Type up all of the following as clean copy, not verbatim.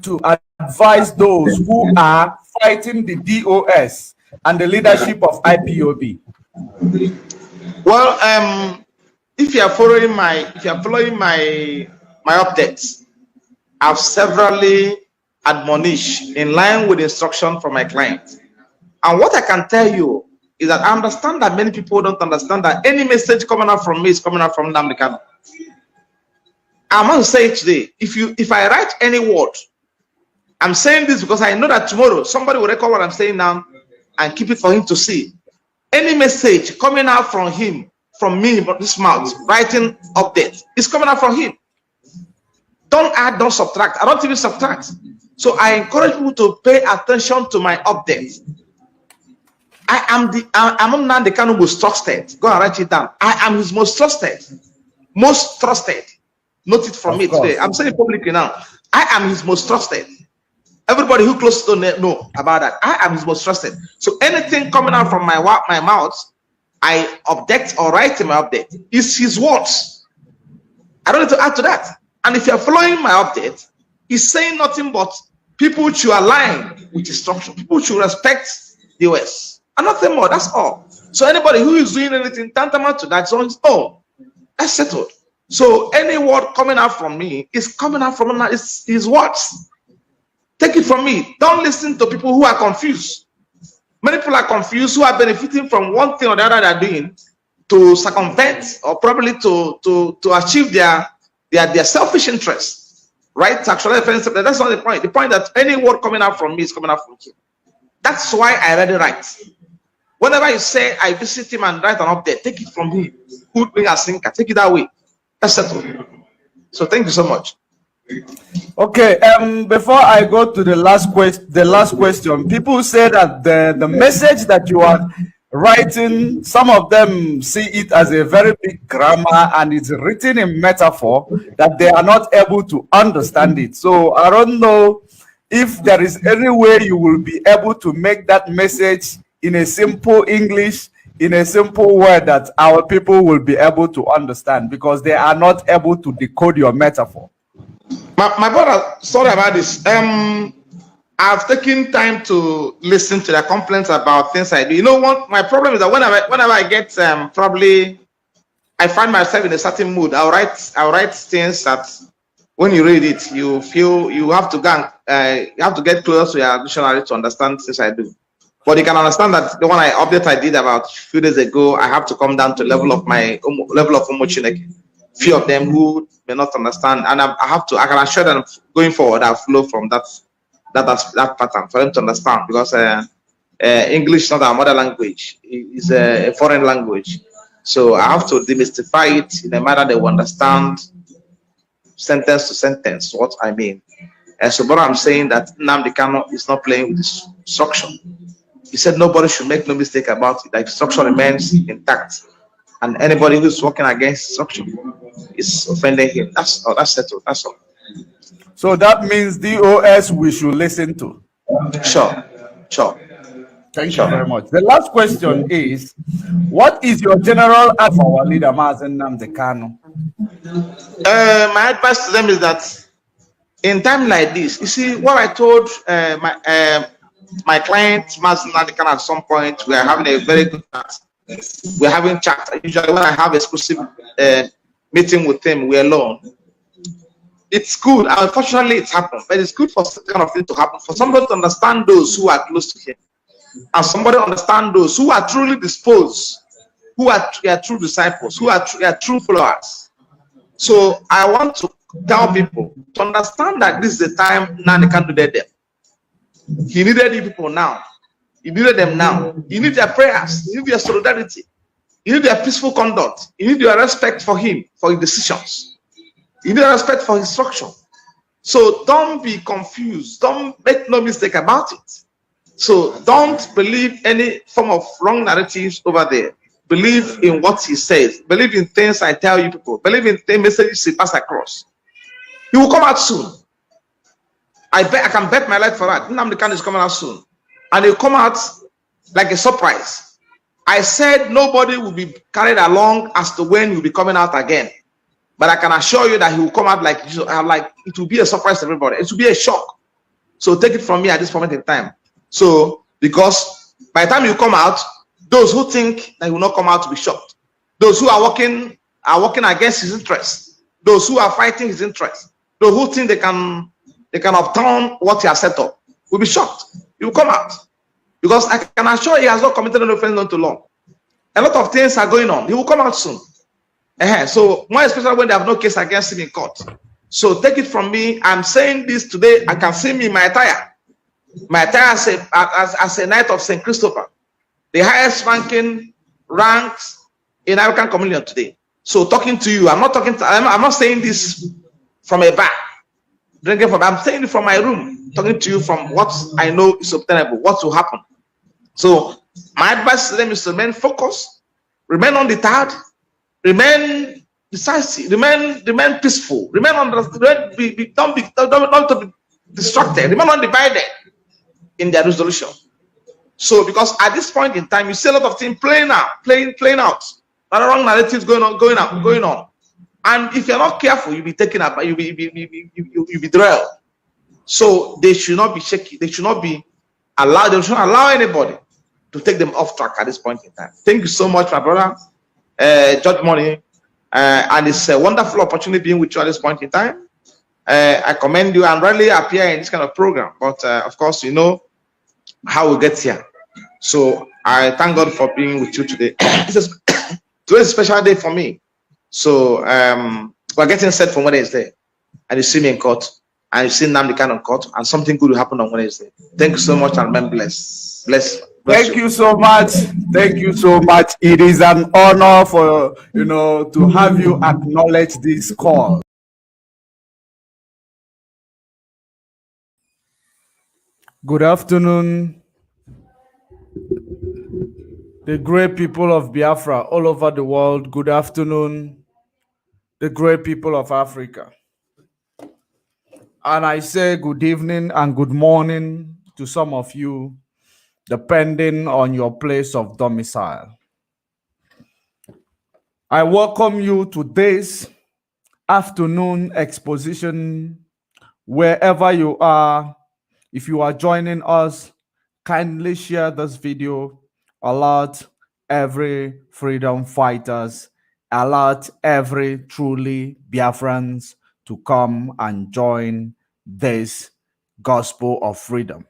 to advise those who are fighting the DOS and the leadership of IPOB? Well, if you are following my updates, I've severally admonished in line with instruction from my client. And what I can tell you is that I understand that many people don't understand that any message coming out from me is coming out from Nnamdi Kanu. I must say it today. If I write any word, I'm saying this because I know that tomorrow somebody will record what I'm saying now and keep it for him to see. Any message coming out from him, from me, but this mouth, writing update, is coming out from him. Don't add, don't subtract. I don't even subtract. So I encourage people to pay attention to my updates. I'm Nnamdi Kanu most trusted. Go and write it down. I am his most trusted. Most trusted. Note it from me today. I'm saying it publicly now. I am his most trusted. Everybody who close to know about that. I am his most trusted. So anything coming out from my mouth, I update or write in my update. It's his words. I don't need to add to that. And if you're following my update, he's saying nothing but people should align with instruction. People should respect the US. And nothing more. That's all. So anybody who is doing anything tantamount to that is on his own. That's settled. So any word coming out from me is coming out from his words. Take it from me. Don't listen to people who are confused. Many people are confused who are benefiting from one thing or the other they're doing to circumvent or probably to achieve their selfish interests. Right? Actually, that's not the point. The point that any word coming out from me is coming out from him. That's why I read it right. Whenever you say I visit him and write an update, take it from him. Put me as thinker. Take it that way. That's settled. So thank you so much. Okay, before I go to the last question, people say that the message that you are writing, some of them see it as a very big grammar and it's written in metaphor that they are not able to understand it. So I don't know if there is any way you will be able to make that message in a simple English, in a simple word that our people will be able to understand, because they are not able to decode your metaphor. My brother, sorry about this. I've taken time to listen to their complaints about things I do. You know what? My problem is that whenever I get probably I find myself in a certain mood, I'll write things that when you read it, you feel you have to get close to your dictionary to understand things I do. But you can understand that the one update I did about a few days ago, I have to come down to level of my level of Umochineke. Few of them who may not understand, and I can assure them going forward I'll flow from that pattern for them to understand, because English is not our mother language, it's a foreign language. So I have to demystify it in a manner they will understand, sentence to sentence, what I mean. So but I'm saying that Nnamdi Kanu is not playing with this instruction. He said nobody should make no mistake about it. The instruction remains intact. And anybody who's working against instruction is offending him. That's settled. That's all. So that means DOS we should listen to. Sure. Thank you very much. The last question is, what is your general advice for our leader, Mazen Nnamdi Kanu? My advice to them is that in time like this, you see what I told my client, Mazen Nnamdi Kanu, at some point, we are having a very good chat. We're having chat. Usually when I have exclusive meeting with him, we're alone. It's good. Unfortunately, it's happened. But it's good for that kind of thing to happen. For somebody to understand those who are close to him. And somebody to understand those who are truly disposed, who are true disciples, who are true followers. So I want to tell people to understand that this is the time Nnamdi Kanu needed them. He needed you people now. You needed them now. You need their prayers. You need their solidarity. You need their peaceful conduct. You need your respect for him, for his decisions. You need respect for his instruction. So don't be confused. Don't make no mistake about it. So don't believe any form of wrong narratives over there. Believe in what he says. Believe in things I tell you people. Believe in the messages he passes across. He will come out soon. I can bet my life for that. Nnamdi Kanu is coming out soon. And he'll come out like a surprise. I said nobody will be carried along as to when he'll be coming out again. But I can assure you that he will come out like it will be a surprise to everybody. It will be a shock. So take it from me at this moment in time. So because by the time you come out, those who think that you will not come out will be shocked. Those who are working against his interest. Those who are fighting his interest. Those who think they can upturn what he has set up will be shocked. He will come out. Because I can assure he has not committed any offense unto law. A lot of things are going on. He will come out soon. So more especially when they have no case against him in court. So take it from me. I'm saying this today. I can see me in my attire. My attire as a knight of St. Christopher, the highest ranking ranks in African communion today. So talking to you, I'm not saying this from a bar, drinking from. I'm saying it from my room, talking to you from what I know is obtainable, what will happen. So my advice to them is to remain focused, remain undeterred, remain decisive, remain peaceful, remain don't be distracted, remain undivided in their resolution. So because at this point in time, you see a lot of things playing out. There are wrong narratives going on. And if you're not careful, you'll be taken up, you'll be drilled. So they should not be shaky. They should not allow anybody to take them off track at this point in time. Thank you so much, my brother, Judge Money. And it's a wonderful opportunity being with you at this point in time. I commend you and rarely appear in this kind of program, but of course, you know how we get here. So I thank God for being with you today. Today's a special day for me. So we're getting set for Wednesday, and you see me in court, and you see Nnamdi Kanu in court, and something good will happen on Wednesday. Thank you so much, and remain blessed. Thank you so much. Thank you so much. It is an honor for to have you acknowledge this call. Good afternoon, the great people of Biafra all over the world. Good afternoon, the great people of Africa. And I say good evening and good morning to some of you, depending on your place of domicile. I welcome you to this afternoon exposition wherever you are. If you are joining us, kindly share this video. Alert every freedom fighters, alert every truly Biafrans to come and join this gospel of freedom.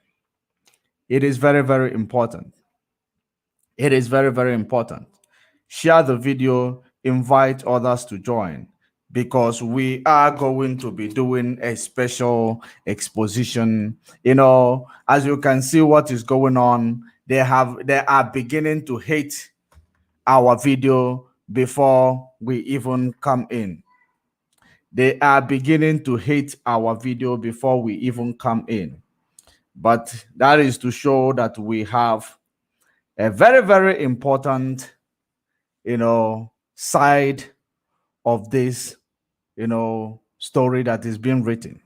It is very, very important. It is very, very important. Share the video, invite others to join, because we are going to be doing a special exposition. As you can see what is going on, they are beginning to hate our video before we even come in. They are beginning to hate our video before we even come in. But that is to show that we have a very, very important, side of this, story that is being written.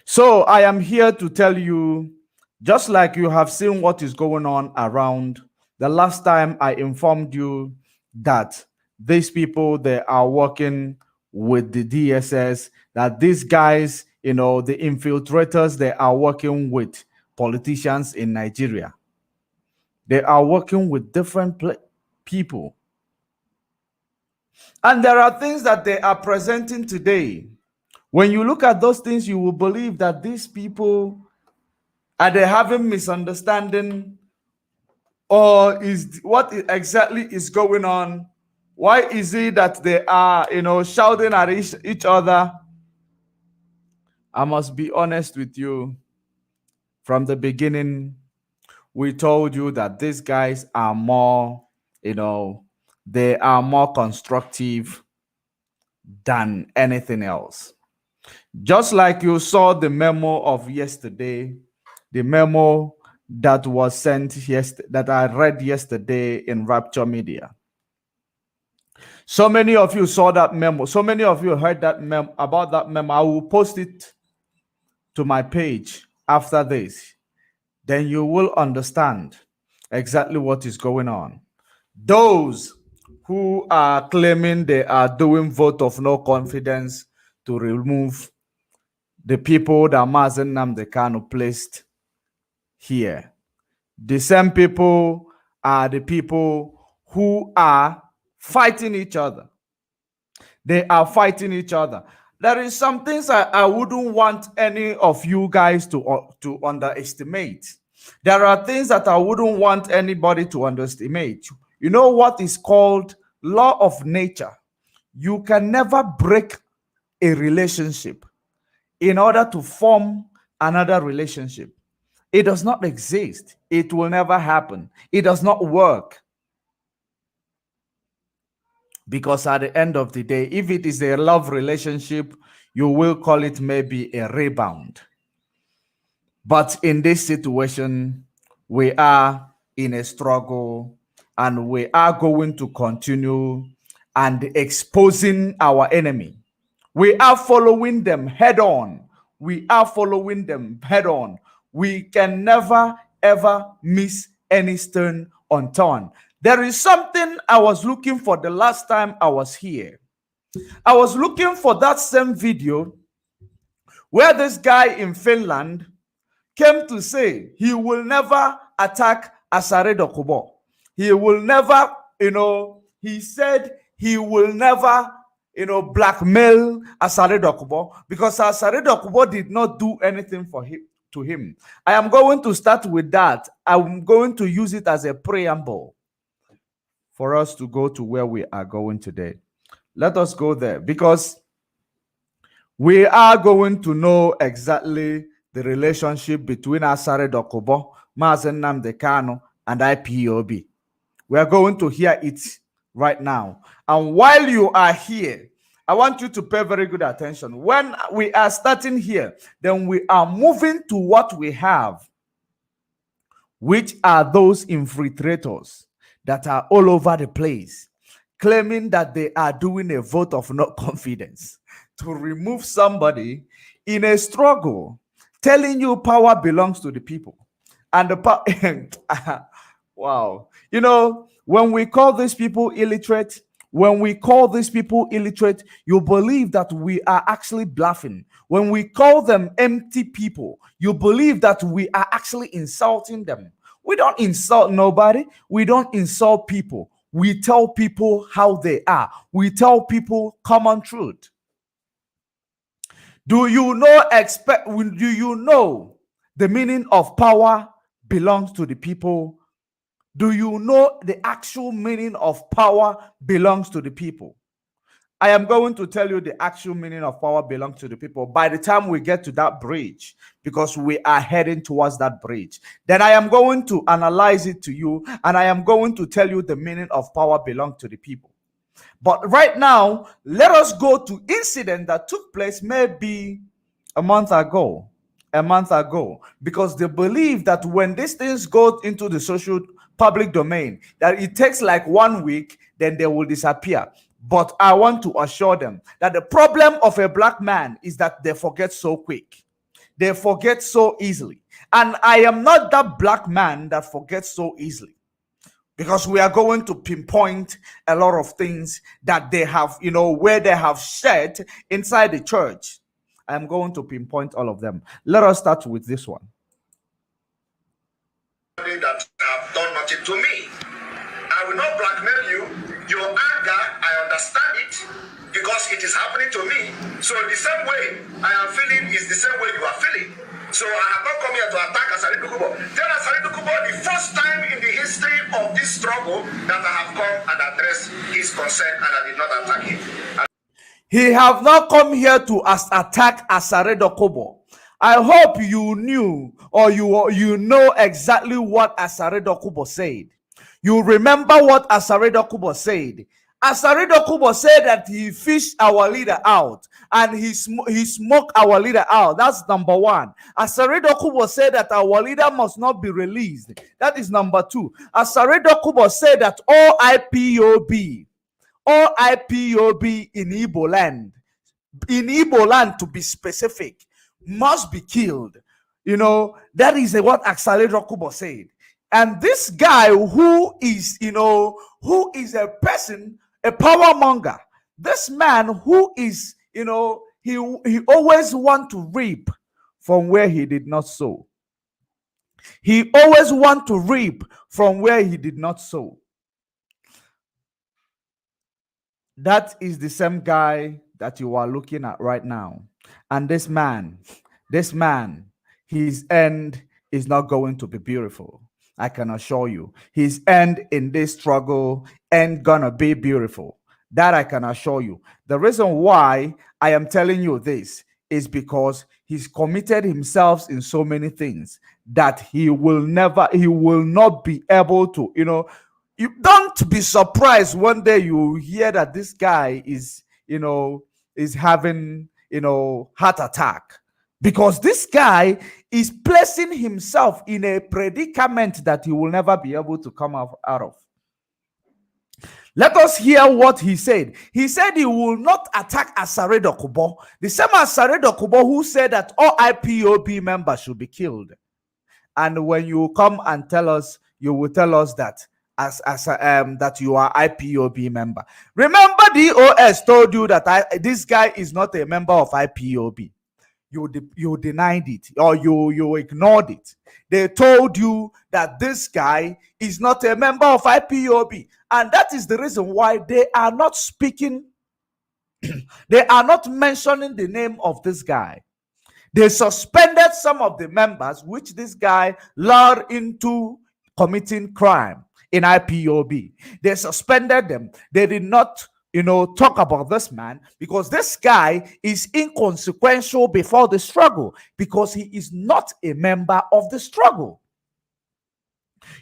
So I am here to tell you, just like you have seen what is going on around, the last time I informed you that these people, they are working with the DSS, that these guys, the infiltrators, they are working with politicians in Nigeria. They are working with different people. And there are things that they are presenting today. When you look at those things, you will believe that these people, are they having misunderstanding, or is what exactly is going on? Why is it that they are, shouting at each other? I must be honest with you. From the beginning, we told you that these guys are more, they are more constructive than anything else. Just like you saw the memo of yesterday, the memo that was sent yesterday, that I read yesterday in Rapture Media. So many of you saw that memo. So many of you heard that memo, about that memo. I will post it to my page after this. Then you will understand exactly what is going on. Those who are claiming they are doing vote of no confidence to remove the people that Mazen Nnamdi Kanu placed here. The same people are the people who are fighting each other. They are fighting each other. There is some things I wouldn't want any of you guys to underestimate. There are things that I wouldn't want anybody to underestimate. You know what is called law of nature? You can never break a relationship in order to form another relationship. It does not exist. It will never happen. It does not work. Because at the end of the day, if it is a love relationship, you will call it maybe a rebound. But in this situation, we are in a struggle and we are going to continue and exposing our enemy. We are following them head on. We are following them head on. We can never ever miss any stone unturned. There is something I was looking for the last time I was here. I was looking for that same video where this guy in Finland came to say he will never attack Asare Dokubo. He will never, he said he will never, blackmail Asare Dokubo because Asare Dokubo did not do anything for him to him. I am going to start with that. I'm going to use it as a preamble for us to go to where we are going today. Let us go there because we are going to know exactly the relationship between Asare Dokubo, Mazen Nnamdi Kanu, and IPOB. We are going to hear it right now. And while you are here, I want you to pay very good attention. When we are starting here, then we are moving to what we have, which are those infiltrators that are all over the place, claiming that they are doing a vote of no confidence to remove somebody in a struggle, telling you power belongs to the people. And the power, wow. When we call these people illiterate, you believe that we are actually bluffing. When we call them empty people, you believe that we are actually insulting them. We don't insult nobody. We don't insult people. We tell people how they are. We tell people common truth. Do you know the meaning of power belongs to the people? Do you know the actual meaning of power belongs to the people? I am going to tell you the actual meaning of power belongs to the people by the time we get to that bridge, because we are heading towards that bridge. Then I am going to analyze it to you, and I am going to tell you the meaning of power belongs to the people. But right now, let us go to incident that took place maybe a month ago, because they believe that when these things go into the social public domain, that it takes like 1 week, then they will disappear. But I want to assure them that the problem of a black man is that they forget so quick. They forget so easily. And I am not that black man that forgets so easily, because we are going to pinpoint a lot of things that they have, where they have shared inside the church. I'm going to pinpoint all of them. Let us start with this one. That have done nothing to me. I will not blackmail you. Your anger, I understand it because it is happening to me. So the same way I am feeling is the same way you are feeling. So I have not come here to attack Asare Dokubo. Tell Asare Dokubo the first time in the history of this struggle that I have come and addressed his concern, and I did not attack him. He have not come here to attack Asare Dokubo. I hope you knew, or you know exactly what Asare Dokubo said. You remember what Asare Dokubo said. Asare Dokubo said that he fished our leader out and he smoked our leader out. That's number one. Asare Dokubo said that our leader must not be released. That is number two. Asare Dokubo said that all IPOB in Igbo land, to be specific, must be killed. That is what Asare Dokubo said. And this guy who is a person, a power monger, this man who is, he always want to reap from where he did not sow. He always want to reap from where he did not sow. That is the same guy that you are looking at right now. And this man, his end is not going to be beautiful. I can assure you. His end in this struggle ain't gonna be beautiful. That I can assure you. The reason why I am telling you this is because he's committed himself in so many things that he will not be able to, you don't be surprised one day you hear that this guy is having heart attack, because this guy is placing himself in a predicament that he will never be able to come out of. Let us hear what he said. He said he will not attack Asare Dokubo, the same Asare Dokubo who said that all IPOB members should be killed. And when you come and tell us, you will tell us that that you are IPOB member. Remember, DOS told you that this guy is not a member of IPOB. You denied it, or you ignored it. They told you that this guy is not a member of IPOB, and that is the reason why they are not speaking. They are not mentioning the name of this guy. They suspended some of the members, which this guy lured into committing crime in IPOB. They suspended them. They did not talk about this man, because this guy is inconsequential before the struggle, because he is not a member of the struggle.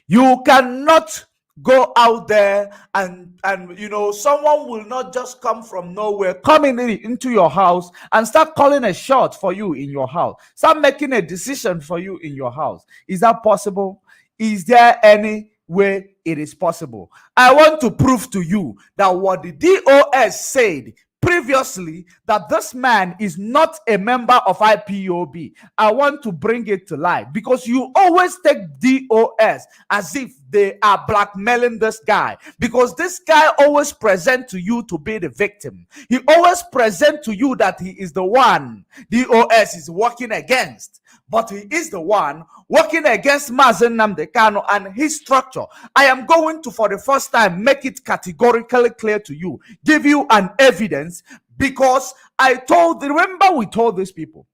You cannot go out there and someone will not just come from nowhere, coming into your house and start calling a shot for you in your house, start making a decision for you in your house. Is that possible? Is there any way it is possible? I want to prove to you that what the DOS said previously, that this man is not a member of IPOB. I want to bring it to light, because you always take DOS as if they are blackmailing this guy, because this guy always present to you to be the victim. He always present to you that he is the one DOS is working against, but he is the one working against Mazen Nnamdi Kanu and his structure. I am going to, for the first time, make it categorically clear to you, give you an evidence, because remember we told these people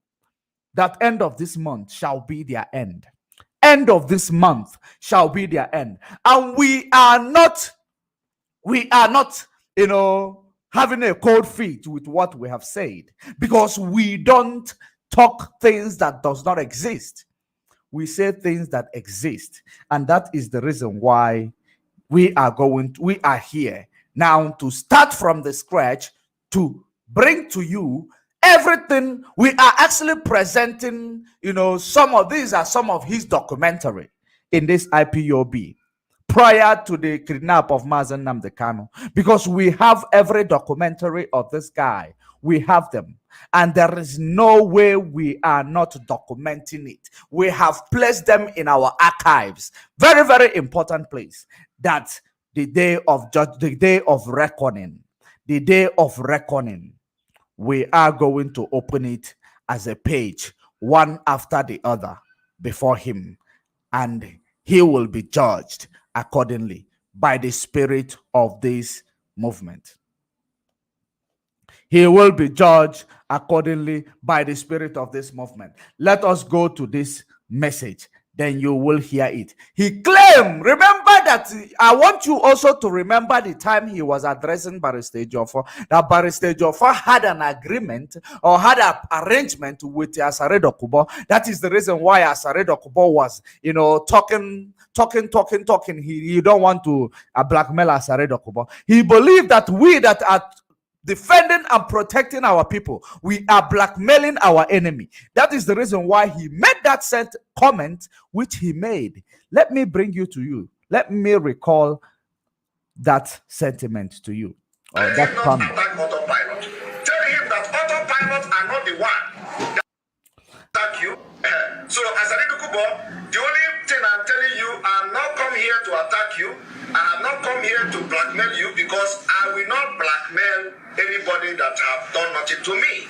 that end of this month shall be their end. End of this month shall be their end. And we are not, having a cold feet with what we have said, because we don't talk things that does not exist. We say things that exist, and that is the reason why we are here now to start from the scratch, to bring to you everything. We are actually presenting, some of these are some of his documentary in this IPOB prior to the kidnap of Mazen Nnamdi Kanu, because we have every documentary of this guy. We have them, and there is no way we are not documenting it. We have placed them in our archives. Very, very important place. That the day of reckoning, we are going to open it as a page, one after the other, before him, and he will be judged accordingly by the spirit of this movement. He will be judged accordingly by the spirit of this movement. Let us go to this message, then you will hear it. He claimed, remember that, I want you also to remember the time he was addressing Barrister Joffo, that Barrister Joffo had an agreement or had an arrangement with Asare Dokubo. That is the reason why Asare Dokubo was, talking. He don't want to blackmail Asare Dokubo. He believed that we that are defending and protecting our people, we are blackmailing our enemy. That is the reason why he made that comment which he made. Let me bring you to you. Let me recall that sentiment to you. Let him not attack autopilot. Tell him that autopilot are not the one that attack you. So as a Kubo, the only thing I'm telling you, I'm not come here to attack you. I have not come here to blackmail you, because I will not blackmail anybody that have done nothing to me.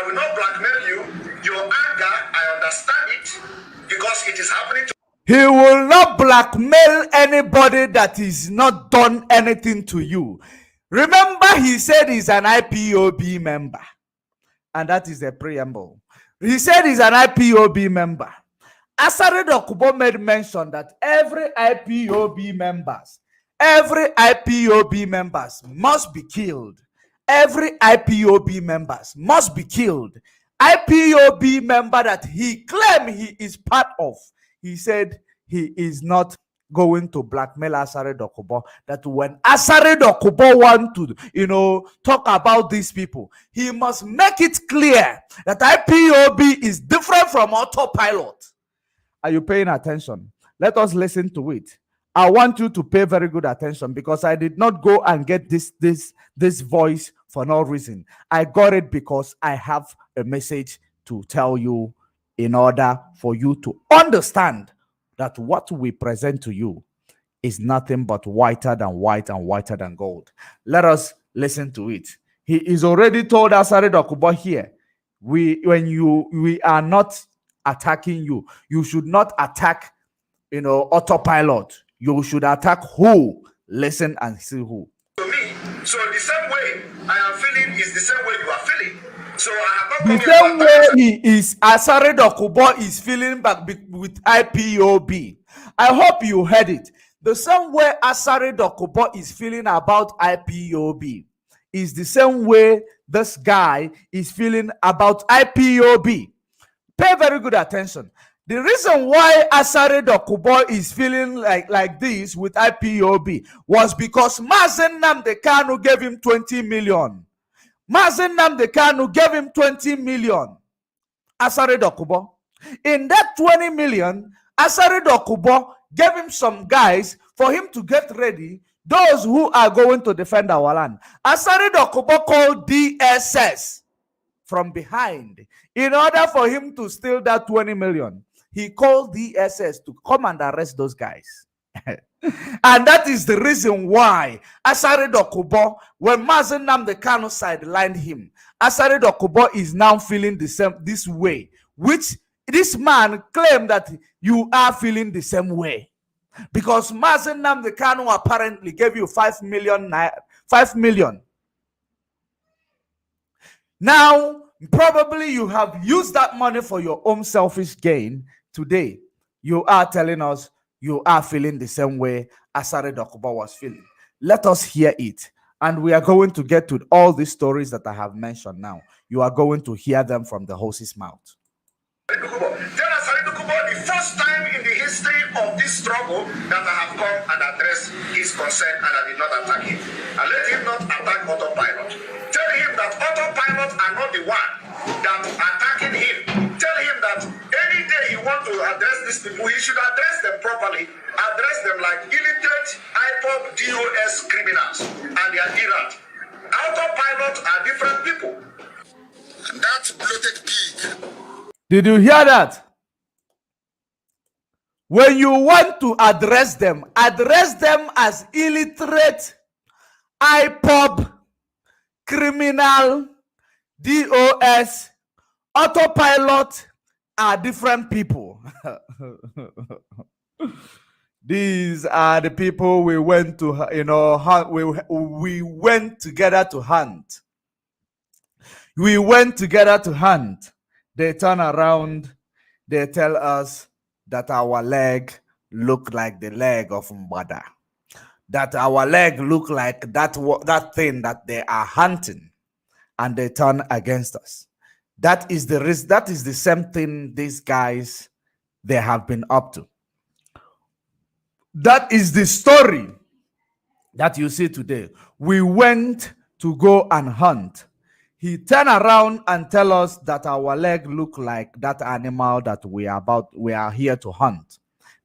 I will not blackmail you. Your anger, I understand it because it is happening to He will not blackmail anybody that is not done anything to you. Remember, he said he's an IPOB member. And that is the preamble. He said he's an IPOB member. Asare Dokubo made mention that every IPOB members must be killed. Every IPOB members must be killed. IPOB member that he claimed he is part of, he said he is not going to blackmail Asare Dokubo. That when Asare Dokubo want to, talk about these people, he must make it clear that IPOB is different from autopilot. Are you paying attention? Let us listen to it. I want you to pay very good attention because I did not go and get this voice for no reason. I got it because I have a message to tell you in order for you to understand that what we present to you is nothing but whiter than white and whiter than gold. Let us listen to it. He is already told Asare Dokubo here, we are not attacking you. You should not attack, autopilot. You should attack who? Listen and see who. me. So the same way I am feeling is the same way you are feeling. So I have not The same way Asare Dokubo is feeling back with IPOB. I hope you heard it. The same way Asare Dokubo is feeling about IPOB is the same way this guy is feeling about IPOB. Pay very good attention. The reason why Asare Dokubo is feeling like this with IPOB was because Mazen Nnamdi Kanu gave him 20 million. Mazen Nnamdi Kanu gave him 20 million. Asare Dokubo. In that 20 million, Asare Dokubo gave him some guys for him to get ready, those who are going to defend our land. Asare Dokubo called DSS from behind in order for him to steal that 20 million. He called DSS to come and arrest those guys. And that is the reason why Asare Dokubo, when Mazen Nnamdi Kanu sidelined him, Asare Dokubo is now feeling this way, which this man claimed that you are feeling the same way. Because Mazen Nnamdi Kanu apparently gave you 5 million. Now, probably you have used that money for your own selfish gain. Today, you are telling us you are feeling the same way Asare Dokubo was feeling. Let us hear it. And we are going to get to all these stories that I have mentioned now. You are going to hear them from the horse's mouth. Tell Asare Dokubo the first time in the history of this struggle that I have come and addressed his concern and I did not attack him. And let him not attack autopilot. Tell him that autopilot are not the one that attacking him. Tell him that any day he want to address these people, he should address them properly. Address them like illiterate, Ipob, DOS criminals and their errand. Autopilot are different people. And that's bloated pig. Did you hear that? When you want to address them as illiterate, Ipob, criminal, DOS, autopilot are different people. These are the people we went to, we went together to hunt. We went together to hunt. They turn around, they tell us that our leg look like the leg of Mbada. That our leg look like that thing that they are hunting, and they turn against us. That is the risk. That is the same thing these guys they have been up to. That is the story that you see today. We went to go and hunt. He turned around and tell us that our leg look like that animal that we are here to hunt.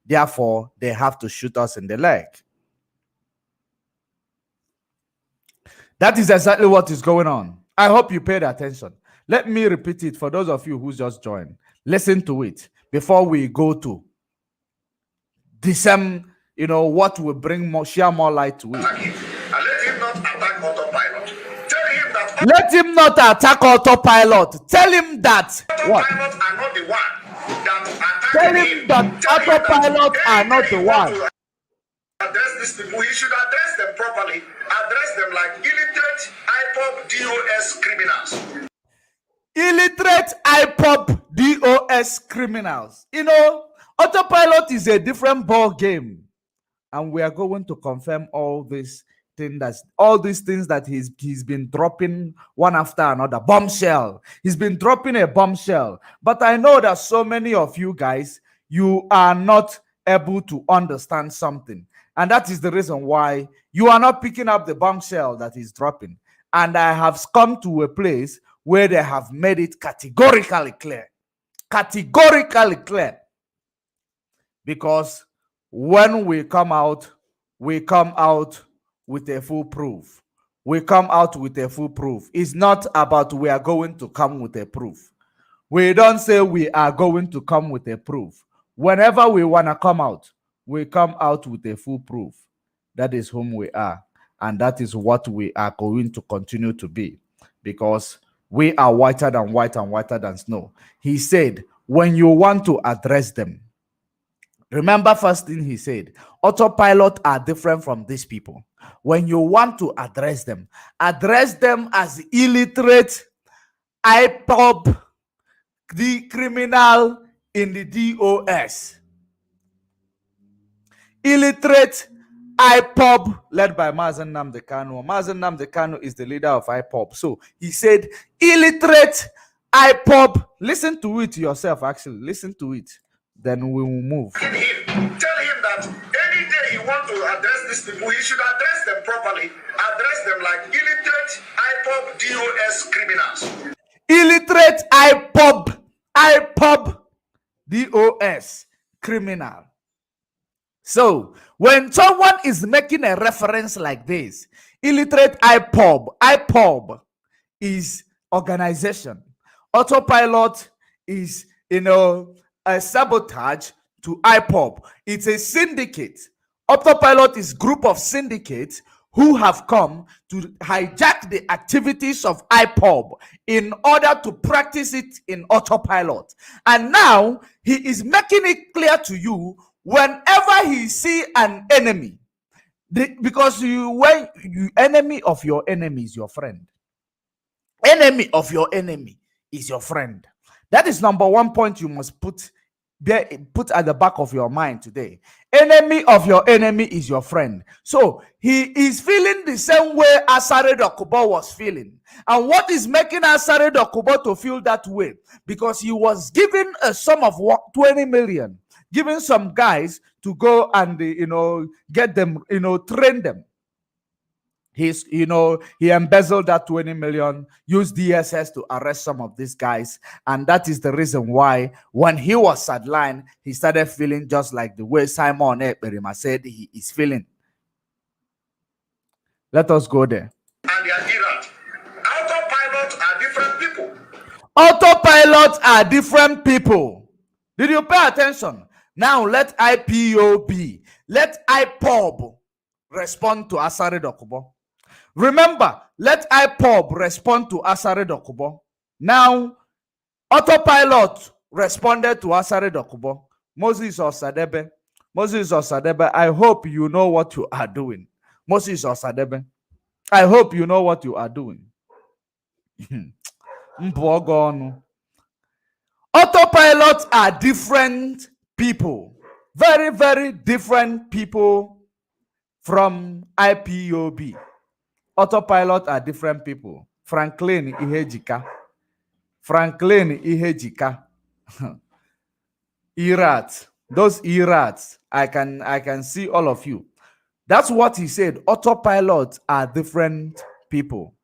Therefore, they have to shoot us in the leg. That is exactly what is going on. I hope you paid attention. Let me repeat it for those of you who just joined. Listen to it before we go to the same, what will bring share more light to it. And let him not attack autopilot. Tell him that Let him not attack autopilot. Tell him that. What? Autopilot are not the one that Tell attacking him him. that Tell him autopilot that are any not day the he want one. to address these people, he should address them properly. Address them like illiterate, Ipob, DOS criminals. Illiterate Ipob DOS criminals. You know, autopilot is a different ball game, and we are going to confirm all these things that he's been dropping one after another. Bombshell. He's been dropping a bombshell. But I know that so many of you guys, you are not able to understand something, and that is the reason why you are not picking up the bombshell that he's dropping. And I have come to a place where they have made it categorically clear. Categorically clear. Because when we come out with a full proof. We come out with a full proof. It's not about we are going to come with a proof. We don't say we are going to come with a proof. Whenever we want to come out, we come out with a full proof. That is whom we are. And that is what we are going to continue to be. Because we are whiter than white and whiter than snow. He said, when you want to address them, remember first thing he said, autopilot are different from these people. When you want to address them as illiterate, Ipob, the criminal in the DOS. Illiterate Ipob, led by Mazen Nnamdi Kanu. Mazen Nnamdi Kanu is the leader of Ipob. So he said, illiterate Ipob. Listen to it yourself, actually. Listen to it. Then we will move. Tell him that any day he want to address these people, he should address them properly. Address them like illiterate, Ipob, DOS criminals. Illiterate Ipob, DOS criminal. So when someone is making a reference like this, illiterate Ipob is organization. Autopilot is, a sabotage to Ipob. It's a syndicate. Autopilot is group of syndicates who have come to hijack the activities of Ipob in order to practice it in autopilot. And now he is making it clear to you whenever he see an enemy, because enemy of your enemy is your friend. Enemy of your enemy is your friend. That is number one point you must put at the back of your mind today. Enemy of your enemy is your friend. So he is feeling the same way Asare Dokubo was feeling. And what is making Asare Dokubo to feel that way? Because he was given a sum of 20 million, giving some guys to go and get them, train them. He embezzled that 20 million, used DSS to arrest some of these guys. And that is the reason why when he was sidelined, he started feeling just like the way Simon Ekperima said he is feeling. Let us go there. And they are Iraq. Autopilot are different people. Autopilot are different people. Did you pay attention? Now let Ipob respond to Asare Dokubo. Remember, let Ipob respond to Asare Dokubo. Now, autopilot responded to Asare Dokubo. Moses Osadebe, I hope you know what you are doing. Moses Osadebe, I hope you know what you are doing. Autopilots are different people. Very, very different people from IPOB. Autopilot are different people. Franklin Ihejika. Irats. Those Irats. I can see all of you. That's what he said. Autopilots are different people.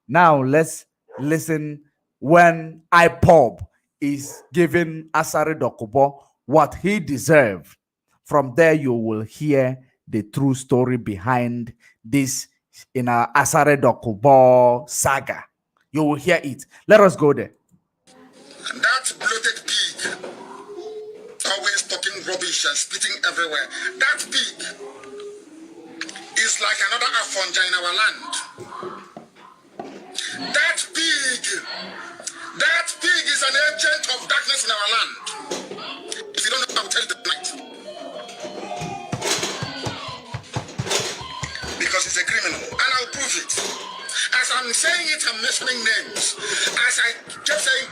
Now let's listen when Ipob is giving Asare Dokubo what he deserved. From there, you will hear the true story behind this in our Asare Dokubo saga. You will hear it. Let us go there. And that bloated pig, always talking rubbish and spitting everywhere, that pig is like another Afonja in our land. an agent of darkness in our land. If you don't know, I will tell you tonight. Because he's a criminal, and I'll prove it. As I'm saying it, I'm mentioning names. As I just say,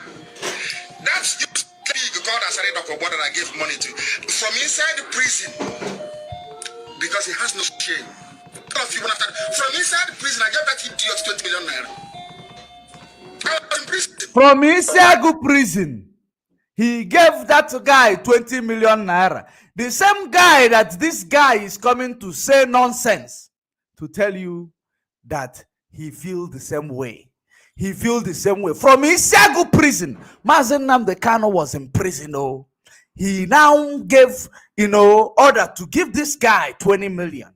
that's you called Asari Ipob that I gave money to from inside the prison because he has no shame. From inside the prison, I gave that idiot 20 million naira. I was in prison. From Isiagu prison, he gave that guy 20 million naira. The same guy that this guy is coming to say nonsense to tell you that he feels the same way. He feels the same way. From Isiagu prison, Mazen Nnamdi Kanu was in prison. Oh, he now gave, order to give this guy 20 million.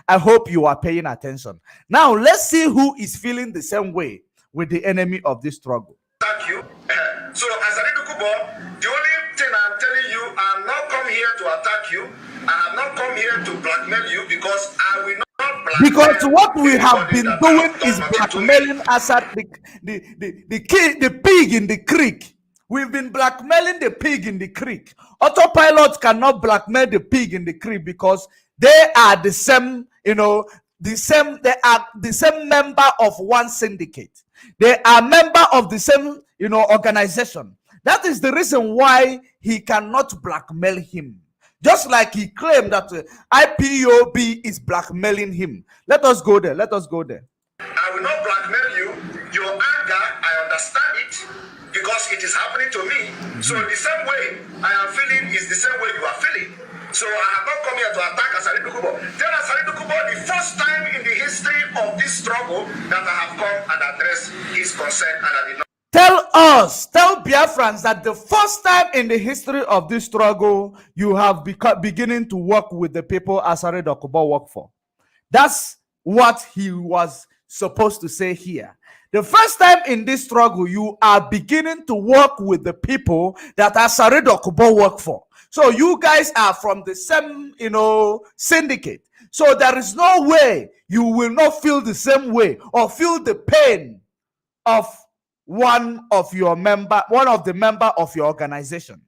I hope you are paying attention. Now, let's see who is feeling the same way with the enemy of this struggle. Thank you. So, as Kubo, the only thing I'm telling you, I'm not come here to attack you. I have not come here to blackmail you because I will not. Because what we have been doing is blackmailing Assad, the pig in the creek. We've been blackmailing the pig in the creek. Autopilot cannot blackmail the pig in the creek because they are the same, they are the same member of one syndicate. They are member of the same, organization. That is the reason why he cannot blackmail him. Just like he claimed that IPOB is blackmailing him. Let us go there. Let us go there. I will not blackmail you. Your anger, I understand it because it is happening to me. So the same way I am feeling is the same way you are feeling. So I have not come here to attack Asari Kubo. Tell Asari Kubo the first time in the history of this struggle that I have come and addressed his concern and I did not. Tell Biafrans that the first time in the history of this struggle, you have beginning to work with the people Asari Dokubo work for. That's what he was supposed to say here. The first time in this struggle, you are beginning to work with the people that Asari Dokubo work for. So you guys are from the same, syndicate. So there is no way you will not feel the same way or feel the pain of one of the member of your organization.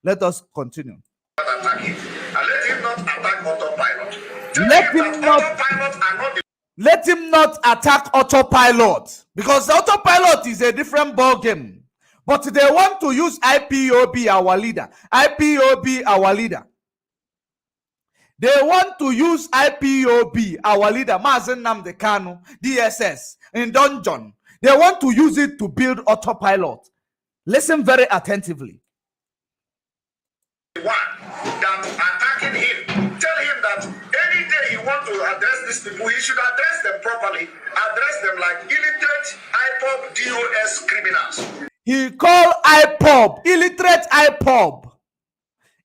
Let us continue. Attack him. And let him not attack autopilot. Let him not attack autopilot because the autopilot is a different ball game. But they want to use IPOB, our leader. IPOB, our leader. They want to use IPOB, our leader, Mazen Nnamdi Kanu, DSS, in dungeon. They want to use it to build autopilot. Listen very attentively. One that attacking him, tell him that any day he wants to address these people, he should address them properly, address them like illiterate Ipob DOS criminals. He called Ipob, illiterate Ipob.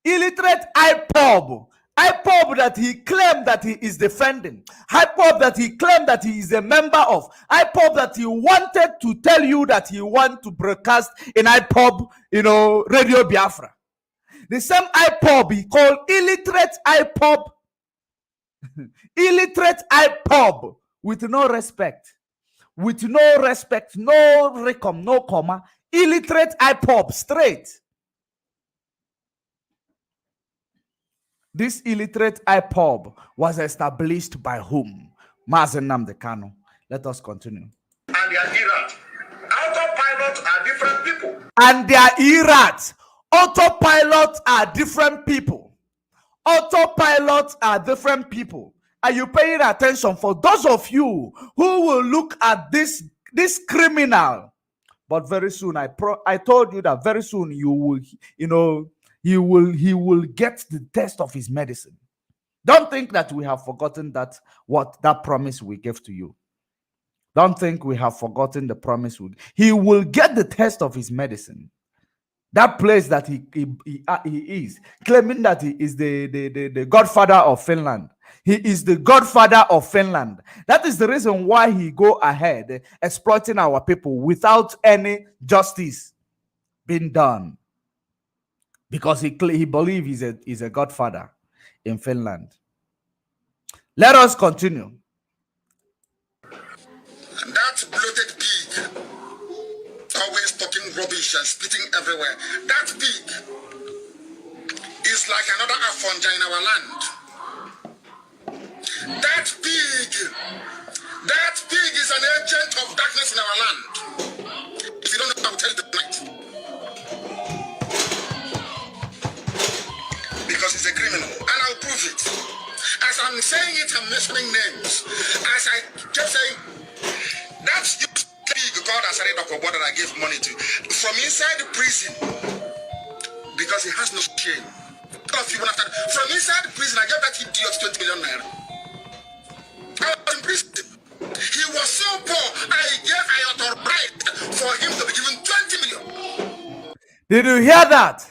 Illiterate Ipob. Ipob that he claimed that he is defending. Ipob that he claimed that he is a member of. Ipob that he wanted to tell you that he want to broadcast in Ipob, Radio Biafra. The same Ipob he called illiterate Ipob. Illiterate Ipob with no respect. With no respect, no recom, no comma. Illiterate Ipob, straight. This illiterate Ipob was established by whom? Mazen Nnamdi Kanu. Let us continue. And their irate. Autopilot are different people. And their irate. Autopilot are different people. Autopilot are different people. Are you paying attention? For those of you who will look at this criminal, but very soon I told you that very soon you will, he will get the test of his medicine. Don't think that we have forgotten that promise we gave to you. Don't think we have forgotten the promise. He will get the test of his medicine. That place that he is, claiming that he is the godfather of Finland. He is the godfather of Finland. That is the reason why he go ahead exploiting our people without any justice being done. Because he believes he's a godfather in Finland. Let us continue. And that bloated pig, always talking rubbish and spitting everywhere. That pig is like another Afonja in our land. That pig is an agent of darkness in our land. If you don't know, I will tell you tonight. Because he's a criminal, and I'll prove it. As I'm saying it, I'm mentioning names. As I just say, that's the pig called Asare Dokobo that I gave money to. From inside the prison, because he has no shame. From inside the prison, I gave that idiot 20 million naira. I was in prison. He was so poor, I authorized for him to be given 20 million. Did you hear that?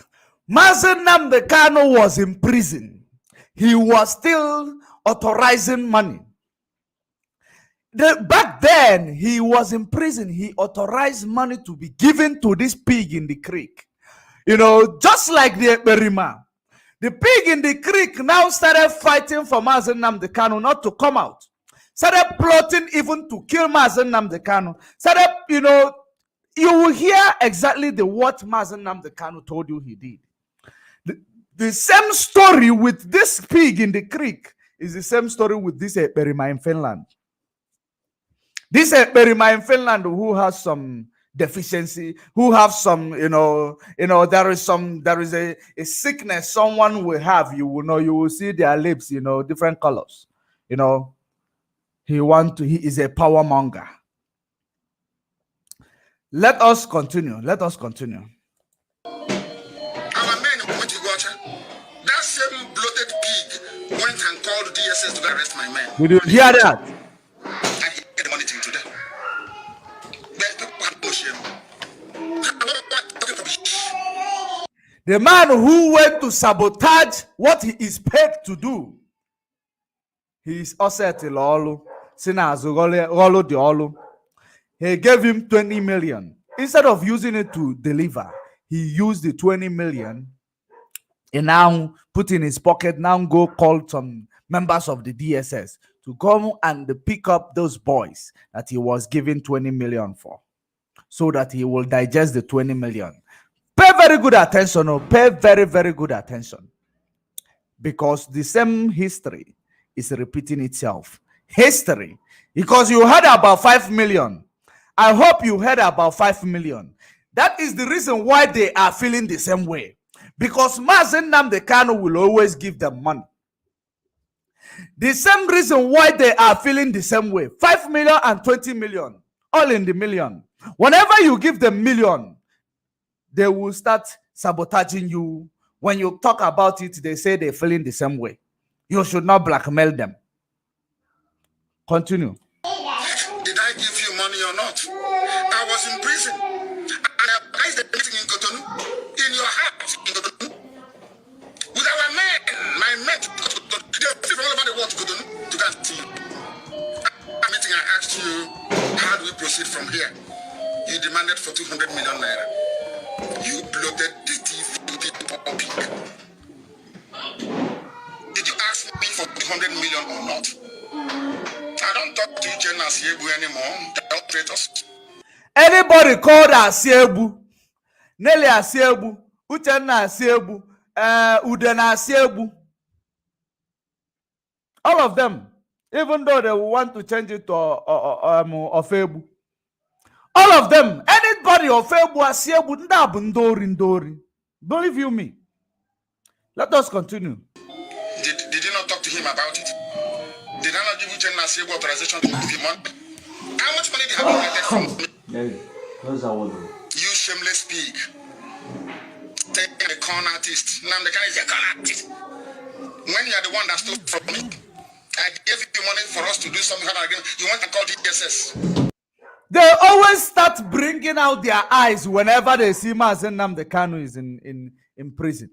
Mazen Nnamdi Kanu was in prison. He was still authorizing money. Back then, he was in prison. He authorized money to be given to this pig in the creek. You know, just like the Berima. The pig in the creek now started fighting for Mazen Nnamdi Kanu not to come out. Started plotting even to kill Mazen Nnamdi Kanu. Started, you know, you will hear exactly what Mazen Nnamdi Kanu told you he did. The same story with this pig in the creek is the same story with this Berima in Finland. This Berima in Finland who has some deficiency, who have some, there is a sickness someone will have, you will see their lips, different colors. He is a power monger. Let us continue. Our men went to Gocha. That same bloated pig went and called DSS to arrest my men. Did you hear that? And he paid the money to them. The man who went to sabotage what he is paid to do, he is Oseti Lolu. He gave him 20 million. Instead of using it to deliver, he used the 20 million and now put in his pocket. Now go call some members of the DSS to come and pick up those boys that he was giving 20 million for, so that he will digest the 20 million. Pay very good attention, pay very, very good attention. Because the same history is repeating itself. History. Because you heard about 5 million. I hope you heard about 5 million. That is the reason why they are feeling the same way. Because Mazen Nnamdi Kanu will always give them money. The same reason why they are feeling the same way. 5 million and 20 million. All in the million. Whenever you give them million, they will start sabotaging you. When you talk about it, they say they're feeling the same way. You should not blackmail them. Continue. Did I give you money or not? I was in prison. And I organized a meeting in Cotonou, in your house in Cotonou, with our men, my men. They're people all over the world to Cotonou to go and see you. At the meeting, I asked you, how do we proceed from here? You demanded for 200 million naira. You bloated, dirty, filthy pig. Did you ask me for 200 million or not? I don't talk to you, Jen Asiebu anymore. Don't treat us. Anybody called Asiebu, Nelly Asiebu, Uchenna Asiebu, Udena Asiebu, all of them, even though they want to change it to Ofebu, all of them, anybody Ofebu Asiebu, Ndori. Believe you me. Let us continue. Did you not talk to him about it? Did I not give you Asiebu authorization to move him on? How much money did you have collected from me? You shameless pig. Take a con artist. Now the guy is a con artist. When you are the one that stole from me, I gave you money for us to do something again. You want to call the DSS. They always start bringing out their eyes whenever they see Mazen Nnamdi Kanu is in prison.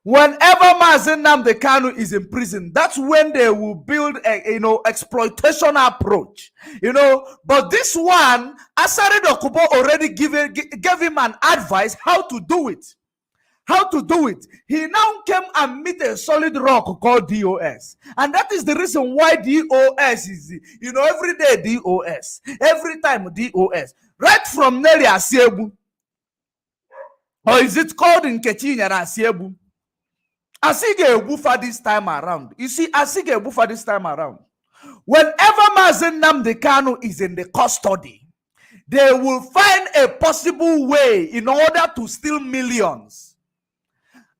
Whenever Mazen Nnamdi Kanu is in prison, that's when they will build a exploitation approach. But this one, Asare Dokubo already gave him an advice how to do it. He now came and meet a solid rock called DOS. And that is the reason why DOS is, every day DOS. Every time DOS. Right from Nelly Asiebu. Or is it called in Kechinyara Asiebu? Asige Ebufa this time around. You see, Asige Ebufa this time around. Whenever Mazen Nnamdi Kanu is in the custody, they will find a possible way in order to steal millions.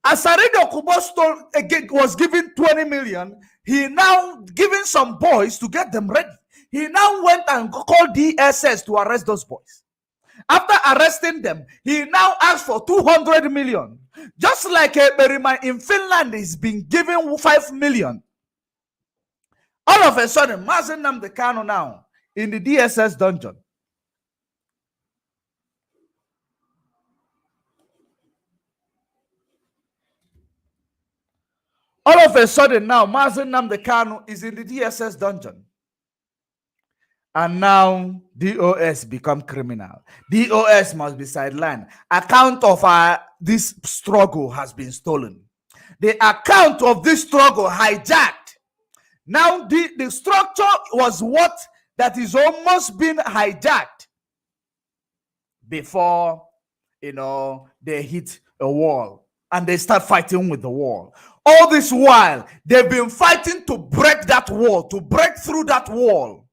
Asari Dokubo was given 20 million. He now giving some boys to get them ready. He now went and called DSS to arrest those boys. After arresting them, he now asked for 200 million. Just like Berima in Finland is being given 5 million. All of a sudden, Mazen Nnamdi Kanu now in the DSS dungeon. All of a sudden now, Mazen Nnamdi Kanu is in the DSS dungeon. And now DOS become criminal. DOS must be sidelined. Account of this struggle has been stolen. The account of this struggle hijacked. Now the structure was what that is almost been hijacked before, they hit a wall and they start fighting with the wall. All this while, they've been fighting to break that wall, to break through that wall.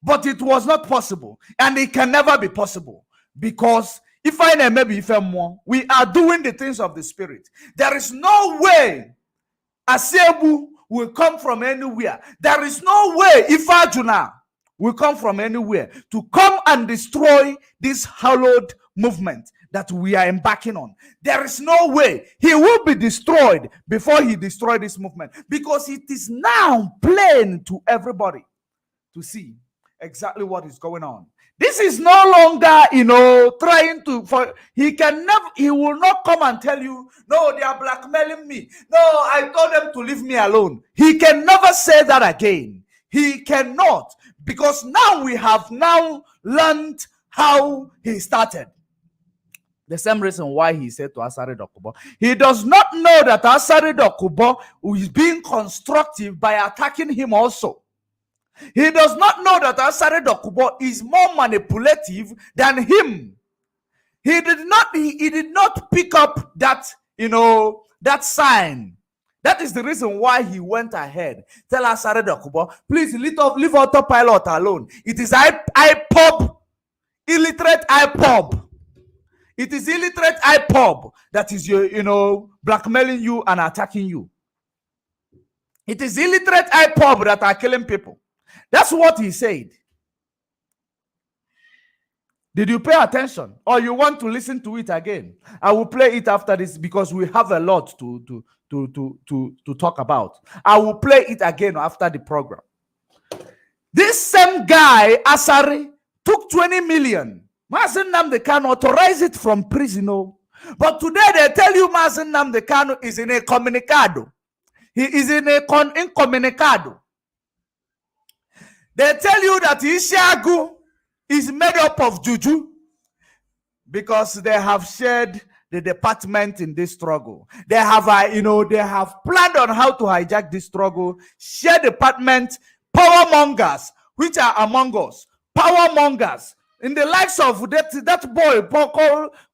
But it was not possible, and it can never be possible, because if I know maybe if I'm more, we are doing the things of the spirit. There is no way Asiebu will come from anywhere. There is no way Ifajuna will come from anywhere to come and destroy this hallowed movement that we are embarking on. There is no way. He will be destroyed before he destroys this movement, because it is now plain to everybody to see exactly what is going on. This is no longer, trying to, he will not come and tell you, no, they are blackmailing me. No, I told them to leave me alone. He can never say that again. He cannot, because now we have now learned how he started. The same reason why he said to Asari Dokubo, he does not know that Asari Dokubo is being constructive by attacking him also. He does not know that Asari Dokubo is more manipulative than him. He did not pick up that, that sign. That is the reason why he went ahead. Tell Asari Dokubo, please leave autopilot alone. It is Ipob, illiterate Ipob. It is illiterate Ipob that is, blackmailing you and attacking you. It is illiterate Ipob that are killing people. That's what he said. Did you pay attention, or you want to listen to it again? I will play it after this, because we have a lot to talk about. I will play it again after the program. This same guy, Asari, took 20 million. Mazen Nnamdi Kanu authorized it from prison. But today they tell you Mazen Nnamdi Kanu is in a comunicado. He is in a incommunicado. They tell you that Ishagu is made up of juju, because they have shared the department in this struggle. They have, they have planned on how to hijack this struggle, share department, power mongers, which are among us, power mongers, in the likes of that boy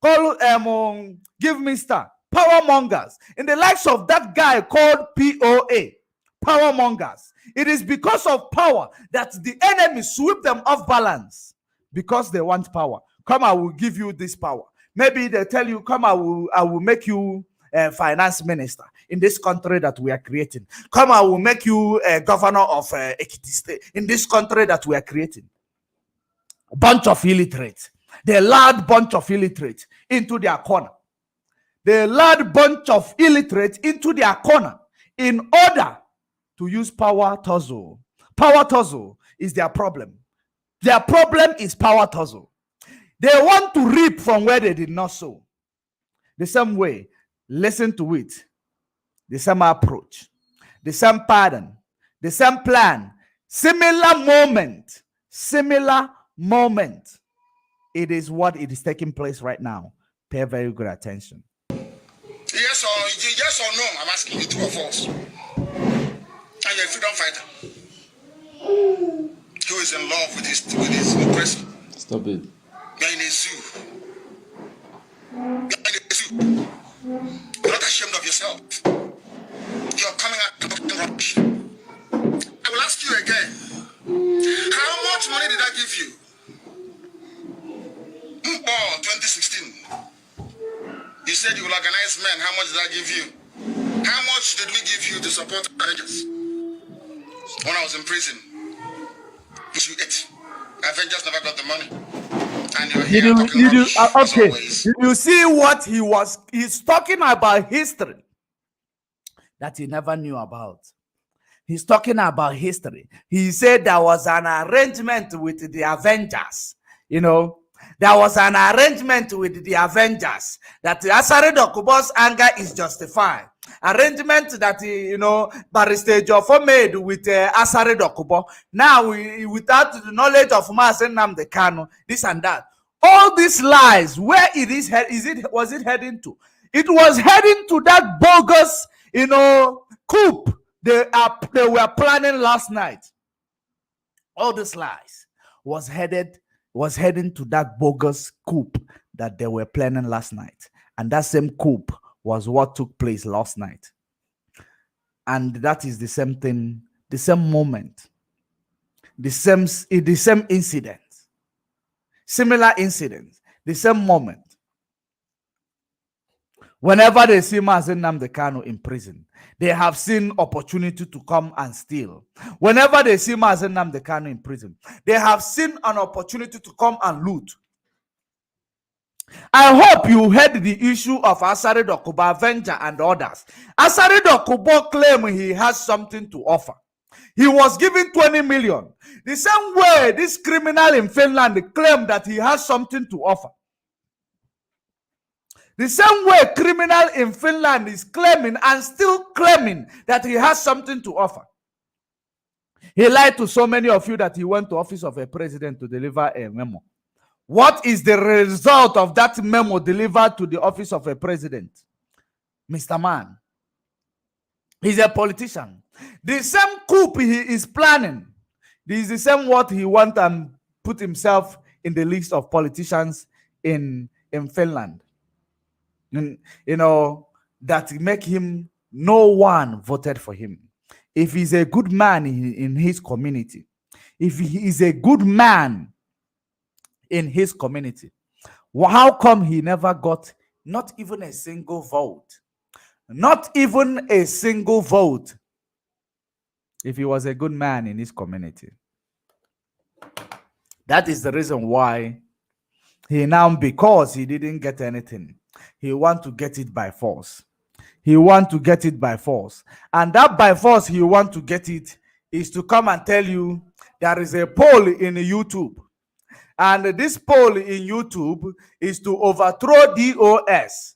called Give Me Star, power mongers, in the likes of that guy called POA, power mongers. It is because of power that the enemy sweep them off balance, because they want power. Come, I will give you this power. Maybe they tell you, come, I will make you a finance minister in this country that we are creating. Come, I will make you a governor of Ekiti State in this country that we are creating. A bunch of illiterates. They lured bunch of illiterates into their corner. They lured bunch of illiterates into their corner in order to use power tussle. Power tussle is their problem. Their problem is power tussle. They want to reap from where they did not sow. The same way, listen to it. The same approach, the same pattern, the same plan, similar moment. It is what it is taking place right now. Pay very good attention. Yes or no? I'm asking you, true or false. And you're a freedom fighter who is in love with his oppressor. Stop it. You're in a zoo. You're in a You're not ashamed of yourself. You're coming out talking rubbish. I will ask you again. How much money did I give you? Oh, 2016. You said you will organize men. How much did I give you? How much did we give you to support Avengers? When I was in prison, which you ate. Avengers never got the money. And you're here talking rubbish as okay. always. Did you see what he's talking about history that he never knew about? He's talking about history. He said there was an arrangement with the Avengers. You know, there was an arrangement with the Avengers that Asare Dokubo's anger is justified. Arrangement that, Barrister Jofo made with Asare Dokubo. Now, without the knowledge of Mazen Nnamdi Kanu, this and that. All these lies, where was it heading to? It was heading to that bogus, coup they were planning last night. All these lies was heading to that bogus coup that they were planning last night. And that same coup was what took place last night. And that is the same thing, the same moment, the same incident, similar incident, the same moment. Whenever they see Mazen Nnamdi Kanu in prison, they have seen opportunity to come and steal. Whenever they see Mazen Nnamdi Kanu in prison, they have seen an opportunity to come and loot. I hope you heard the issue of Asare Dokubo, Avenger, and others. Asare Dokubo claimed he has something to offer. He was given 20 million. The same way this criminal in Finland claimed that he has something to offer. The same way criminal in Finland is claiming and still claiming that he has something to offer. He lied to so many of you that he went to office of a president to deliver a memo. What is the result of that memo delivered to the office of a president? Mr. Man, he's a politician. The same coup he is planning, this is the same what he wants and put himself in the list of politicians in Finland. That make him, no one voted for him. If he's a good man in his community, if he is a good man in his community, how come he never got not even a single vote? Not even a single vote. If he was a good man in his community. That is the reason why he now, because he didn't get anything, he want to get it by force. He want to get it by force. And that by force he want to get it is to come and tell you there is a poll in YouTube. And this poll in YouTube is to overthrow DOS.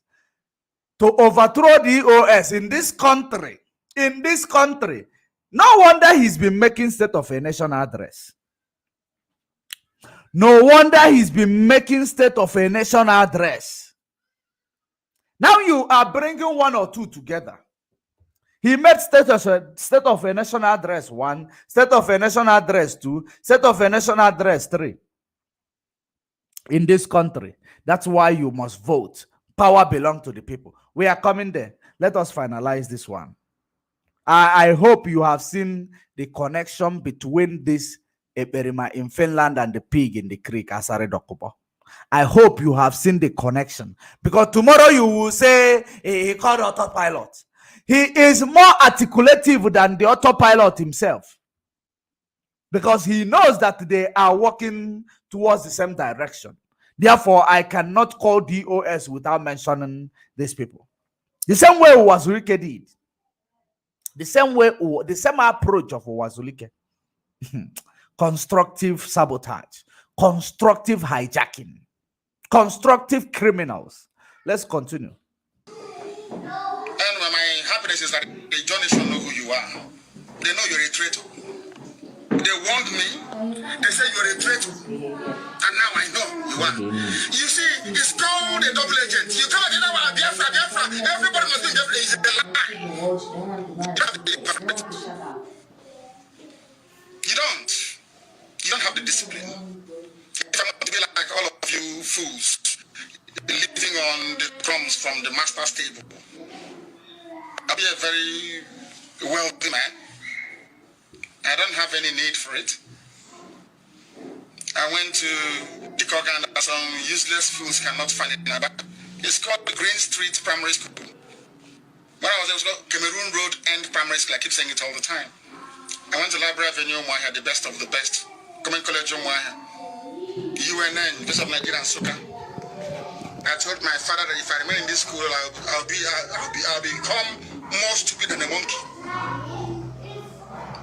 To overthrow DOS in this country. In this country. No wonder he's been making State of a Nation address. No wonder he's been making State of a Nation address. Now you are bringing one or two together. He made State of a Nation address 1, State of a Nation address 2, State of a Nation address 3. In this country. That's why you must vote. Power belongs to the people. We are coming there. Let us finalize this one. I hope you have seen the connection between this Eberima in Finland and the pig in the creek, Asare Dokubo. I hope you have seen the connection. Because tomorrow you will say he called autopilot. He is more articulative than the autopilot himself. Because he knows that they are working towards the same direction. Therefore, I cannot call DOS without mentioning these people. The same way Wazulike did. The same approach of Wazulike. Constructive sabotage. Constructive hijacking. Constructive criminals. Let's continue. And my happiness is that the Johnny should know who you are. They know you're a traitor. They warned me. They say you're a traitor. And now I know you are. You see, it's called a double agent. You come again about Biafra. Everybody must be Biafra. It's a lie. You don't have the discipline. If I want to be like all of you fools, living on the crumbs from the master's table. I'll be a very wealthy man. I don't have any need for it. I went to Dikogan that some useless fools cannot find it in Aba. It's called the Green Street Primary School. When I was there, it was called Cameroon Road End Primary School. I keep saying it all the time. I went to Library Avenue, Mwahia, the best of the best. Government College, Mwahia. UNN, University of Nigeria and Soka. I told my father that if I remain in this school, I'll become more stupid than a monkey.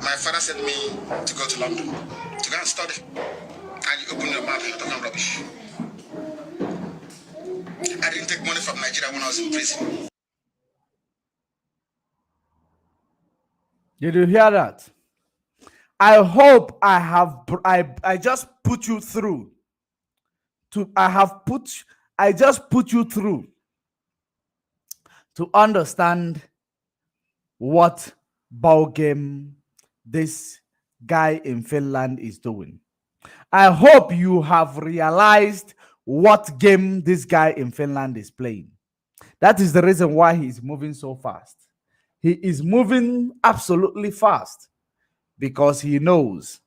My father sent me to go to London to go and study. And you open your mouth and you're talking rubbish. I didn't take money from Nigeria when I was in prison. Did you hear that? I hope I just put you through. I just put you through to understand what ball game this guy in Finland is doing. I hope you have realized what game this guy in Finland is playing. That is the reason why he is moving so fast. He is moving absolutely fast because he knows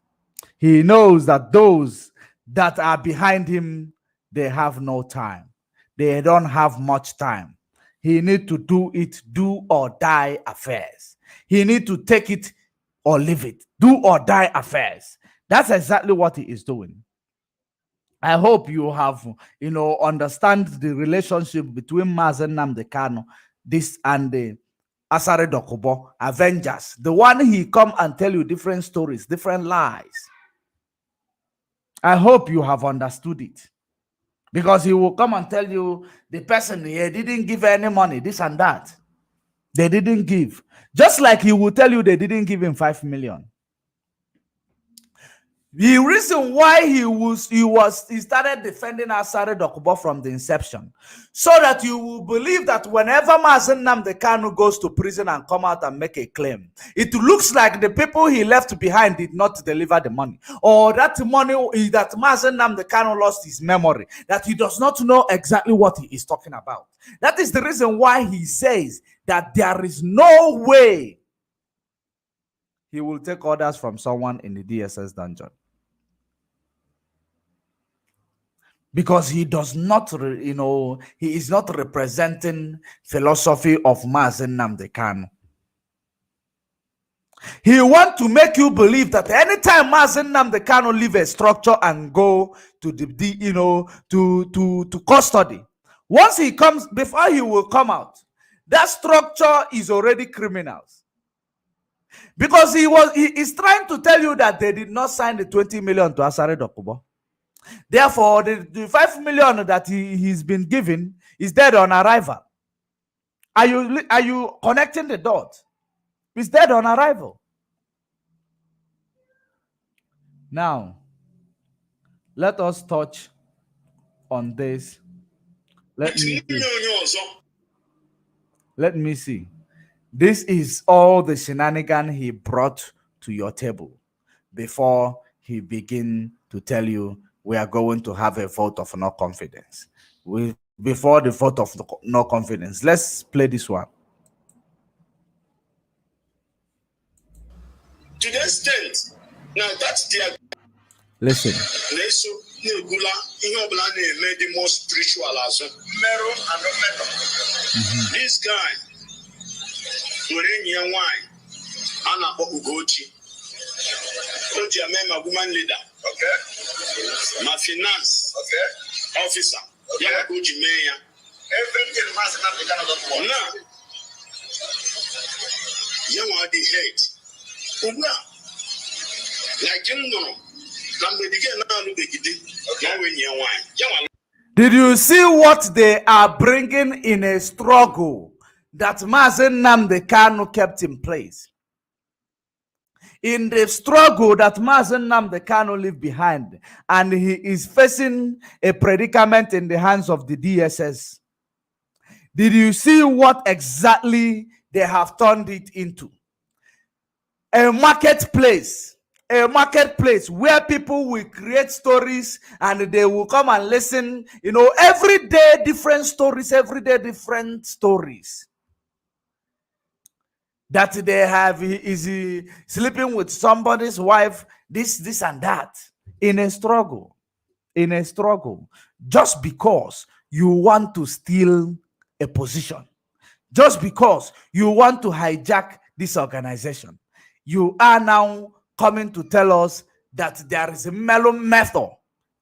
that those that are behind him, they have no time. They don't have much time. He need to do or die affairs. He need to take it or leave it. Do or die affairs. That's exactly what he is doing. I hope you have, understand the relationship between Mazen Nnamdi Kanu, this and the Asare Dokubo, Avengers. The one he come and tell you different stories, different lies. I hope you have understood it. Because he will come and tell you the person here didn't give any money, this and that. They didn't give. Just like he will tell you they didn't give him 5 million. The reason why he started defending Asare Dokubo from the inception, so that you will believe that whenever Mazen Nnamdi Kanu goes to prison and come out and make a claim, it looks like the people he left behind did not deliver the money, or that money that Mazen Nnamdi Kanu lost his memory, that he does not know exactly what he is talking about. That is the reason why he says that there is no way he will take orders from someone in the DSS dungeon. Because he does not, he is not representing philosophy of Mazen Nnamdi Kanu. He wants to make you believe that anytime Mazen Nnamdi Kanu leave a structure and go to to custody, once he comes, before he will come out, that structure is already criminals. Because he is trying to tell you that they did not sign the 20 million to Asare Dokubo. Therefore, the 5 million that he's been given is dead on arrival. Are you connecting the dots? It's dead on arrival. Now, let us touch on this. Let me see. This is all the shenanigans he brought to your table before he begin to tell you we are going to have a vote of no confidence. Before the vote of no confidence, let's play this one. To the extent, now that's the listen. The most spiritual as this guy, wine, Anna Ugochi, a woman leader. Okay. My finance. Okay. Officer. Okay. Yamaguchi Mayor. Everything must not be done of one. Now, you are the head. Uga. Like you know, can we begin now to begin? Did you see what they are bringing in a struggle that Mazen Nnamdi Kanu kept in place? In the struggle that Mazen Nnamdi Kanu left behind, and he is facing a predicament in the hands of the DSS. Did you see what exactly they have turned it into? A marketplace a marketplace where people will create stories and they will come and listen. Every day different stories, every day different stories. That they have, is he sleeping with somebody's wife, this and that, in a struggle, just because you want to steal a position, just because you want to hijack this organization. You are now coming to tell us that there is a melon method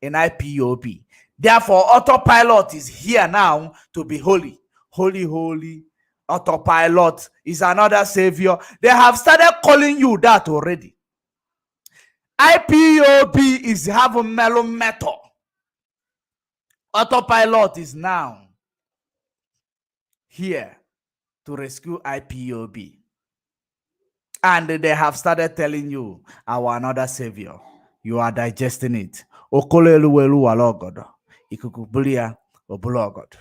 in IPOB. Therefore, autopilot is here now to be holy. Holy. Autopilot is another savior. They have started calling you that already. IPOB is having melon method. Autopilot is now here to rescue IPOB. And they have started telling you, our another savior. You are digesting it. Okolelu walogodo. Ikukubulia obulogod.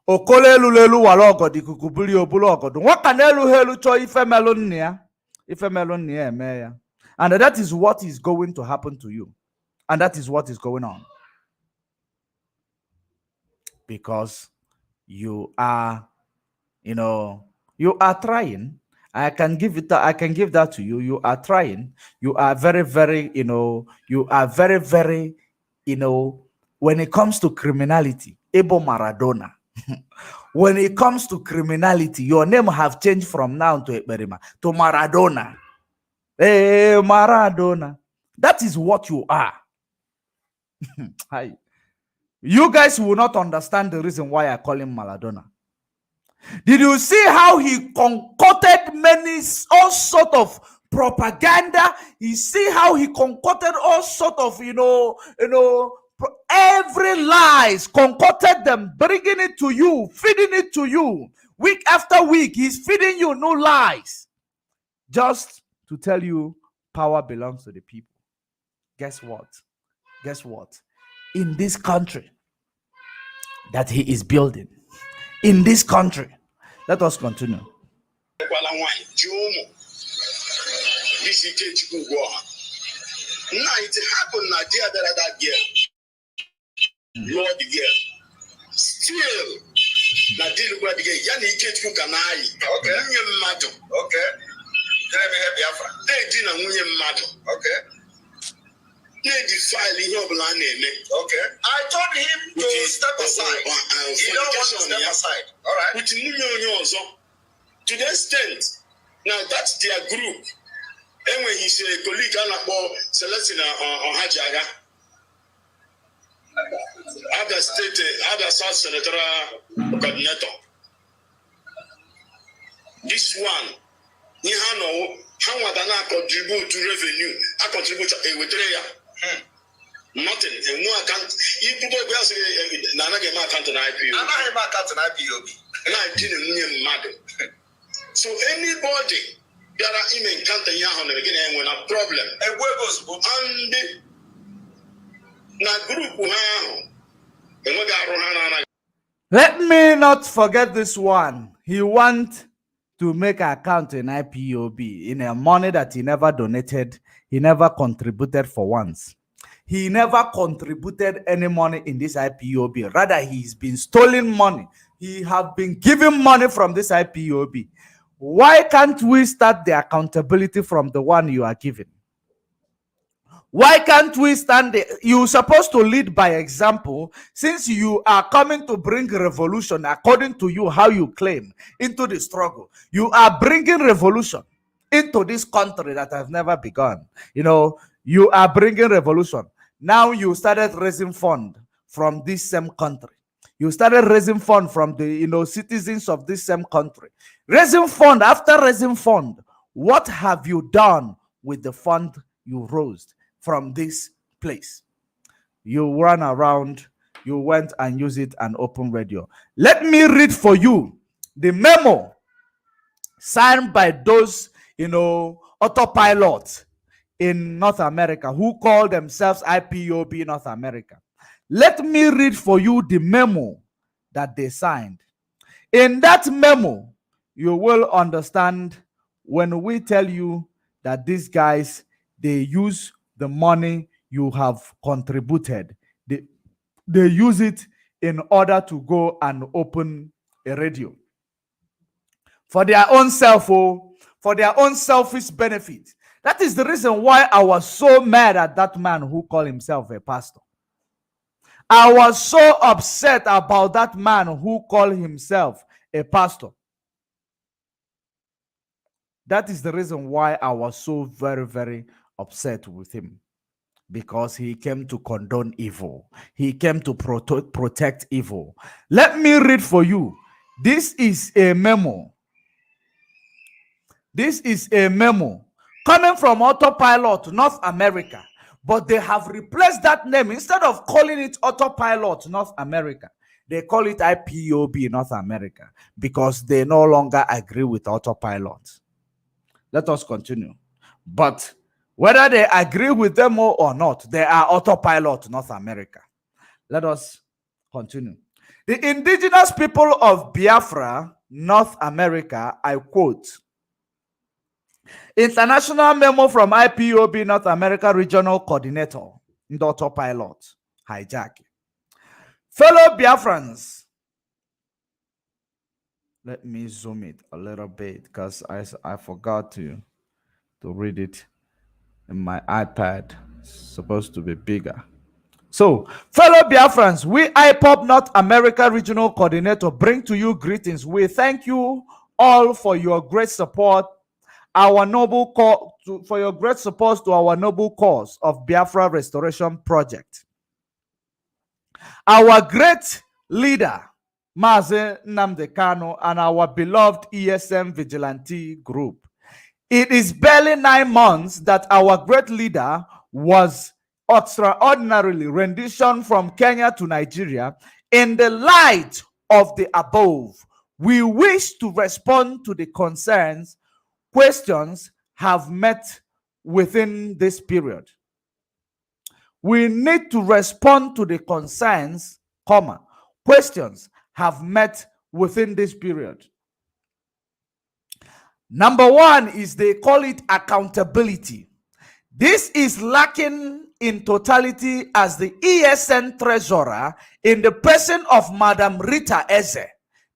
Okolelu walogod. Ikukubulia obulogod. Wakanelu helu cho ifemelonia. Ifemelonia meya. And that is what is going to happen to you. And that is what is going on. Because you are, you are trying. I can give that to you. You are trying. You are very, very, you are very, very, when it comes to criminality, Ebo Maradona. When it comes to criminality, your name have changed from now to Eberima to Maradona. Hey, Maradona. That is what you are. Hi. You guys will not understand the reason why I call him Maradona. Did you see how he concocted all sort of propaganda? You see how he concocted all sort of, every lies, concocted them, bringing it to you, feeding it to you. Week after week, he's feeding you new lies. Just to tell you, power belongs to the people. Guess what? In this country that he is building, in this country, let us continue. Now it happened Nigeria that girl. Lord the girl. Still Nigeria the girl. Yani ike kanai. Okay. Okay. Let me help you. They didn't munye mmadụ. Okay. Okay. I told him to step aside. He don't want to step aside. All right. To the extent, now that's their group. And when he's a colleague, Celestina on Hajaga, other state, other South Senatorial coordinator. This one, how would I contribute to revenue? I contribute to a nothing. And no account. You people will say, Nana get my account on IPO. I'm not my account on IPO. And I didn't mad. So anybody that are in encounter Yahoo again when a problem. And where goes and na group now. Let me not forget this one. He wants to make an account in IPOB in a money that he never donated. He never contributed for once. He never contributed any money in this IPOB. Rather, he's been stealing money. He have been giving money from this IPOB. Why can't we start the accountability from the one you are giving? Why can't we stand there? You're supposed to lead by example, since you are coming to bring revolution according to you, how you claim, into the struggle. You are bringing revolution into this country that has never begun. You are bringing revolution. Now you started raising fund from this same country. You started raising fund from the citizens of this same country. Raising fund after raising fund. What have you done with the fund you raised from this place? You ran around, you went and used it and open radio. Let me read for you the memo signed by those, autopilots in North America who call themselves IPOB North America. Let me read for you the memo that they signed. In that memo, you will understand when we tell you that these guys, they use the money you have contributed. They use it in order to go and open a radio for their own for their own selfish benefit. That is the reason why I was so mad at that man who called himself a pastor. I was so upset about that man who called himself a pastor. That is the reason why I was so very, very upset with him. Because he came to condone evil. He came to protect evil. Let me read for you. This is a memo. This is a memo coming from Autopilot North America. But they have replaced that name. Instead of calling it Autopilot North America, they call it IPOB North America because they no longer agree with Autopilot. Let us continue. But whether they agree with them or not, they are Autopilot North America. Let us continue. The indigenous people of Biafra, North America, I quote, international memo from IPOB North America Regional Coordinator, Autopilot, hijack. Fellow Biafrans, let me zoom it a little bit because I forgot to read it in my iPad. It's supposed to be bigger. So, fellow Biafrans, we Ipob North America Regional Coordinator bring to you greetings. We thank you all for your great support, for your great support to our noble cause of Biafra Restoration Project. Our great leader, Mazi Nnamdi Kanu, and our beloved ESM Vigilante Group. It is barely 9 months that our great leader was extraordinarily renditioned from Kenya to Nigeria. In the light of the above, we wish to respond to the concerns, questions have met within this period. We need to respond to the concerns, questions have met within this period. Number one is they call it accountability. This is lacking in totality as the ESN treasurer in the person of Madam Rita Eze.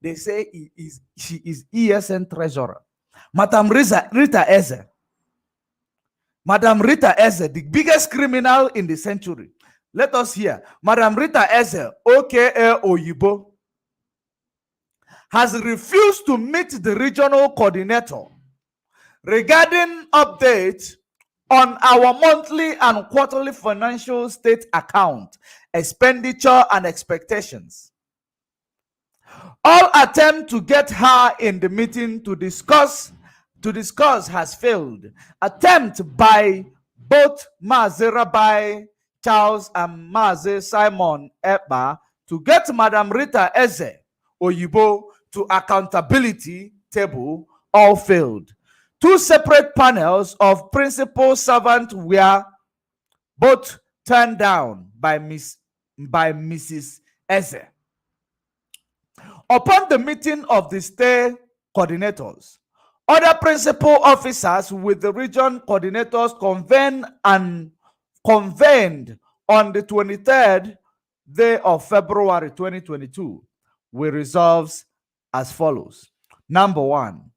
They say she is ESN treasurer. Madam Rita Eze. Madam Rita Eze, the biggest criminal in the century. Let us hear. Madam Rita Eze, aka Oyibo, has refused to meet the regional coordinator regarding updates on our monthly and quarterly financial state account, expenditure and expectations. All attempt to get her in the meeting to discuss has failed. Attempt by both Mazi Rabbi Charles and Mazi Simon Eba to get Madam Rita Eze Oyibo to accountability table all failed. Two separate panels of principal servants were both turned down by Mrs. Eze. Upon the meeting of the state coordinators, other principal officers with the region coordinators convened on the 23rd day of February 2022 with resolves as follows. Number one,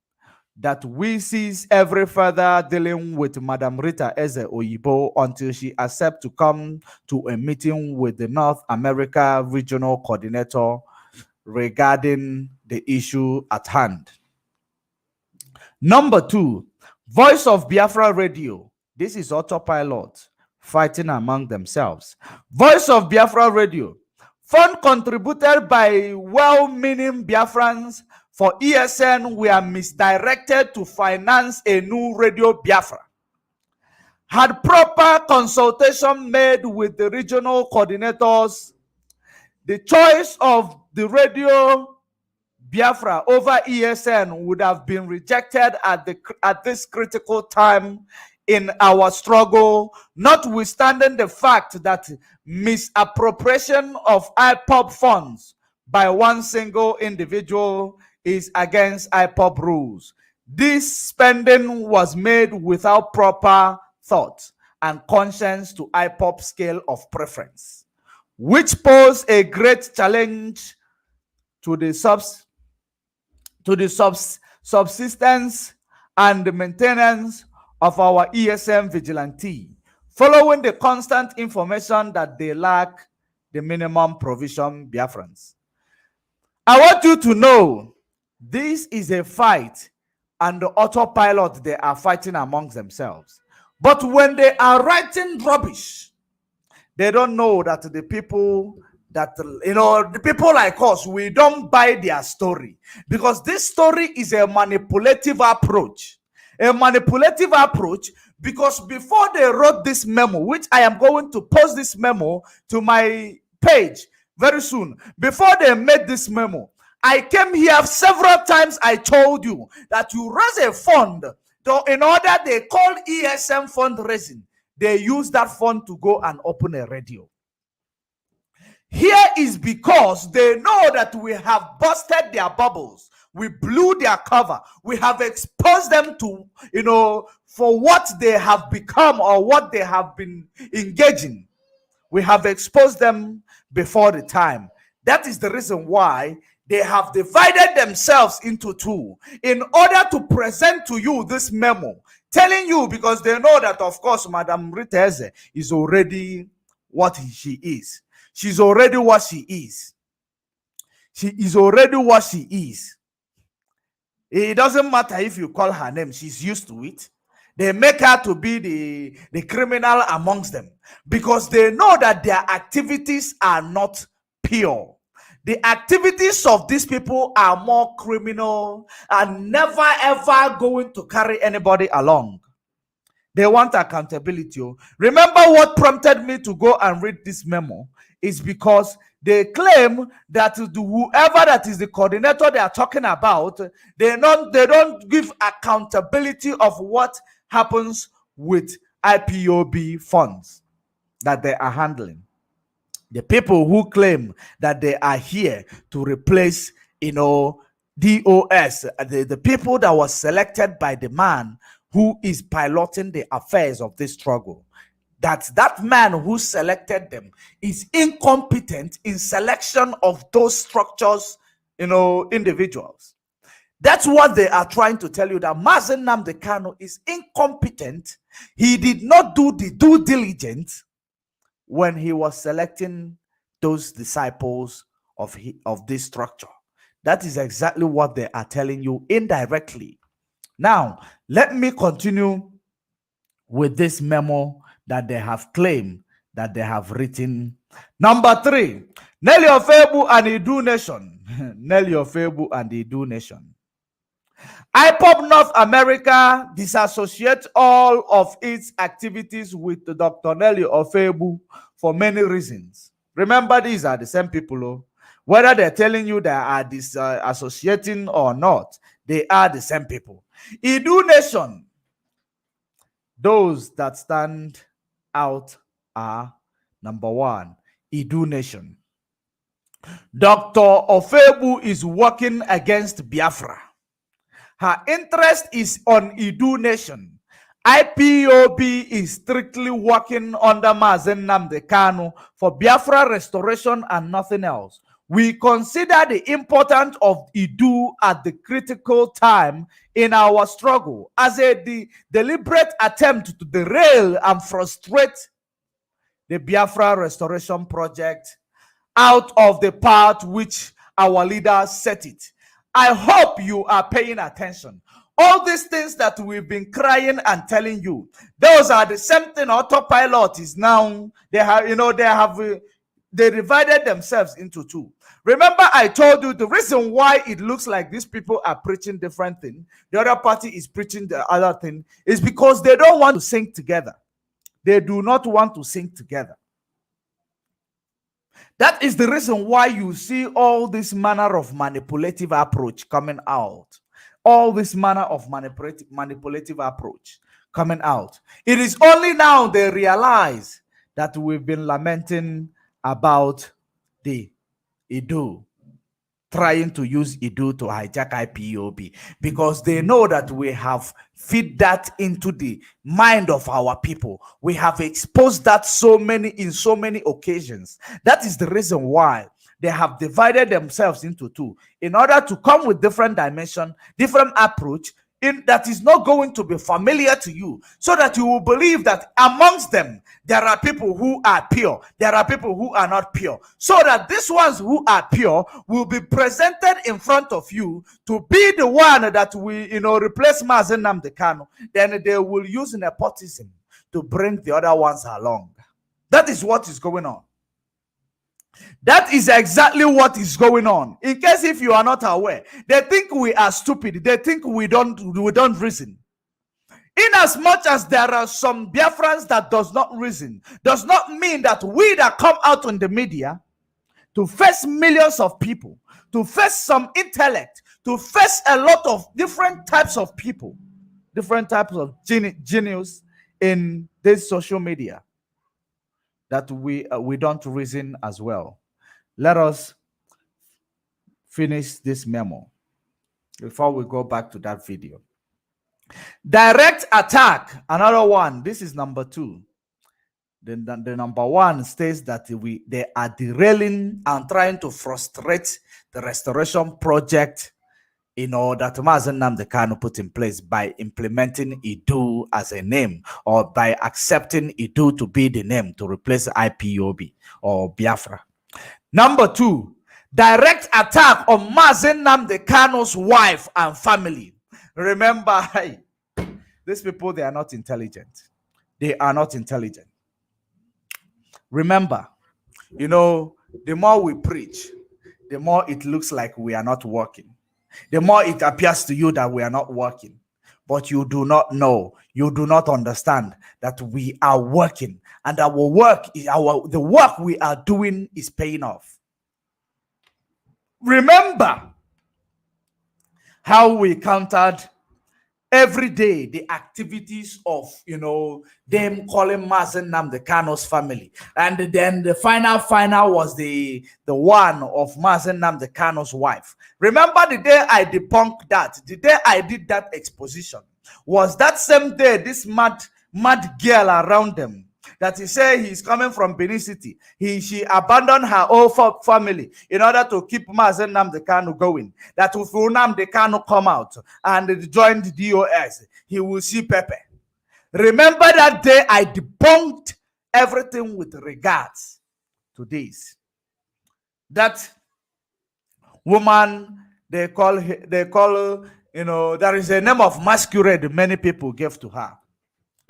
that we cease every further dealing with Madam Rita Eze Oyibo until she accepts to come to a meeting with the North America Regional Coordinator regarding the issue at hand. Number two, Voice of Biafra Radio. This is Autopilot fighting among themselves. Voice of Biafra Radio. Fund contributed by well-meaning Biafrans for ESN were misdirected to finance a new Radio Biafra. Had proper consultation made with the regional coordinators, the choice of the Radio Biafra over ESN would have been rejected at this critical time in our struggle, notwithstanding the fact that misappropriation of Ipob funds by one single individual is against Ipob rules. This spending was made without proper thought and conscience to Ipob scale of preference, which pose a great challenge to the subsistence and the maintenance of our ESM vigilante, following the constant information that they lack the minimum provision Biafrans. I want you to know this is a fight and the autopilot they are fighting amongst themselves. But when they are writing rubbish, they don't know that the people that, the people like us, we don't buy their story, because this story is a manipulative approach. A manipulative approach, because before they wrote this memo, which I am going to post this memo to my page very soon, before they made this memo, I came here several times. I told you that you raise a fund, though in order they call ESM fundraising, they use that fund to go and open a radio. Here is because they know that we have busted their bubbles. We blew their cover. We have exposed them to, for what they have become or what they have been engaging. We have exposed them before the time. That is the reason why they have divided themselves into two in order to present to you this memo, telling you, because they know that, of course, Madam Riteze is already what she is. She's already what she is. She is already what she is. It doesn't matter if you call her name. She's used to it. They make her to be the criminal amongst them, because they know that their activities are not pure. The activities of these people are more criminal and never ever going to carry anybody along. They want accountability. Remember what prompted me to go and read this memo is because they claim that whoever that is the coordinator they are talking about, they don't give accountability of what happens with IPOB funds that they are handling. The people who claim that they are here to replace, DOS, the people that was selected by the man who is piloting the affairs of this struggle, that man who selected them is incompetent in selection of those structures, individuals. That's what they are trying to tell you, that Mazen Nnamdi Kanu is incompetent. He did not do the due diligence when he was selecting those disciples of this structure. That is exactly what they are telling you indirectly. Now, let me continue with this memo that they have claimed that they have written. Number 3, Nelly Ofebu and Idu Nation. Nelly Ofebu and Idu Nation. Ipob North America disassociates all of its activities with Dr. Nelly Ofebu for many reasons. Remember, these are the same people. Whether they're telling you they are associating or not, they are the same people. Idu Nation, those that stand out are, number 1, Idu Nation. Dr. Ofebu is working against Biafra. Her interest is on Idu Nation. IPOB is strictly working under Mazen Nnamdi Kanu for Biafra restoration and nothing else. We consider the importance of Idu at the critical time in our struggle as a deliberate attempt to derail and frustrate the Biafra restoration project out of the path which our leaders set it. I hope you are paying attention. All these things that we've been crying and telling you, those are the same thing autopilot is now. They divided themselves into two. Remember, I told you the reason why it looks like these people are preaching different things, the other party is preaching the other thing, is because they don't want to sing together. They do not want to sing together. That is the reason why you see all this manner of manipulative approach coming out. All this manner of manipulative approach coming out. It is only now they realize that we've been lamenting about the Idu. trying to use Idu to hijack IPOB, because they know that we have feed that into the mind of our people. We have exposed that in so many occasions. That is the reason why they have divided themselves into two, in order to come with different dimension, different approach, that is not going to be familiar to you, so that you will believe that amongst them there are people who are pure, there are people who are not pure, so that these ones who are pure will be presented in front of you to be the one that will replace Mazen Nnamdi Kanu. Then they will use nepotism to bring the other ones along. That is what is going on. That is exactly what is going on. In case if you are not aware, they think we are stupid. They think we don't reason. In as much as there are some Biafrans that does not reason, does not mean that we that come out on the media to face millions of people, to face some intellect, to face a lot of different types of people, different types of genius in this social media, that we don't reason as well. Let us finish this memo before we go back to that video. Direct attack, another one. This is number 2. The number 1 states that they are derailing and trying to frustrate the restoration project that Mazen Nnamdi Kanu put in place by implementing Idu as a name, or by accepting Idu to be the name to replace IPOB or Biafra. Number 2, direct attack on Mazen Nnamdi Kanu's wife and family. Remember, these people, they are not intelligent. They are not intelligent. Remember, the more we preach, the more it looks like we are not working. The more it appears to you that we are not working. But you do not know, you do not understand that we are working, and the work we are doing is paying off. Remember how we countered every day the activities of them calling Mazen Nnamdi Kanu's family, and then the final was the one of Mazen Nnamdi Kanu's wife. Remember the day I debunked that, the day I did that exposition, was that same day this mad girl around them, that he said he's coming from Benin City. She abandoned her whole family in order to keep Mazen Nnamdi Kanu going. That if Nnamdi Kanu come out and join the DOS, he will see Pepe. Remember that day I debunked everything with regards to this. That woman, they call there is a name of masquerade many people gave to her.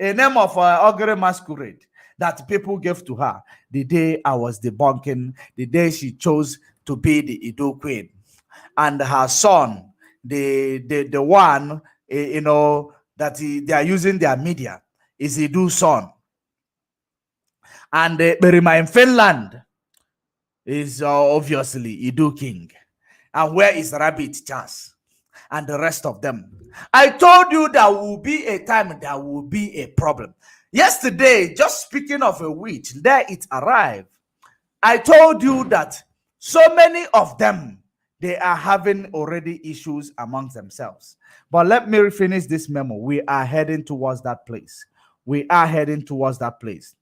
A name of augury masquerade that people gave to her the day I was debunking, the day she chose to be the Ido queen. And her son, the one, that they are using their media, is Ido's son. And Berima in Finland is obviously Ido king. And where is Rabbit Chance and the rest of them? I told you there will be a time, there will be a problem. Yesterday, just speaking of a witch, there it arrived. I told you that so many of them, they are having already issues amongst themselves. But let me finish this memo. We are heading towards that place. We are heading towards that place.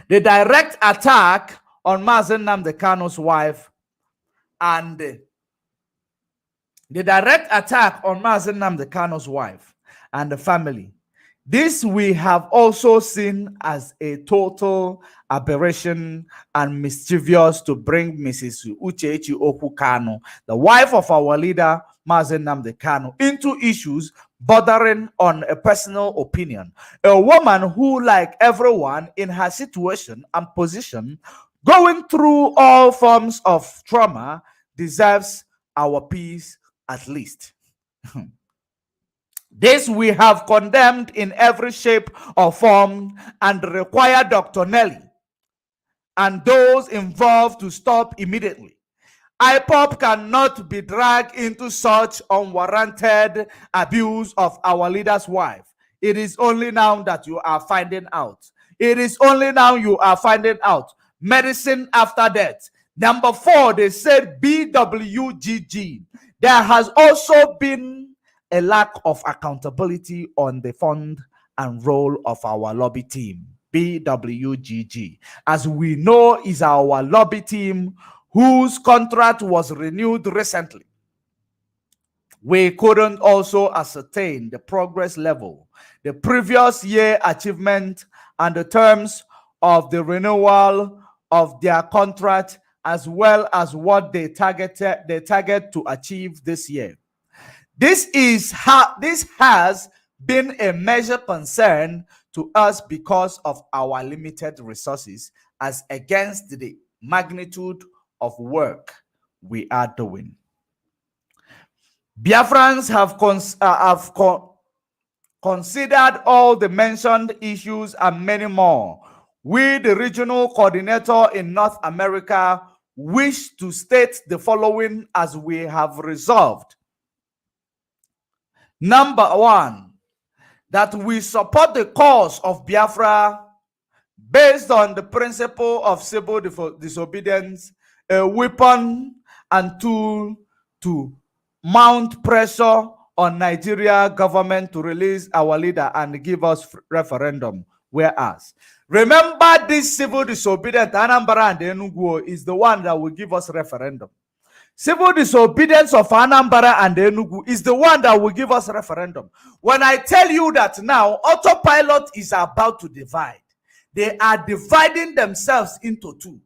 The direct attack on Mazen Nnamdi Kanu's wife and the direct attack on Mazen Nnamdi Kanu's wife and the family. This we have also seen as a total aberration and mischievous to bring Mrs. Uchechi Okwu Kanu, the wife of our leader Mazen Nnamdi Kanu, into issues bordering on a personal opinion. A woman who, like everyone in her situation and position, going through all forms of trauma, deserves our peace at least. This we have condemned in every shape or form and require Dr. Nelly and those involved to stop immediately. Ipob cannot be dragged into such unwarranted abuse of our leader's wife. It is only now that you are finding out. It is only now you are finding out. Medicine after death. Number 4, they said BWGG. There has also been a lack of accountability on the fund and role of our lobby team. BWGG, as we know, is our lobby team whose contract was renewed recently. We couldn't also ascertain the progress level, the previous year achievement, and the terms of the renewal of their contract, as well as what they target to achieve this year. This has been a major concern to us because of our limited resources as against the magnitude of work we are doing. Biafrans have considered all the mentioned issues and many more. We, the regional coordinator in North America, wish to state the following as we have resolved. Number 1, that we support the cause of Biafra based on the principle of civil disobedience, a weapon and tool to mount pressure on Nigeria government to release our leader and give us referendum. Whereas, remember, this civil disobedience, Anambra and Enugu, is the one that will give us referendum. Civil disobedience of Anambra and Enugu is the one that will give us referendum. When I tell you that now, autopilot is about to divide. They are dividing themselves into two.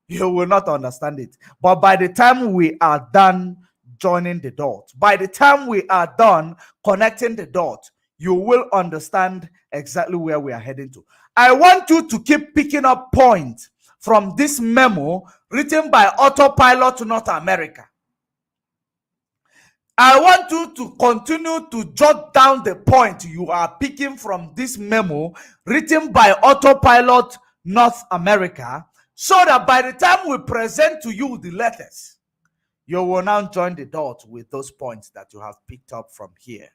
You will not understand it. But by the time we are done joining the dots, by the time we are done connecting the dots, you will understand exactly where we are heading to. I want you to keep picking up points from this memo written by Autopilot North America. I want you to continue to jot down the point you are picking from this memo written by Autopilot North America, so that by the time we present to you the letters, you will now join the dots with those points that you have picked up from here.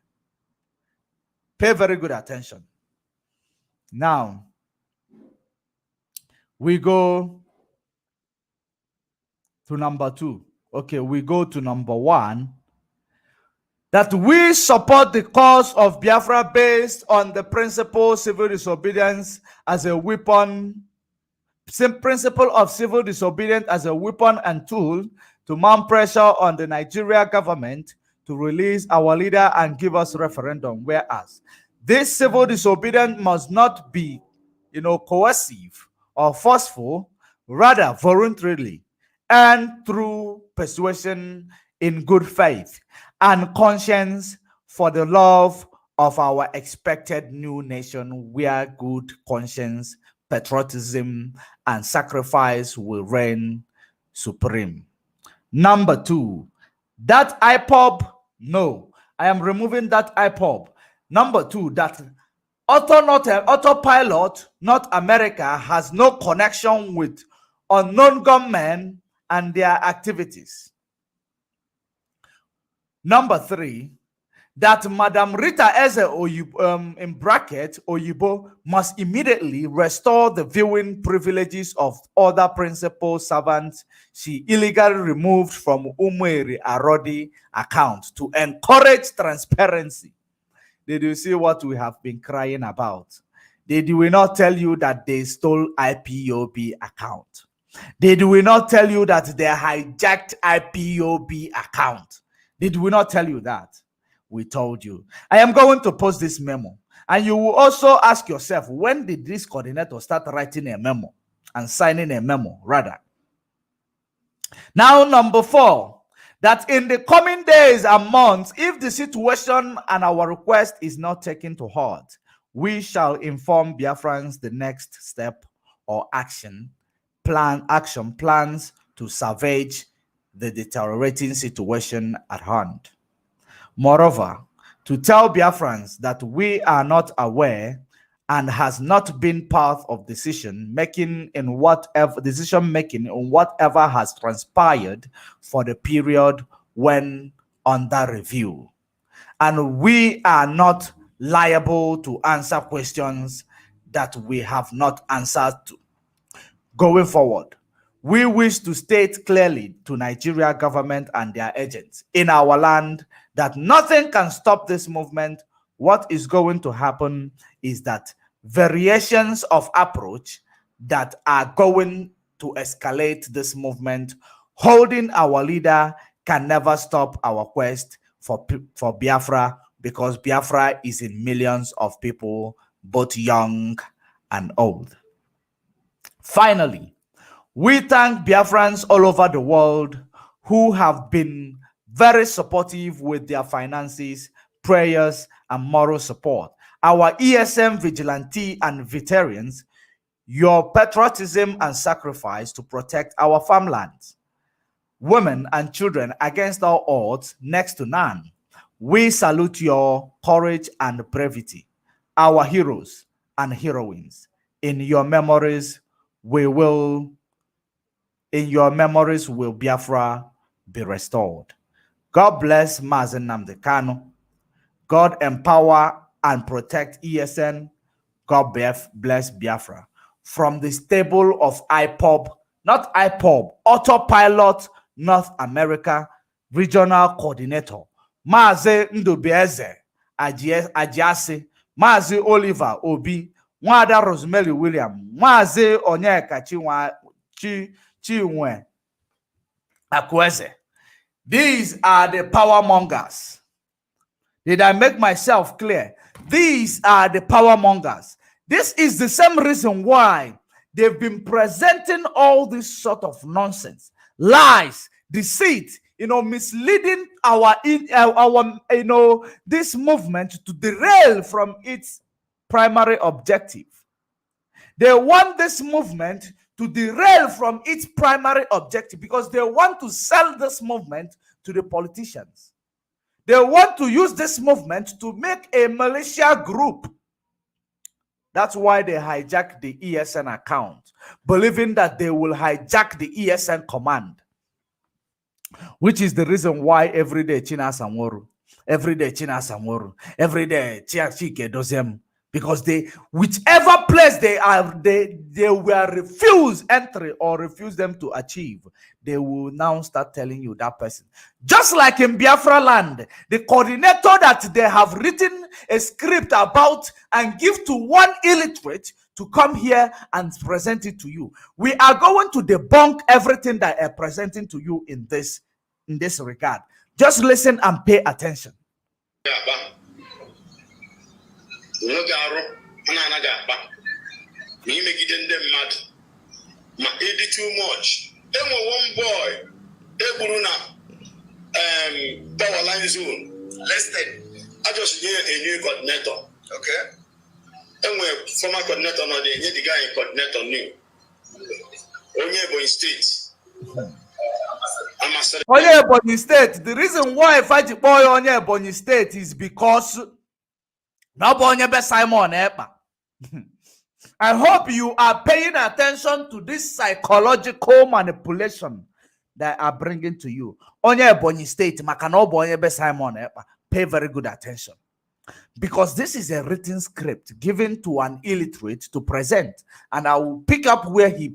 Pay very good attention. Now, we go to number 2. Okay, we go to number 1. That we support the cause of Biafra based on the principle civil disobedience as a weapon, principle of civil disobedience as a weapon and tool to mount pressure on the Nigeria government to release our leader and give us referendum. Whereas this civil disobedience must not be, coercive or forceful, rather voluntarily and through persuasion in good faith and conscience for the love of our expected new nation, where good conscience, patriotism, and sacrifice will reign supreme. Number 2, that Ipob, no, I am removing that Ipob. Number 2, that Autopilot North America has no connection with unknown gunmen and their activities. Number 3, that Madam Rita Eze Oyibo, in bracket Oyibo, must immediately restore the viewing privileges of other principal servants she illegally removed from Umweri Arodi account to encourage transparency. Did you see what we have been crying about? Did we not tell you that they stole IPOB account? Did we not tell you that they hijacked IPOB account? Did we not tell you that? We told you. I am going to post this memo. And you will also ask yourself, when did this coordinator start writing a memo and signing a memo, rather? Now, number 4, that in the coming days and months, if the situation and our request is not taken to heart, we shall inform Biafrans the next step or action plans to salvage the deteriorating situation at hand. Moreover, to tell Biafrans that we are not aware and has not been part of decision making in whatever has transpired for the period when under review, and we are not liable to answer questions that we have not answered to. Going forward, We wish to state clearly to Nigeria government and their agents in our land that nothing can stop this movement. What is going to happen is that variations of approach that are going to escalate this movement, holding our leader, can never stop our quest for Biafra, because Biafra is in millions of people, both young and old. Finally, we thank Biafrans all over the world who have been very supportive with their finances, prayers, and moral support. Our ESM vigilante and veterans, your patriotism and sacrifice to protect our farmlands, women and children against all odds, next to none. We salute your courage and bravery, our heroes and heroines. In your memories will Biafra be restored. God bless Mazen Nnamdi Kanu. God empower and protect ESN. God bless Biafra. From the stable of Ipob, not Ipob, Autopilot North America Regional Coordinator, Mazi Ndubieze Ajiasi, Mazi Oliver Obi, Nwada Rosemary William, Mazi Onyeka Chinwe Akweze. These are the power mongers. Did I make myself clear? These are the power mongers. This is the same reason why they've been presenting all this sort of nonsense, lies, deceit, misleading this movement to derail from its primary objective. They want this movement to derail from its primary objective because they want to sell this movement to the politicians. They want to use this movement to make a militia group. That's why they hijack the ESN account, believing that they will hijack the ESN command, which is the reason why every day China Samworu, every day Chiachike Dozem, because whichever place they were refused entry or refuse them to achieve, they will now start telling you that person. Just like in Biafra land, the coordinator that they have written a script about and give to one illiterate to come here and present it to you. We are going to debunk everything that are presenting to you in this regard. Just listen and pay attention. Too much. One boy, power line zone. Listed. I just hear a new coordinator. Okay. And when former coordinator, no, they need the guy in coordinator new. Only Ebonyi State. Onye Ebonyi State. The reason why Faji boy Onye Ebonyi State is because nobody be Simon Epa. I hope you are paying attention to this psychological manipulation that are bringing to you. Onye Ebonyi State, Makanobo Onye be Simon Epa. Pay very good attention. Because this is a written script given to an illiterate to present. And I will pick up where he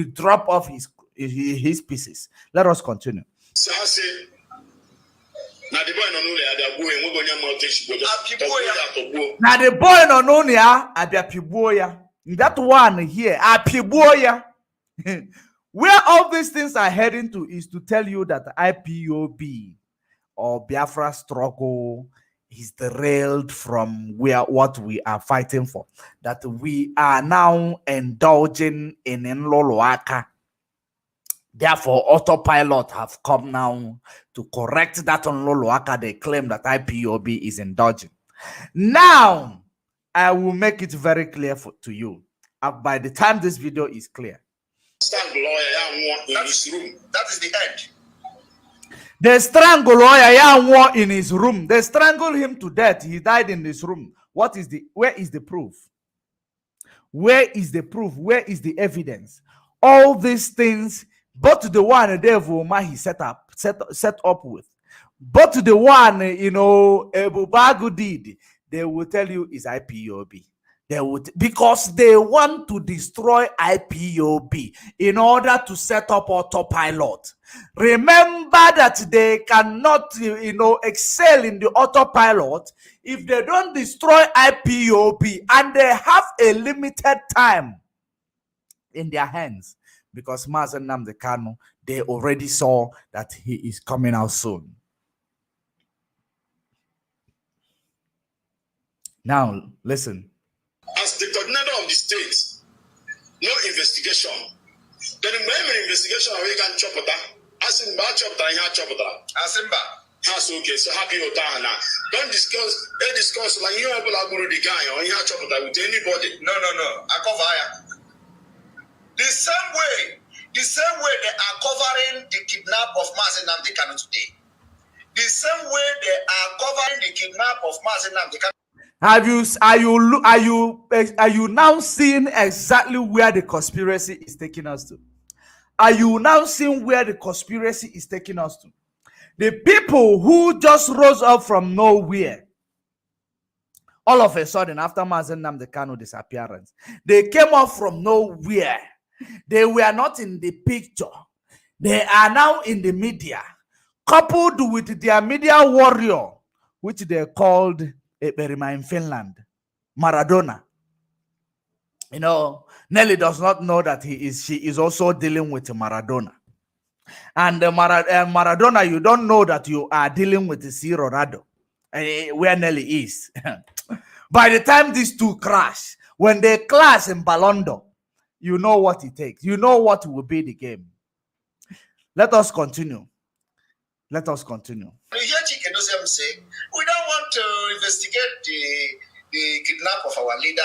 drop off his pieces. Let us continue. Now the boy no no Abiapiboya. That one here, Apiboya. Where all these things are heading to is to tell you that IPOB or Biafra struggle is derailed from what we are fighting for. That we are now indulging in Nloloaka. Therefore, Autopilot have come now to correct that on Nloloaka. They claim that IPOB is indulging. Now, I will make it very clear to you. By the time this video is clear. That is the end. They strangle lawyer in his room. They strangled him to death. He died in his room. Where is the proof? Where is the proof? Where is the evidence? All these things, but the one devil he set up with, but the one Ebubagu did, they will tell you is IPOB. They would, because they want to destroy IPOB in order to set up autopilot. Remember that they cannot, excel in the autopilot if they don't destroy IPOB, and they have a limited time in their hands, because Mazen Nnamdi Kanu, they already saw that he is coming out soon. Now, listen. As the coordinator of the state, no investigation. Then when investigation, we can chop it down. As in bad chop down, here chop it down. Asimba. That's okay. So happy you down now. Don't discuss. They discuss like you are going to the guy or you chop it down with anybody. No. I cover here. The same way they are covering the kidnap of Mazen Nnamdi Kanu today. The same way they are covering the kidnap of Mazen Nnamdi Kanu. Are you now seeing exactly where the conspiracy is taking us to? Are you now seeing where the conspiracy is taking us to? The people who just rose up from nowhere, all of a sudden after Mazen Nnamdi Kanu disappearance, they came up from nowhere. They were not in the picture. They are now in the media, coupled with their media warrior, which they called Eperima in Finland, Maradona. Nelly does not know that she is also dealing with Maradona. And Maradona, you don't know that you are dealing with C. Ronaldo, where Nelly is. By the time these two crash, when they clash in Ballon d'Or, you know what it takes. You know what will be the game. Let us continue. You hear Chike Doziem say, we don't want to investigate the kidnap of our leader.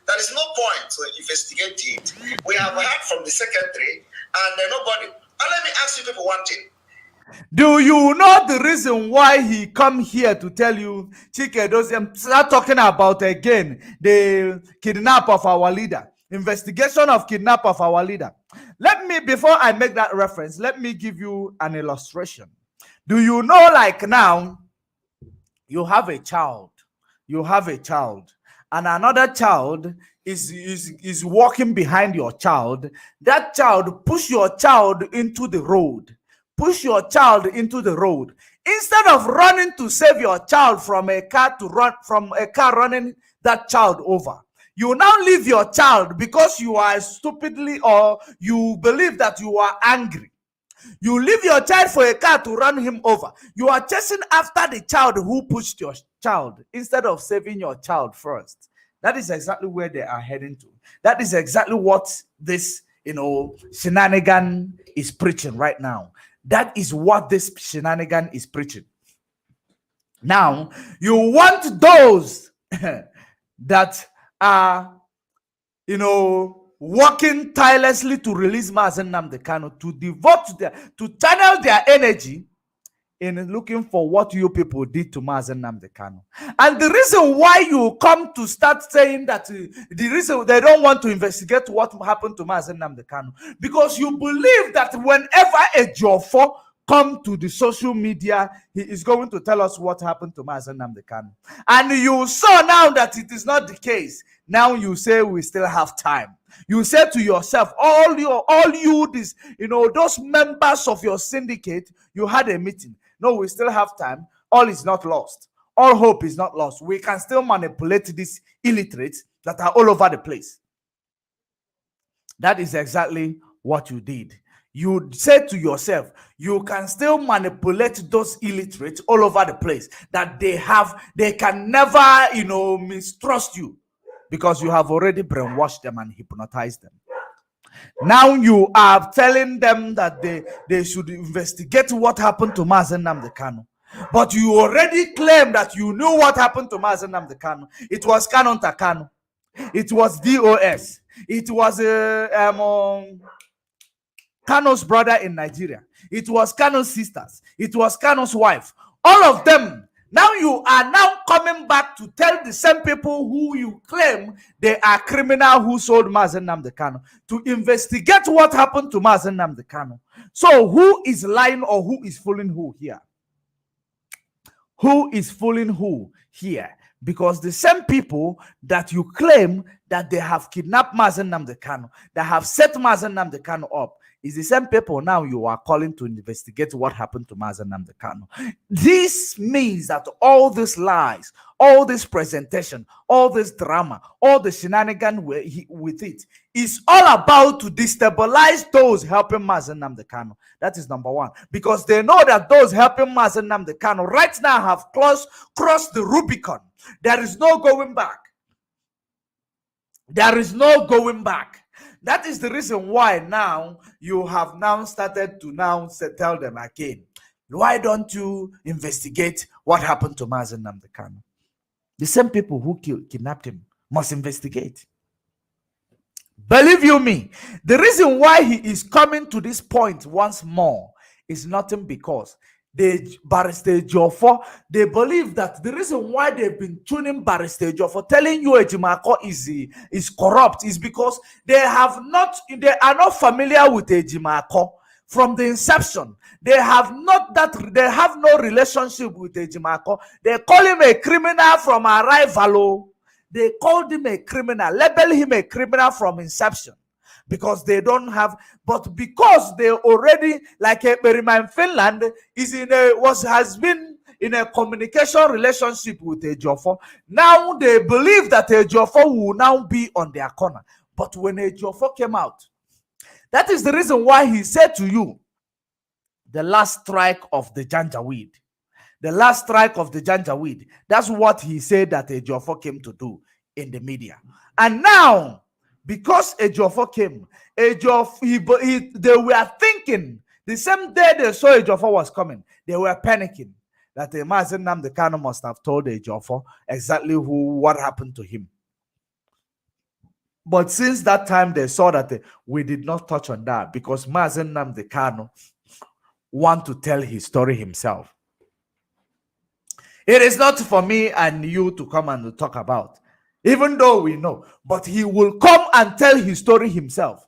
There is no point to investigate it. We have heard from the secretary and nobody. And let me ask you people one thing. Do you know the reason why he come here to tell you, Chike Doziem, start talking about again the kidnap of our leader, investigation of kidnap of our leader? Before I make that reference, let me give you an illustration. Do you know, like now, you have a child, and another child is walking behind your child. That child push your child into the road. Instead of running to save your child from a car running that child over, you now leave your child because you are stupidly, or you believe that you are angry. You leave your child for a car to run him over. You are chasing after the child who pushed your child instead of saving your child first. That is exactly where they are heading to. That is exactly what this, shenanigan is preaching right now. That is what this shenanigan is preaching. Now, you want those that are, working tirelessly to release Mazen Nnamdi Kanu, to channel their energy in looking for what you people did to Mazen Nnamdi Kanu. And the reason why you come to start saying that the reason they don't want to investigate what happened to Mazen Nnamdi Kanu, because you believe that whenever a Jofo come to the social media, he is going to tell us what happened to Mazen Nnamdi Kanu. And you saw now that it is not the case. Now you say we still have time. You say to yourself, those members of your syndicate, you had a meeting. No, we still have time. All is not lost. All hope is not lost. We can still manipulate these illiterates that are all over the place. That is exactly what you did. You said to yourself, you can still manipulate those illiterates all over the place, that they can never, mistrust you, because you have already brainwashed them and hypnotized them. Now you are telling them that they should investigate what happened to Mazen Nnamdi Kanu. But you already claimed that you knew what happened to Mazen Nnamdi Kanu. It was Canon Takano. It was DOS. It was Kano's brother in Nigeria. It was Kano's sisters. It was Kano's wife. All of them. Now you are now coming back to tell the same people who you claim they are criminal who sold Mazen Nnamdi Kanu to investigate what happened to Mazen Nnamdi Kanu. So who is lying, or who is fooling who here? Who is fooling who here? Because the same people that you claim that they have kidnapped Mazen Nnamdi Kanu, that have set Mazen Nnamdi Kanu up, is the same people now you are calling to investigate what happened to Mazen Nnamdi Kanu. This means that all these lies, all this presentation, all this drama, all the shenanigans with it is all about to destabilize those helping Mazen Nnamdi Kanu. That is number one. Because they know that those helping Mazen Nnamdi Kanu right now have crossed the Rubicon. There is no going back. There is no going back. That is the reason why now you have now started to now tell them again, why don't you investigate what happened to Mazen Nnamdi Kanu? The same people who kidnapped him must investigate. Believe you me, the reason why he is coming to this point once more is nothing because Barrister Ejiofor, they believe that the reason why they've been tuning Barrister Ejiofor, telling you Ejimako is corrupt, is because they are not familiar with Ejimako from the inception. They have no relationship with Ejimako. They call him a criminal from arrival. They called him a criminal, label him a criminal from inception. Because they don't have, but because they already, like Berima in Finland, has been in a communication relationship with Ejiofor. Now they believe that Ejiofor will now be on their corner. But when Ejiofor came out, that is the reason why he said to you, the last strike of the Janjaweed. The last strike of the Janjaweed. That's what he said that Ejiofor came to do in the media. And now, because Ejiofor came, they were thinking, the same day they saw Ejiofor was coming, they were panicking that Mazen Nnamdi Kanu must have told Ejiofor exactly what happened to him. But since that time, they saw that we did not touch on that because Mazen Nnamdi Kanu want to tell his story himself. It is not for me and you to come and talk about, even though we know, but he will come and tell his story himself.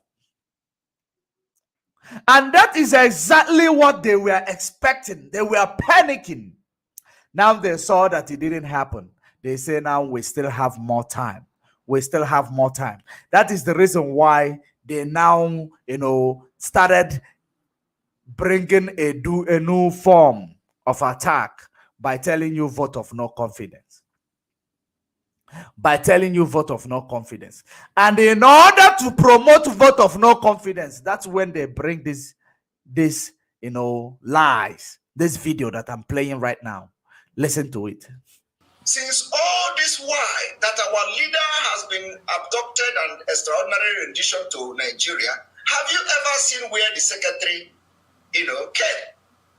And that is exactly what they were expecting. They were panicking. Now they saw that it didn't happen. They say now we still have more time. We still have more time. That is the reason why they now, started bringing a new form of attack by telling you vote of no confidence. By telling you vote of no confidence. And in order to promote vote of no confidence, that's when they bring this lies. This video that I'm playing right now. Listen to it. Since all this while that our leader has been abducted and extraordinary rendition to Nigeria, have you ever seen where the secretary, came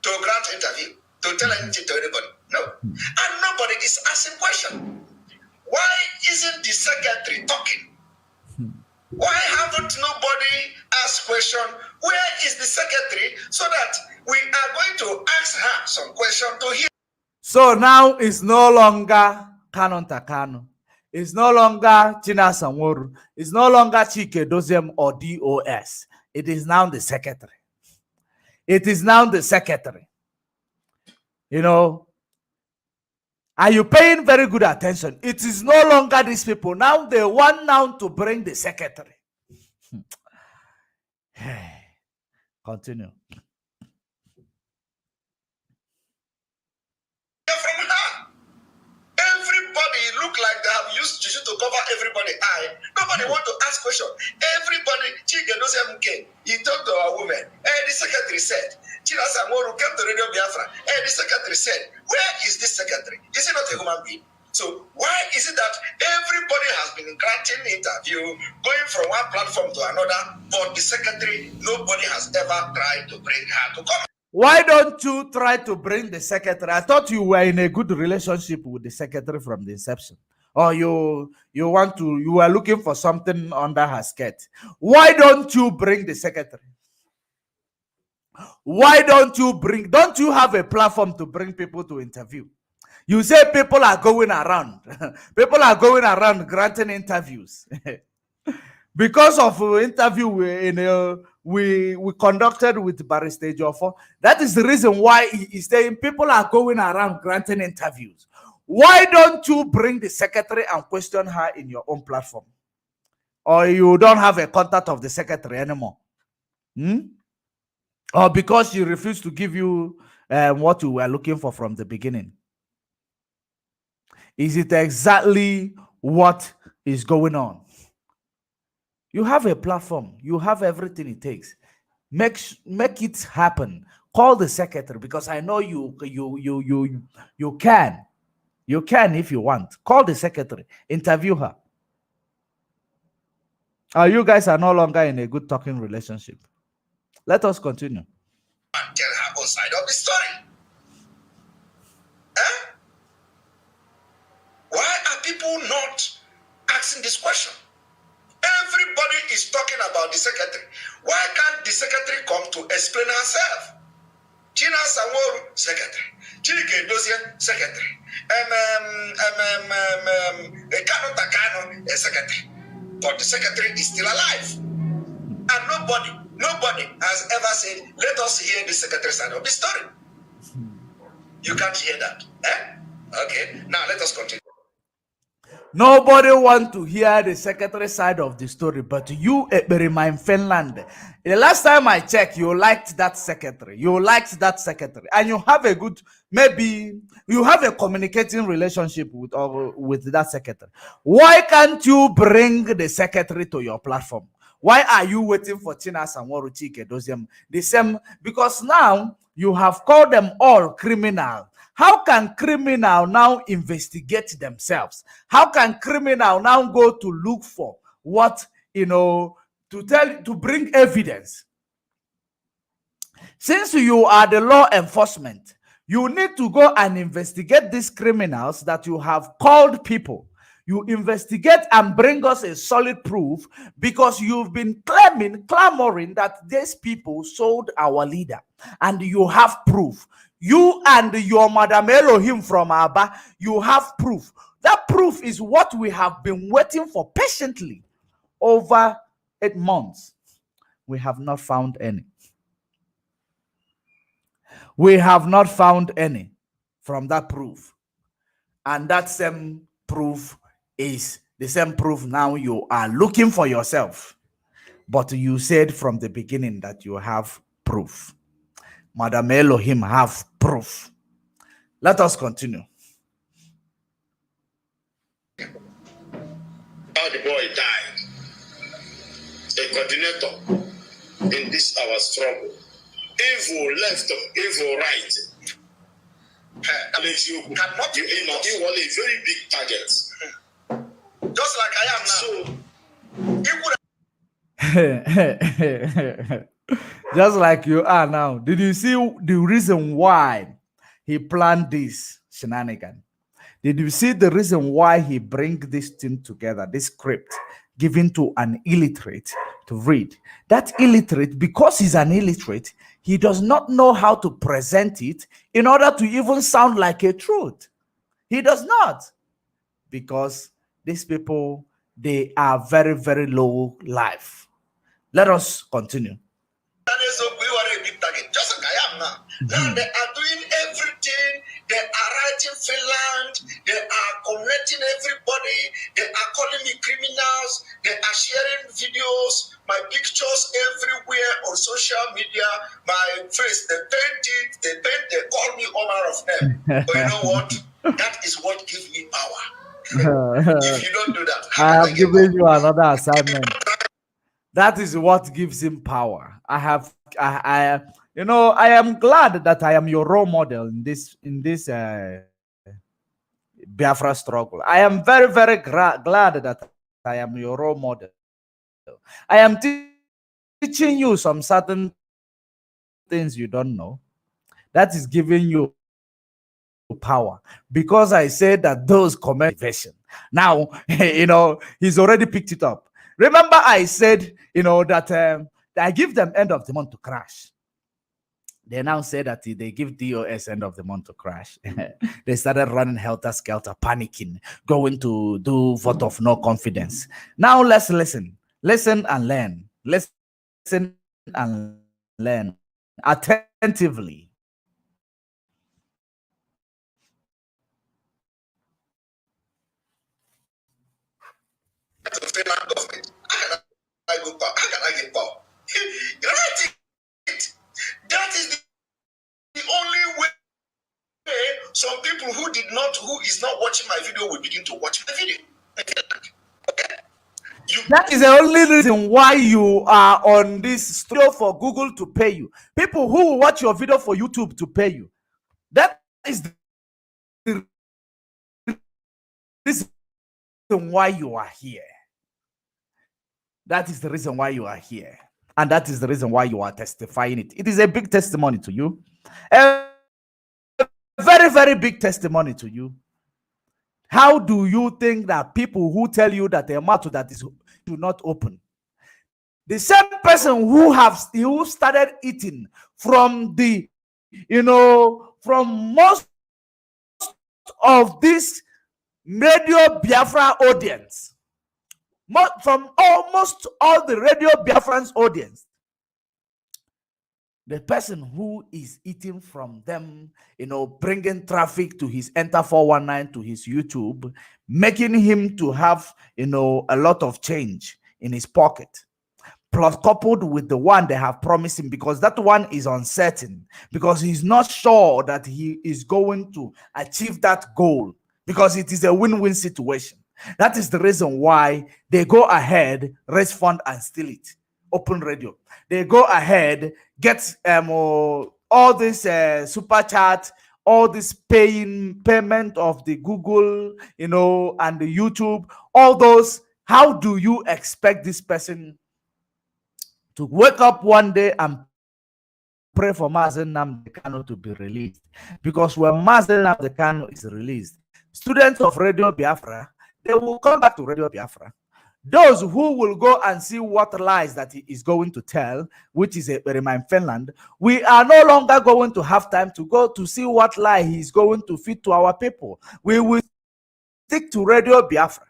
to grant interview, to tell anything to anybody? No. And nobody is asking question. Why isn't the secretary talking? Why haven't nobody asked question? Where is the secretary? So that we are going to ask her some question to hear. So now it's no longer Canon Takano. It's no longer Chinasa Nworu. It's no longer Chike Doziem or DOS. It is now the secretary. It is now the secretary. Are you paying very good attention? It is no longer these people. Now they want now to bring the secretary. Continue. From her. Everybody look like they have used juju to cover everybody's eye. Nobody want to ask question. Everybody, Chike Doziem came. He talked to a woman. The secretary said, Chinasa Nworu came to Radio Biafra. The secretary said, where is this secretary? Is he not a human being? So why is it that everybody has been granting interview, going from one platform to another, but the secretary, nobody has ever tried to bring her to come? Why don't you try to bring the secretary? I thought you were in a good relationship with the secretary from the inception. Or you were looking for something under her skirt. Why don't you bring the secretary? Why don't you have a platform to bring people to interview? You say people are going around. People are going around granting interviews. Because of interview we conducted with Barrister Ejiofor. That is the reason why he is saying people are going around granting interviews. Why don't you bring the secretary and question her in your own platform? Or you don't have a contact of the secretary anymore? Or because she refused to give you what you were looking for from the beginning? Is it exactly what is going on? You have a platform. You have everything it takes. Make it happen. Call the secretary, because I know you can. You can if you want. Call the secretary. Interview her. You guys are no longer in a good talking relationship. Let us continue. Tell her own side of the story. Eh? Why are people not asking this question? Everybody is talking about the secretary. Why can't the secretary come to explain herself? China Sanworu, secretary. Chike Dozie, secretary. Kano Takano, secretary. But the secretary is still alive. And nobody has ever said, let us hear the secretary side of the story. You can't hear that. Eh? Okay, now let us continue. Nobody want to hear the secretary side of the story, but you, Ekberima in Finland, the last time I checked, you liked that secretary. You liked that secretary, and you have a good, maybe you have a communicating relationship with that secretary. Why can't you bring the secretary to your platform? Why are you waiting for China Sanworu Chike Doziem? The same, because now you have called them all criminal. How can criminal now investigate themselves? How can criminal now go to look for what, to bring evidence? Since you are the law enforcement, you need to go and investigate these criminals that you have called people. You investigate and bring us a solid proof, because you've been clamoring that these people sold our leader, and you have proof. You and your Madam Elohim from Abba, you have proof. That proof is what we have been waiting for patiently over 8 months. We have not found any. We have not found any from that proof. And that same proof is the same proof now you are looking for yourself. But you said from the beginning that you have proof. Madam Elohim have proof. Let us continue. How the boy died. A coordinator in this our struggle. Evil left, evil right. Cannot you want a very big target. Just like I am now. So just like you are now. Did you see the reason why he planned this shenanigan? Did you see the reason why he bring this thing together, this script given to an illiterate to read? That illiterate, because he's an illiterate, he does not know how to present it in order to even sound like a truth. He does not, because these people, they are very, very low life. Let us continue. Just like I am now. Now they are doing everything. They are writing Finland. They are connecting everybody. They are calling me criminals. They are sharing videos, my pictures everywhere on social media. My face, they paint it. They call me all manner of them. But you know what? That is what gives me power. If you don't do that, I have given you another assignment. That is what gives him power. I am glad that I am your role model in this Biafra struggle. I am very, very glad that I am your role model. I am teaching you some certain things you don't know. That is giving you power, because I said that those comment version. Now, he's already picked it up. Remember, I said, that I give them end of the month to crash. They now say that they give DOS end of the month to crash. They started running helter-skelter, panicking, going to do vote of no confidence. Now let's listen. Listen and learn. Listen and learn attentively. to Finland government. How can I go power? How can I get power? Write it. That is the only way some people who is not watching my video will begin to watch my video. Okay. That is the only reason why you are on this studio, for Google to pay you. People who will watch your video for YouTube to pay you. That is the reason why you are here. That is the reason why you are here. And that is the reason why you are testifying it. It is a big testimony to you. A very, very big testimony to you. How do you think that people who tell you that their mouth that is do not open, the same person who started eating from the, from most of this Radio Biafra audience, from almost all the Radio Biafran's audience, the person who is eating from them, bringing traffic to his Enter 419, to his YouTube, making him to have, a lot of change in his pocket, plus coupled with the one they have promised him, because that one is uncertain, because he's not sure that he is going to achieve that goal, because it is a win-win situation. That is the reason why they go ahead, raise fund and steal it. Open radio. They go ahead, get all this super chat, all this payment of the Google, and the YouTube, all those. How do you expect this person to wake up one day and pray for Mazen Nnamdi Kanu to be released? Because when Mazen Nnamdi Kanu is released, students of Radio Biafra, they will come back to Radio Biafra. Those who will go and see what lies that he is going to tell, which is in Finland, we are no longer going to have time to go to see what lie he is going to feed to our people. We will stick to Radio Biafra.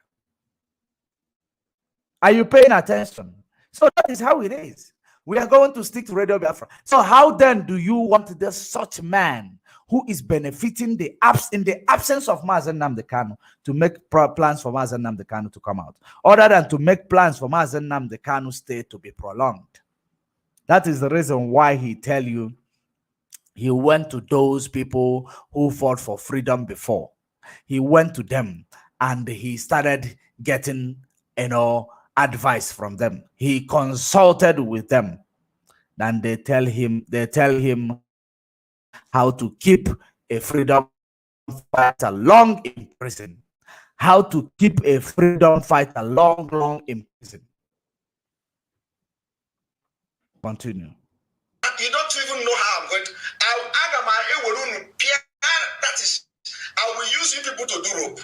Are you paying attention? So that is how it is. We are going to stick to Radio Biafra. So how then do you want this such man who is benefiting in the absence of Mazen Nnamdi Kanu to make plans for Mazen Nnamdi Kanu to come out, other than to make plans for Mazen Nnamdi Kanu's stay to be prolonged? That is the reason why he tell you he went to those people who fought for freedom before. He went to them and he started getting, advice from them. He consulted with them. And they tell him how to keep a freedom fighter long in prison. How to keep a freedom fighter long in prison. Continue. You don't even know how I'm going to. That is, I will use you people to do rope.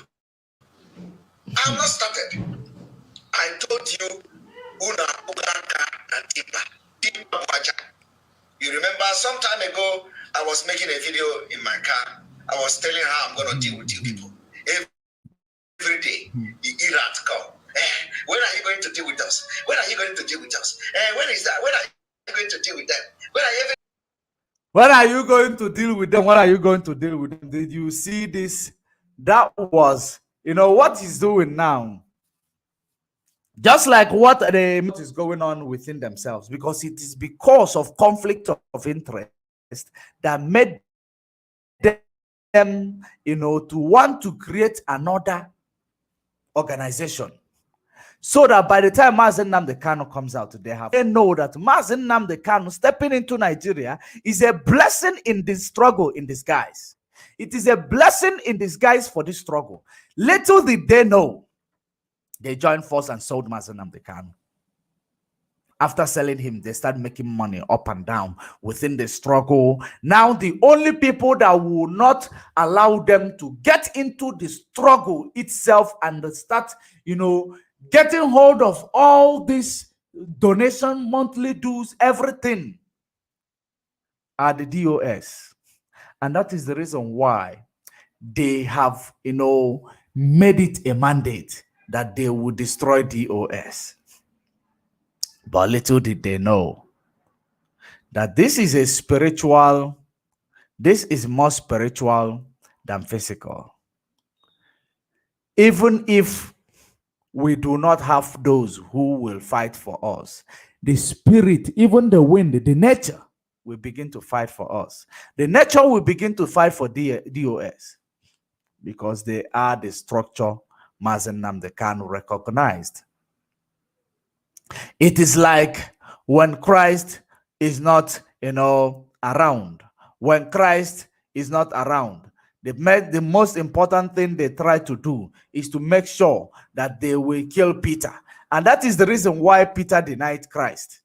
I'm not started. I told you, Una Uganda and Timba. You remember some time ago, I was making a video in my car. I was telling how I'm going to deal with you people. Every day, you Irat come. When are you going to deal with us? When are you going to deal with us? When is that? When are you going to deal with them? When are you going to deal with them? What are you going to deal with them? Did you see this? That was, what he's doing now. Just like what is going on within themselves, because it is because of conflict of interest that made them, to want to create another organization, so that by the time Mazen Nnamdi Kanu comes out, they know that Mazen Nnamdi Kanu stepping into Nigeria is a blessing in this struggle in disguise. It is a blessing in disguise for this struggle. Little did they know, they joined force and sold Mazen Nnamdi Kanu. After selling him, they start making money up and down within the struggle. Now, the only people that will not allow them to get into the struggle itself and start, getting hold of all this donation, monthly dues, everything, are the DOS. And that is the reason why they have, made it a mandate that they would destroy DOS. But little did they know that this is more spiritual than physical. Even if we do not have those who will fight for us. The spirit, even the wind, the nature will begin to fight for us. The nature will begin to fight for DOS because they are the structure Mazen Nnamdi Kanu recognized. It is like when Christ is not, around. When Christ is not around, the most important thing they try to do is to make sure that they will kill Peter. And that is the reason why Peter denied Christ.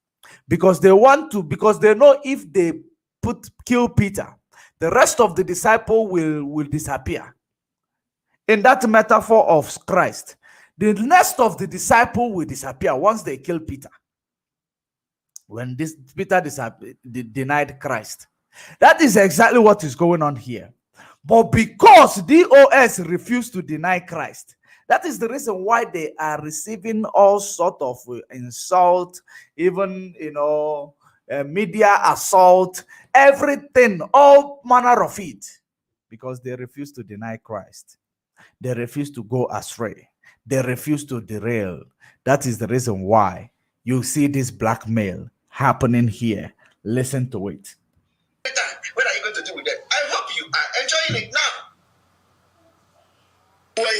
Because they know if they kill Peter, the rest of the disciple will disappear. In that metaphor of Christ, the rest of the disciple will disappear once they kill Peter. When Peter denied Christ. That is exactly what is going on here. But because DOS refused to deny Christ, that is the reason why they are receiving all sort of insult, even, media assault, everything, all manner of it, because they refuse to deny Christ. They refuse to go astray. They refuse to derail. That is the reason why you see this blackmail happening here. Listen to it. What are you going to do with that? I hope you are enjoying it now. They had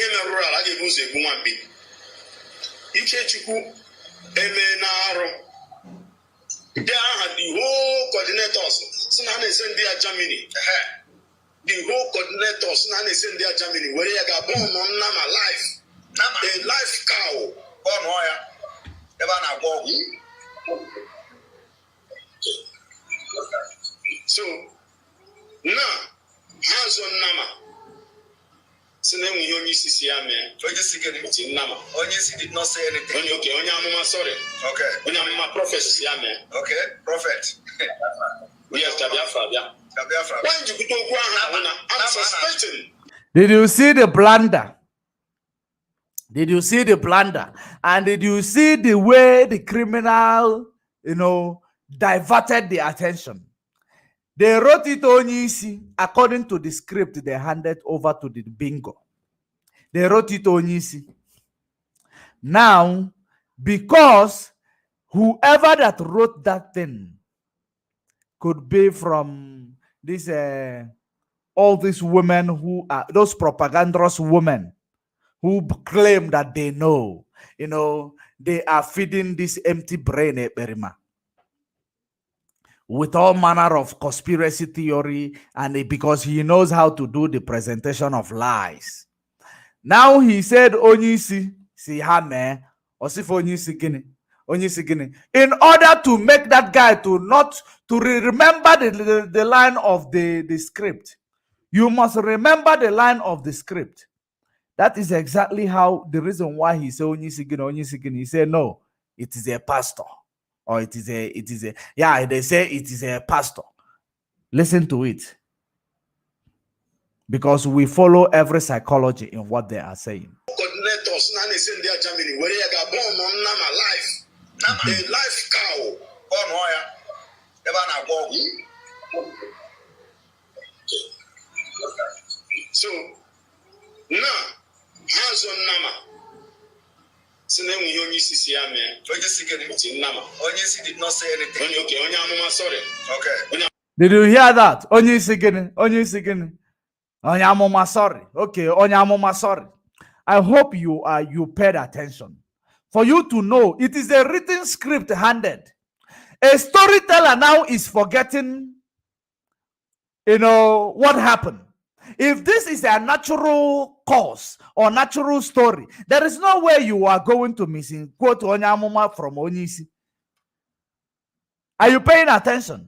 the whole coordinators. So now they send their Germany. The whole coordinators now they send their Germany. Where you got born on Nama life. A life cow. Born where? Never na go. So now hands on Nama. So then we only see man. Nama. Onye did not say anything. Okay, only Amuma sorry. Okay. Only Amuma prophecy man. Okay, prophet. We have Tabiafra. Why did you go I'm suspecting. Did you see the blunder? Did you see the blunder? And did you see the way the criminal, diverted the attention? They wrote it on easy according to the script they handed over to the bingo. They wrote it on easy. Now, because whoever that wrote that thing could be from this all these women who are those propagandous women who claim that they know, they are feeding this empty brain Berima with all manner of conspiracy theory, and because he knows how to do the presentation of lies. Now he said, Onyisi, si hame, osif Onyisi gini. In order to make that guy to remember the line of the script, you must remember the line of the script. That is exactly how the reason why he said Onyisi gini. He said, no, it is a pastor. Or it is a they say it is a pastor. Listen to it. Because we follow every psychology in what they are saying. Coordinators now they send their Germany where you got born on Nama life. A life cow. Born where? Never na go. So now hands on Nama. So then we only see man. Onye did not say anything. Okay, only Amuma sorry. Okay. Did you hear that? Onye sigini. Onye Amuma sorry. Okay, Onye Amuma sorry. I hope you paid attention. For you to know, it is a written script handed. A storyteller now is forgetting, what happened. If this is a natural cause or natural story, there is no way you are going to quote Onyamuma from Onyisi. Are you paying attention?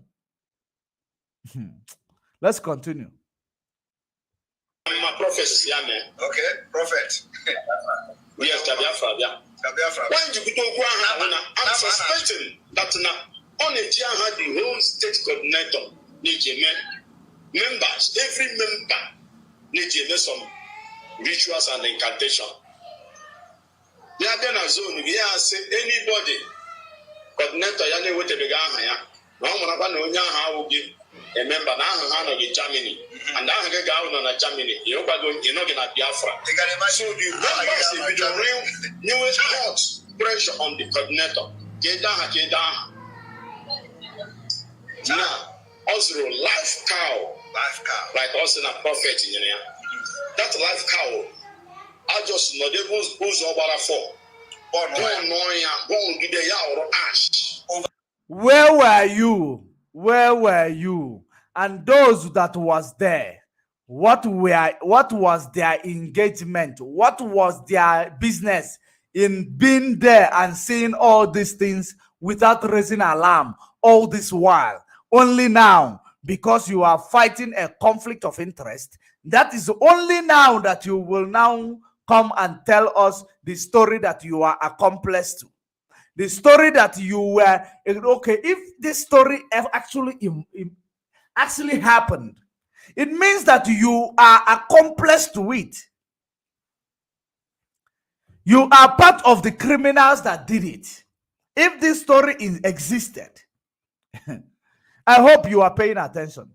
Let's continue. My prophecy, man. Okay, prophet. We have Tabiafra. Why did you go I'm suspecting that now only Tia had the whole state coordinator, members, every member needs some rituals and incantation. They are then a zone. We are say anybody coordinator. You know what the guy here. No one have no how will give. Remember now in Germany, and now I go to Germany. You're not gonna Biafra. So the numbers if you real newest hot pressure on the coordinator. Get down. Now, also life cow, like also a prophet, you know. That life cow, I just know they goes over for. Where were you? Where were you? And those that was there, what was their engagement? What was their business in being there and seeing all these things without raising alarm all this while? Only now, because you are fighting a conflict of interest, that is only now that you will now come and tell us the story that you are accomplice to. The story that you were, okay, if this story actually happened, it means that you are accomplice to it. You are part of the criminals that did it. If this story existed, I hope you are paying attention.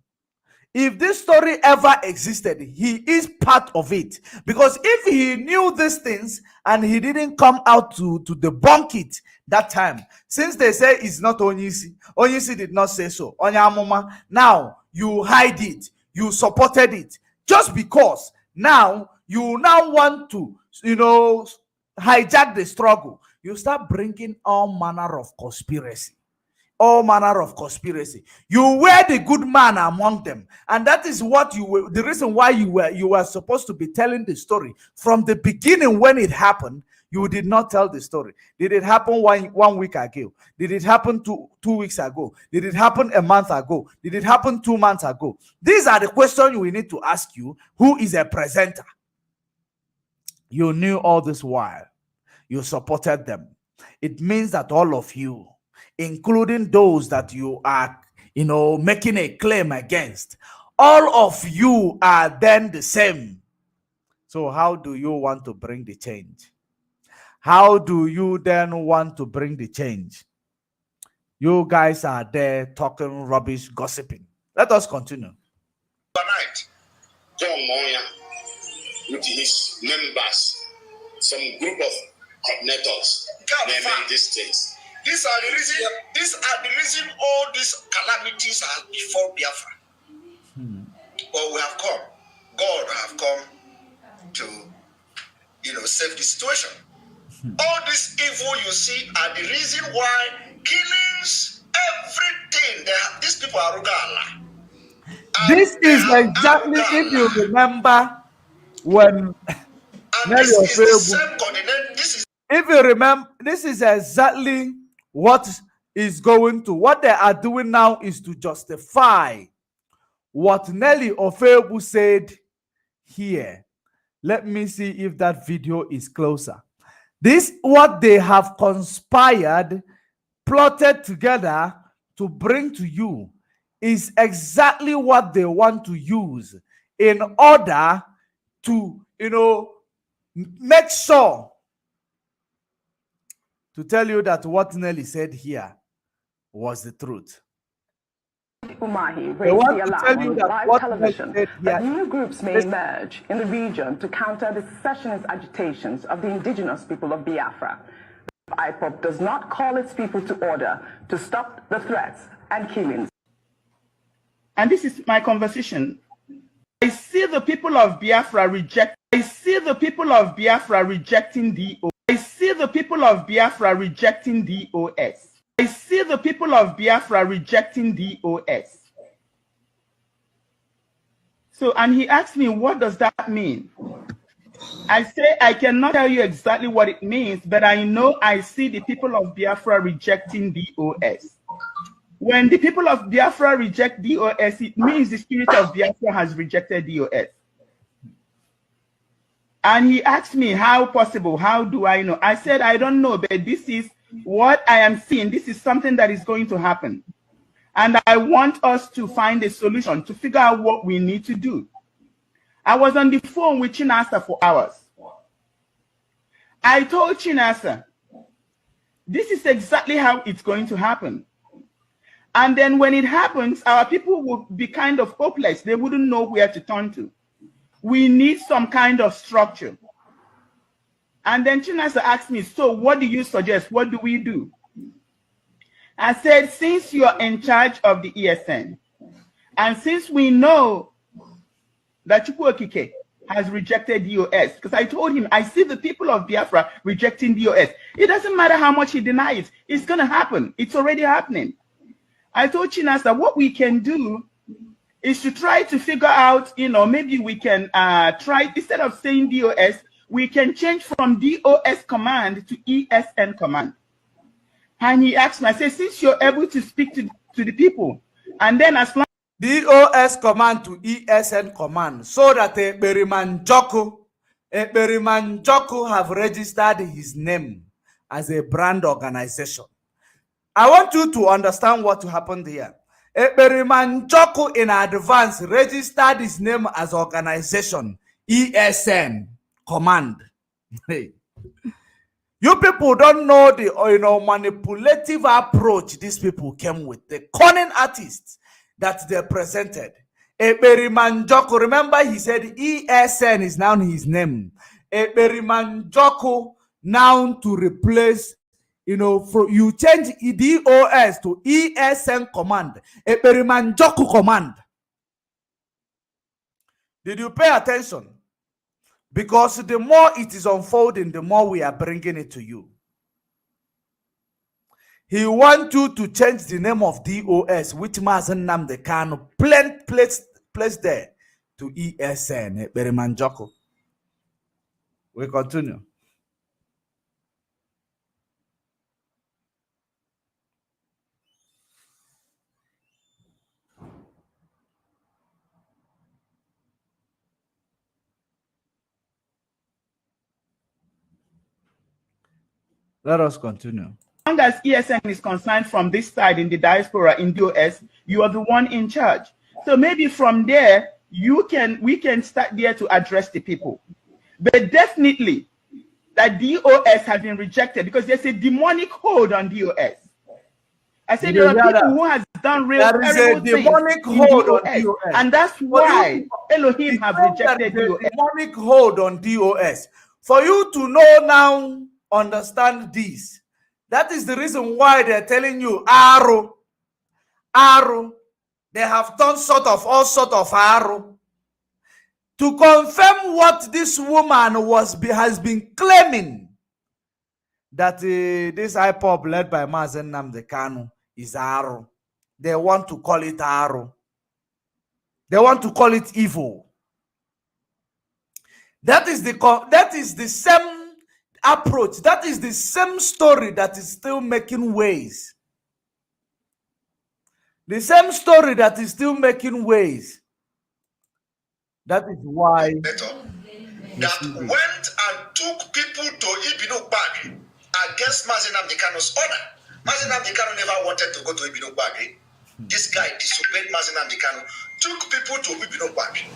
If this story ever existed, he is part of it. Because if he knew these things and he didn't come out to debunk it that time, since they say it's not Onyisi did not say so. Onyamuma, now you hide it, you supported it, just because now you now want to, hijack the struggle. You start bringing all manner of conspiracy. All manner of conspiracy. You were the good man among them, and that is what you were. The reason why you were supposed to be telling the story from the beginning. When it happened, you did not tell the story. Did it happen 1 week ago? Did it happen 2 weeks ago? Did it happen a month ago? Did it happen 2 months ago? These are the questions we need to ask you. Who is a presenter? You knew all this while. You supported them. It means that all of you, including those that you are, making a claim against, all of you are then the same. So how do you want to bring the change? How do you then want to bring the change? You guys are there talking rubbish, gossiping. Let us continue. Tonight, John Moya, with his members, some group of coordinators, naming these things. These are the reason all these calamities are before Biafra. But we have come. God have come to, save the situation. All this evil you see are the reason why killings, everything. These people are Rugala. This is exactly, if you remember, when this is the same coordinate. If you remember, this is exactly what is going to, what they are doing now is to justify what Nelly Ofebu said here. Let me see if that video is closer. This, what they have conspired, plotted together to bring to you, is exactly what they want to use in order to, make sure to tell you that what Nelly said here was the truth. Umahi raised the alarm on live television that new groups may emerge in the region to counter the secessionist agitations of the indigenous people of Biafra. Ipob does not call its people to order to stop the threats and killings. And this is my conversation. I see the people of Biafra reject. I see the people of Biafra rejecting DOS. I see the people of Biafra rejecting DOS. I see the people of Biafra rejecting DOS. So, and he asked me, what does that mean? I say, I cannot tell you exactly what it means, but I know I see the people of Biafra rejecting DOS. When the people of Biafra reject DOS, it means the spirit of Biafra has rejected DOS. And he asked me, how possible? How do I know? I said, I don't know, but this is what I am seeing. This is something that is going to happen. And I want us to find a solution, to figure out what we need to do. I was on the phone with Chinasa for hours. I told Chinasa, this is exactly how it's going to happen. And then when it happens, our people will be kind of hopeless. They wouldn't know where to turn to. We need some kind of structure. And then Chinasa asked me, so what do you suggest? What do we do? I said, since you're in charge of the ESN, and since we know that Chukwuokike has rejected DOS, because I told him, I see the people of Biafra rejecting DOS. It doesn't matter how much he denies, it's going to happen. It's already happening. I told Chinasa, what we can do is to try to figure out, maybe we can try, instead of saying DOS, we can change from DOS command to ESN command. And he asked me, I said, since you're able to speak to the people, and then as long DOS command to ESN command, so that Ekperiman Joko have registered his name as a brand organization. I want you to understand what happened here. Ekperiman Joko in advance registered his name as organization, ESN command. You people don't know the manipulative approach these people came with, the cunning artists that they presented. Ekperiman Joko, remember he said ESN is now his name. Ekperiman Joko now to replace, you change DOS to ESN command. Ekperiman Joko command. Did you pay attention? Because the more it is unfolding, the more we are bringing it to you. He wants you to change the name of DOS, which Mazen Nnamdi Kanu placed there, to ESN, Ekperiman Joko. We continue. Let us continue. As long as ESN is concerned from this side in the diaspora in DOS, you are the one in charge. So maybe from there, we can start there to address the people. But definitely, that DOS has been rejected because there's a demonic hold on DOS. I said there are people who has done real terrible things in DOS, and that's why Elohim have rejected DOS. Demonic hold on DOS. For you to know now, understand this. That is the reason why they're telling you arrow. They have done all sort of arrow to confirm what this woman has been claiming, that this Ipob led by Mazen Nnamdi Kanu is arrow. They want to call it arrow. They want to call it evil. That is the same approach. That is the same story that is still making waves. The same story that is still making waves. That is why that went and took people to Ibinokpagri against Mazen Nnamdi Kanu's order. Mazen Nnamdi Kanu never wanted to go to Ibinokpagri. This guy disobeyed Mazen Nnamdi Kanu, took people to Ibinokpagri.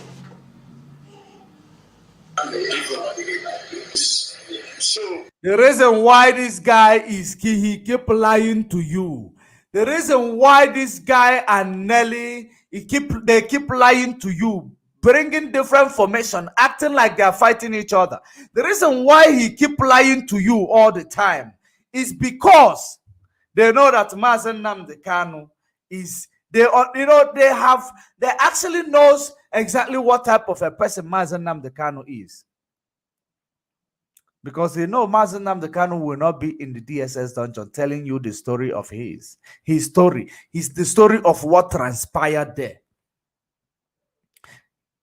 So the reason why this guy he keep lying to you. The reason why this guy and Nelly they keep lying to you, bringing different formation, acting like they are fighting each other. The reason why he keep lying to you all the time is because they know that Mazen Nnamdi Kanu is they actually knows exactly what type of a person Mazen Nnamdi Kanu is. Because they know Mazen Nnamdi Kanu will not be in the DSS dungeon telling you the story of his story. It's the story of what transpired there.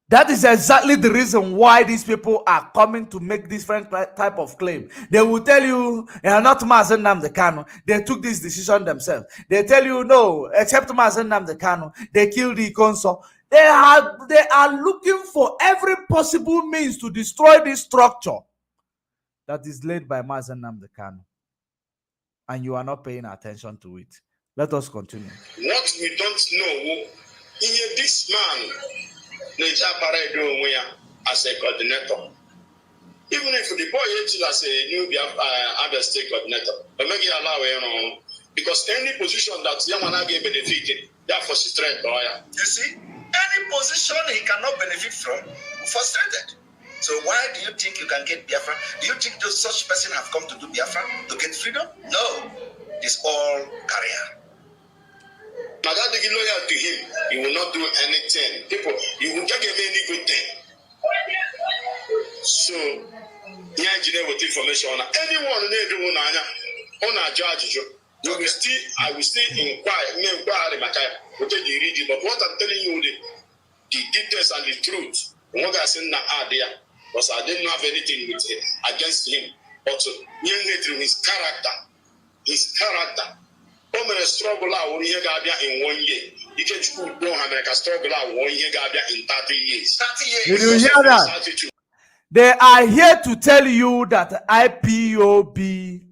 That is exactly the reason why these people are coming to make different type of claim. They will tell you they are not Mazen Nnamdi Kanu. They took this decision themselves. They tell you no, except Mazen Nnamdi Kanu, they killed the consul. They are looking for every possible means to destroy this structure that is led by Mazen Nnamdi Kanu. And you are not paying attention to it. Let us continue. What we don't know, this man as a coordinator. Even if the boy is as a new Abia State coordinator, but maybe allow Because any position that Yamana get benefit, therefore she's threat. You see, any position he cannot benefit from, frustrated. So why do you think you can get Biafra? Do you think those such person have come to do Biafra to get freedom? No, it's all career. Magadi is loyal to him. He will not do anything. People, he will not give any good thing. So, yeah, engineer with information on anyone on a judge. I will still inquire my time. But what I'm telling you, the details and the truth, what I said now there, because I didn't have anything with him, against him. But his character, Come and struggle out 1 year in 1 year. You can don't have struggle out 1 year in 30 years. 30 years. Did you hear that? They are here to tell you that IPOB,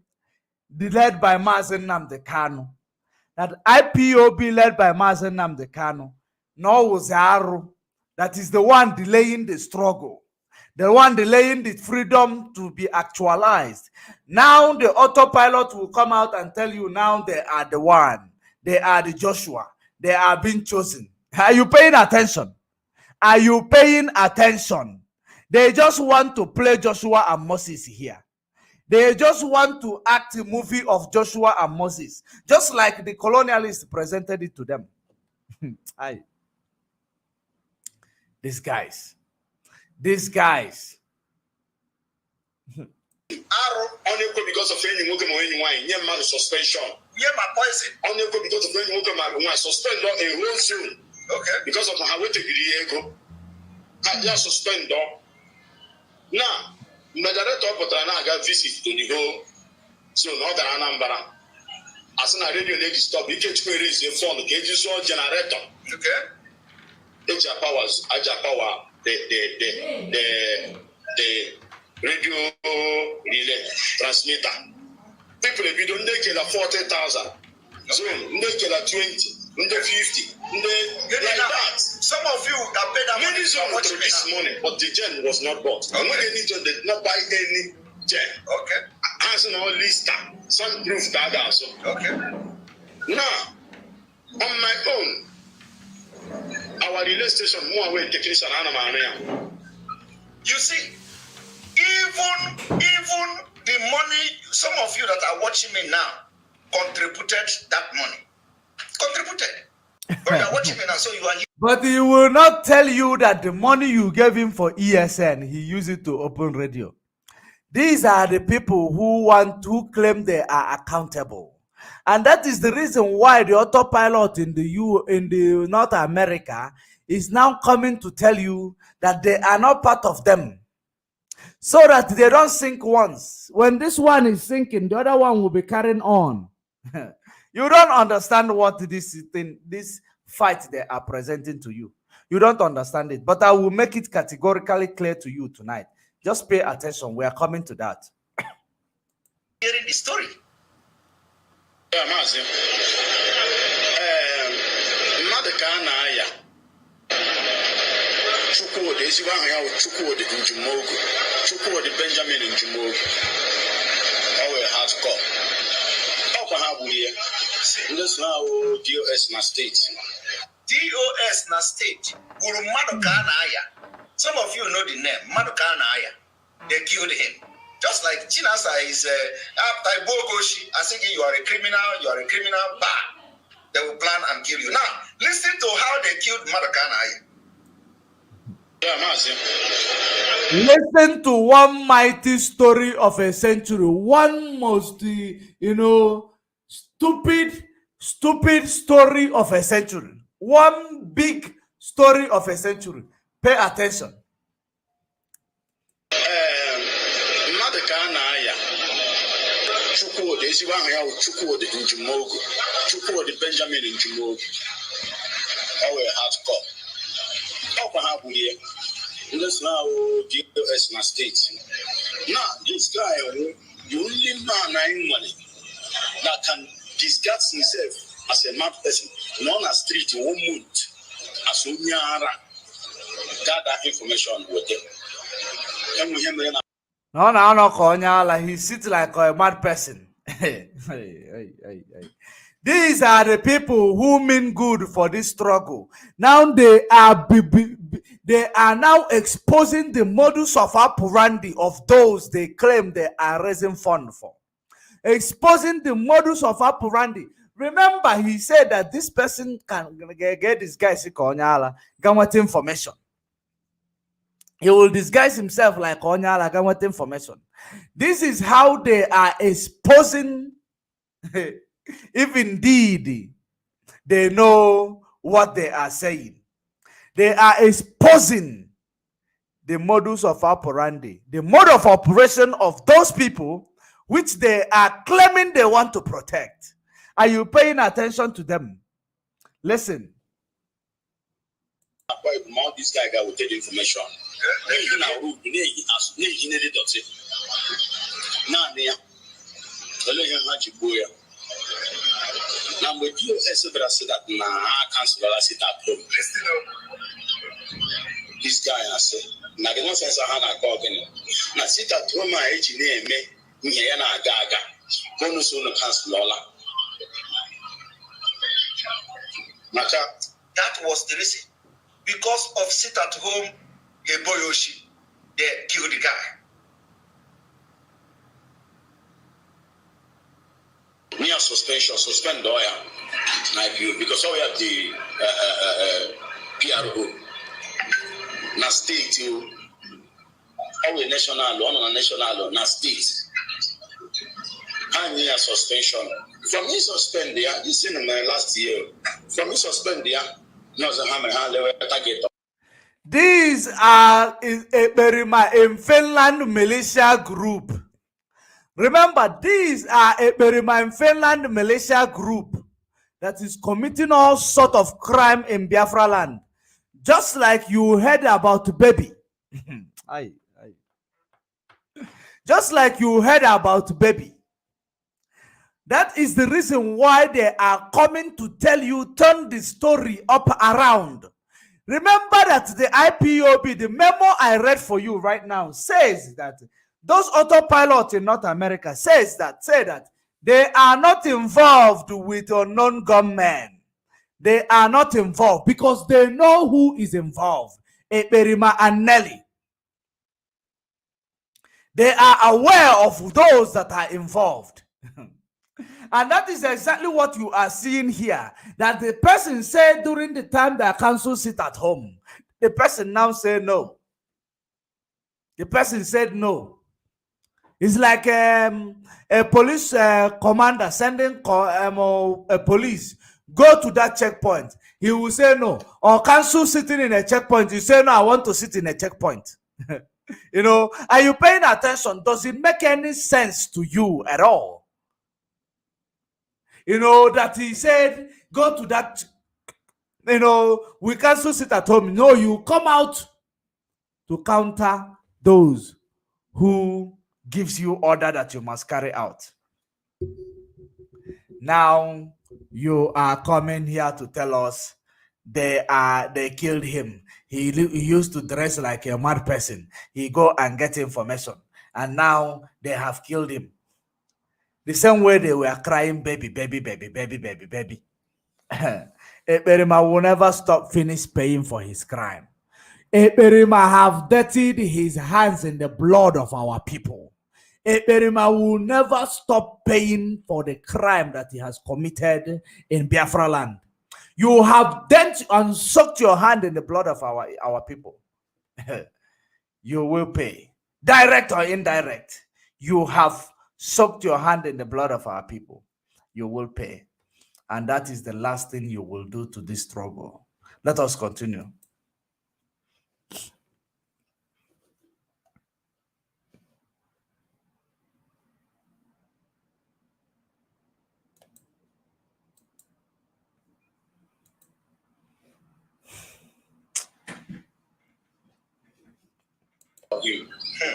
led by Mazen Nnamdi Kanu, that IPOB led by Mazen Nnamdi Kanu, no was Aru, that is the one delaying the struggle, the one delaying the freedom to be actualized. Now the autopilot will come out and tell you now they are the one, they are the Joshua, they are being chosen. Are you paying attention? Are you paying attention? They just want to play Joshua and Moses here. They just want to act a movie of Joshua and Moses, just like the colonialists presented it to them. These guys. Only because of any woman suspension. Yeah, my poison. Only because of any woman suspend a whole soon. Okay. Because of how to Diego. I just suspend. Now, Medarator Potana got visit to the whole. So, not an Anambra. As an radio lady stop, you can raise your phone, okay? You saw generator. Okay. Aja powers, the radio relay transmitter. People, if you don't take 40,000, so they kill 20, they 50, like that. Some of you have paid that money for this morning, but the gen was not bought. Okay. And when they need to, they did not buy any gen. Okay. As an all lister, some proof that also. Okay. Now, on my own, our relay station more away technician Anna. You see, even the money, some of you that are watching me now contributed that money. But you are watching me now, so you are here. But he will not tell you that the money you gave him for ESN, he used it to open radio. These are the people who claim they are accountable. And that is the reason why the autopilot in the North America is now coming to tell you that they are not part of them. So that they don't sink once. When this one is sinking, the other one will be carrying on. You don't understand what this fight they are presenting to you. You don't understand it. But I will make it categorically clear to you tonight. Just pay attention. We are coming to that. Hearing the story. Yeah, Mazi. Chukwudi, ezi wa ya Chukwudi Njumogu. Chukwudi Benjamin Njumogu. Our hardcore. How can I be here? This now DOS na state. DOS na state. Uru Maduka Anaya. Some of you know the name Maduka Anaya. They killed him. Just like Chinasa is after Bogoshi, I think you are a criminal, bad. They will plan and kill you. Now, listen to how they killed Maduka Anaya. Yeah, Mazi. Listen to one mighty story of a century. One most, stupid story of a century. One big story of a century. Pay attention. Chukwudi, ezi wa ya Chukwudi Njumogu. Chukwudi Benjamin Njumogu. Our hardcore. How can I be here? This now DOS na state. Now, this guy, the only man I money that can disguise himself as a mad person, not a street, 1 month, as Unyara, gather information with them. And we have No, Konyala, he sits like a mad person. These are the people who mean good for this struggle. Now they are now exposing the modus of operandi of those they claim they are raising fund for. Exposing the modus of operandi. Remember, he said that this person can get this guy get information. He will disguise himself like Onyala, get information. This is how they are exposing. If indeed they know what they are saying, they are exposing the modus of operandi, the mode of operation of those people which they are claiming they want to protect. Are you paying attention to them? Listen. This guy will take the information. Now, with you, said that I cancel sit at home. This guy, I said, now the one says I had a call. Now, sit at home, my age name, me, Gaga, bonus on the cancel. That was the reason. Because of sit at home, Heboyoshi, they killed the guy. Near suspension, suspend lawyer, like you, because we have the PRO. Now state you, our national law, on a national law, now state. And near suspension. From me suspend there, this in my last year. From me suspend there, no, the hammer target. These are in Finland militia group. Remember, these are a Finland militia group that is committing all sort of crime in Biafra land. Just like you heard about Baby. Just like you heard about Baby. That is the reason why they are coming to tell you, turn the story up around. Remember that the IPOB, the memo I read for you right now, says that those autopilots in North America say that they are not involved with unknown gunmen. They are not involved because they know who is involved. Eberima and Nelly. They are aware of those that are involved. And that is exactly what you are seeing here. That the person said during the time that council sit at home. The person now said no. The person said no. It's like a police commander sending a police, go to that checkpoint. He will say no. Or council sitting in a checkpoint, you say no, I want to sit in a checkpoint. You know, are you paying attention? Does it make any sense to you at all? You know, that he said, go to that, you know, we council sit at home. No, you come out to counter those who gives you order that you must carry out. Now you are coming here to tell us they killed him. He used to dress like a mad person. He go and get information, and now they have killed him. The same way they were crying, baby, baby, baby, baby, baby, baby. Eberima will never stop finish paying for his crime. Eberima have dirtied his hands in the blood of our people. Eberima will never stop paying for the crime that he has committed in Biafra land. You have dent and soaked your hand in the blood of our people. You will pay. Direct or indirect. You have soaked your hand in the blood of our people. You will pay. And that is the last thing you will do to this struggle. Let us continue.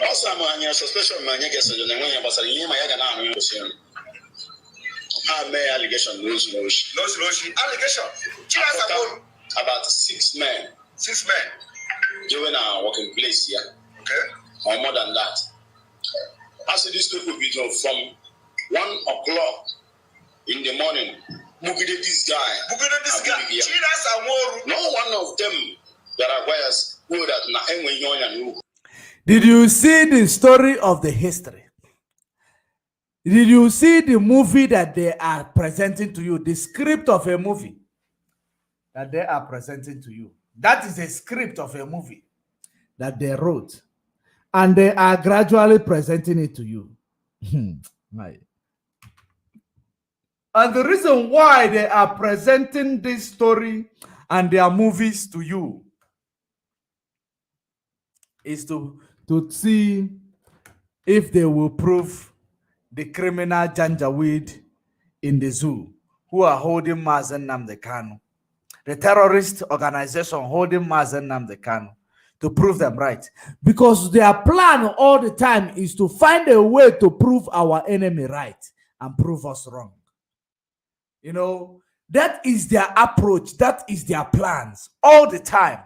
Also, I'm suspicion man, you guess, and when you're passing, my other allegation, no allegation. About 6 men. 6 men. During our working place here. Okay. Or more than that. I see these people from 1 o'clock in the morning. Bugide this guy. Bugide this guy. No one of them that requires who that na. Did you see the story of the history? Did you see the movie that they are presenting to you? The script of a movie that they are presenting to you. That is a script of a movie that they wrote. And they are gradually presenting it to you. Right. And the reason why they are presenting this story and their movies to you is to see if they will prove the criminal Janjaweed in the zoo who are holding Mazen Nnamdi Kanu, the terrorist organization holding Mazen Nnamdi Kanu, to prove them right. Because their plan all the time is to find a way to prove our enemy right and prove us wrong. You know, that is their approach. That is their plans all the time.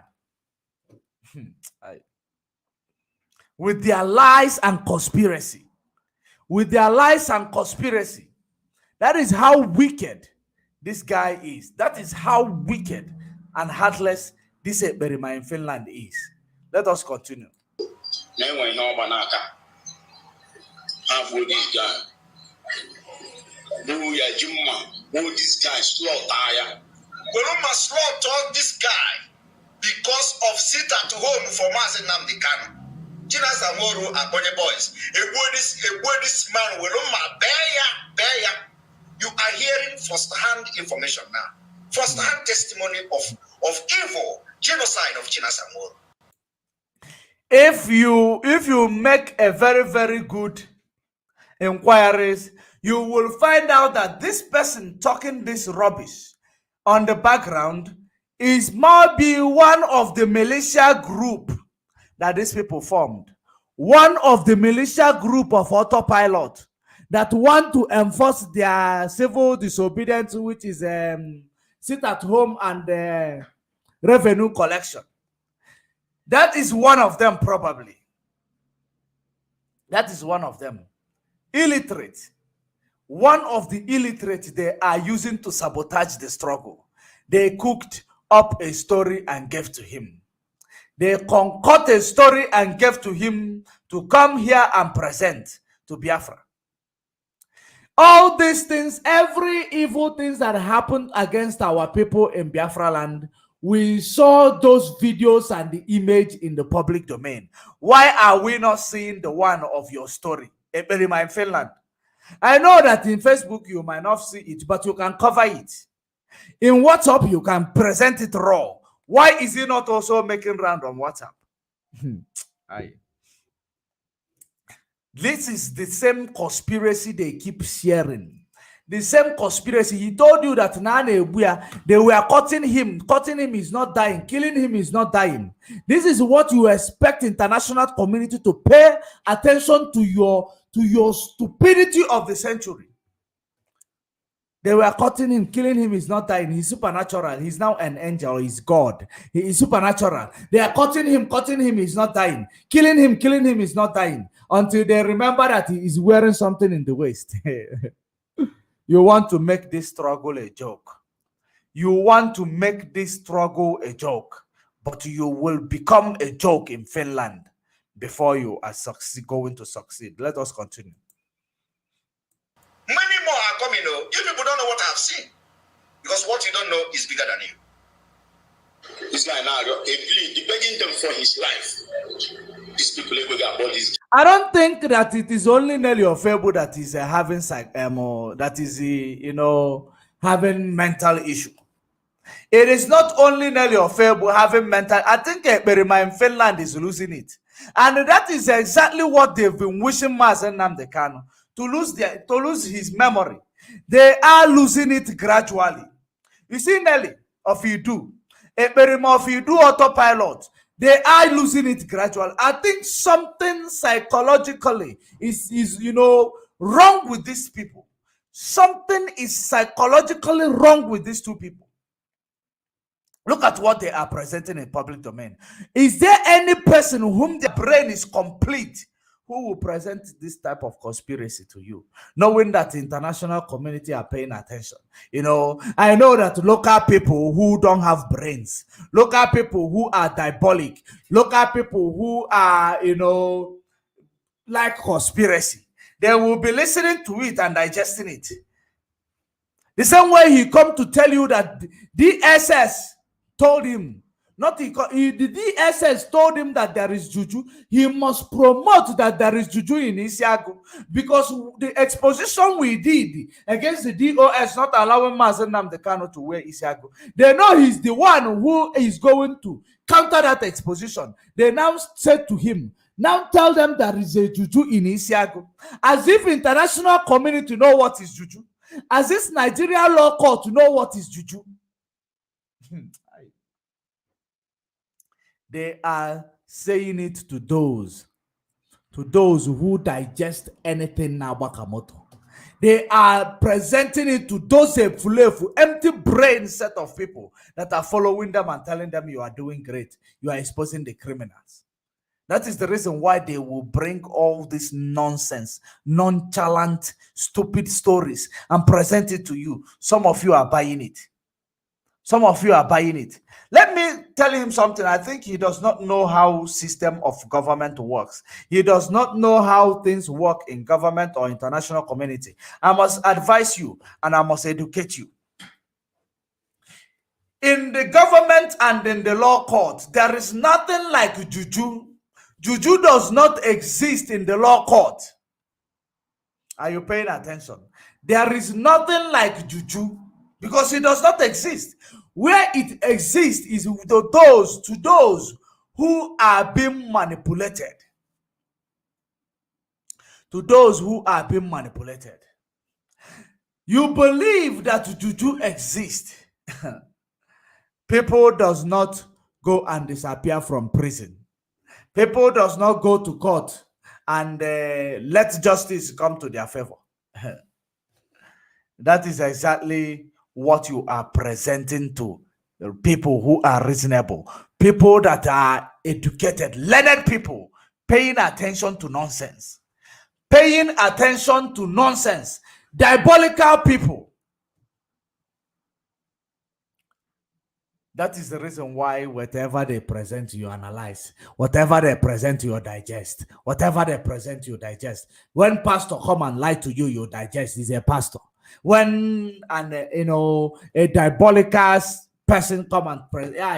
With their lies and conspiracy. With their lies and conspiracy. That is how wicked this guy is. That is how wicked and heartless this Eberima in Finland is. Let us continue. This guy slaughter. Goloma slaughter this guy because of sit at home for Mazen Nnamdi Kanu. China Samoro and Bonnie boys. A this man Goloma bear. You are hearing first-hand information now. First-hand testimony of evil genocide of China Samoro. If you make a very, very good inquiries, you will find out that this person talking this rubbish on the background is maybe one of the militia group that these people formed. One of the militia group of autopilot that want to enforce their civil disobedience, which is sit at home and revenue collection. That is one of them, probably. That is one of them. Illiterate. One of the illiterate they are using to sabotage the struggle. They cooked up a story and gave to him. They concocted a story and gave to him to come here and present to Biafra. All these things, every evil things that happened against our people in Biafra land, we saw those videos and the image in the public domain. Why are we not seeing the one of your story? Eberima in Finland. I know that in Facebook you might not see it, but you can cover it. In WhatsApp, you can present it raw. Why is it not also making round on WhatsApp? This is the same conspiracy they keep sharing. The same conspiracy. He told you that they were cutting him. Cutting him is not dying. Killing him is not dying. This is what you expect international community to pay attention to your stupidity of the century. They were cutting him, killing him is not dying. He's supernatural. He's now an angel. He's God. He is supernatural. They are cutting him is not dying. Killing him is not dying. Until they remember that he is wearing something in the waist. You want to make this struggle a joke. You want to make this struggle a joke. But you will become a joke in Finland before you are going to succeed. Let us continue. Many more are coming. You people don't know what I've seen. Because what you don't know is bigger than you. It's like now, begging them for his life. These people got bodies. I don't think that it is only Nelly Ofebo that is having having mental issue. It is not only Nelly Ofebo having mental. I think Eberima in Finland is losing it, and that is exactly what they've been wishing Mazen Nnamdi Kanu to lose his memory. They are losing it gradually. You see, Nelly of Idu, Eberima of Idu autopilot. They are losing it gradually. I think something psychologically is wrong with these people. Something is psychologically wrong with these two people. Look at what they are presenting in public domain. Is there any person whom their brain is complete, who will present this type of conspiracy to you, knowing that the international community are paying attention? You know, I know that local people who don't have brains, local people who are diabolic, local people who are, you know, like conspiracy, they will be listening to it and digesting it. The same way he come to tell you that DSS told him, not the DSS told him that there is juju. He must promote that there is juju in Isiagu, because the exposition we did against the DOS not allowing Mazen Nnamdi Kanu to wear Isiagu, they know he's the one who is going to counter that exposition. They now said to him, now tell them there is a juju in Isiagu, as if international community know what is juju, as if Nigeria law court know what is juju. They are saying it to those who digest anything now Wakamoto. They are presenting it to those empty brain set of people that are following them and telling them you are doing great. You are exposing the criminals. That is the reason why they will bring all this nonsense, nonchalant, stupid stories and present it to you. Some of you are buying it. Some of you are buying it. Let me tell him something. I think he does not know how system of government works. He does not know how things work in government or international community. I must advise you and I must educate you. In the government and in the law court, there is nothing like juju. Juju does not exist in the law court. Are you paying attention? There is nothing like juju because it does not exist. Where it exists is to those who are being manipulated. To those who are being manipulated. You believe that juju exists. People does not go and disappear from prison. People does not go to court and let justice come to their favor. That is exactly what you are presenting to people who are reasonable, people that are educated, learned people, paying attention to nonsense, diabolical people. That is the reason why whatever they present, you analyze. Whatever they present, you digest. Whatever they present, you digest. When pastor come and lie to you, you digest. He's a pastor. When a diabolical person come and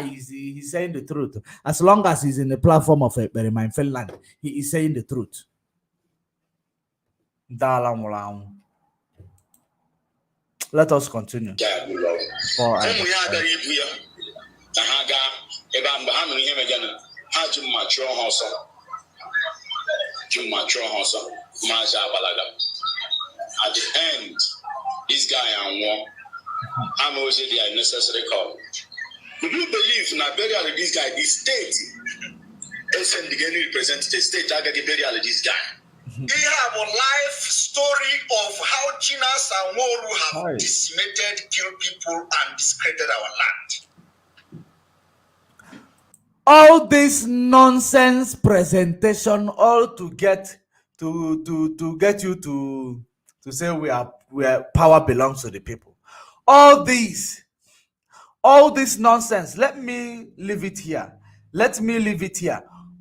he's saying the truth. As long as he's in the platform of Berima in Finland, he is saying the truth. Let us continue. At the end, this guy and one, I'm also the unnecessary call. Would you believe in a burial of this guy, the state? SN represent the state, I get the burial of this guy. They have a life story of how Chinas and Woru have decimated, killed people, and discredited our land. All this nonsense presentation, all to get you to say we are power belongs to the people. All this nonsense. Let me leave it here.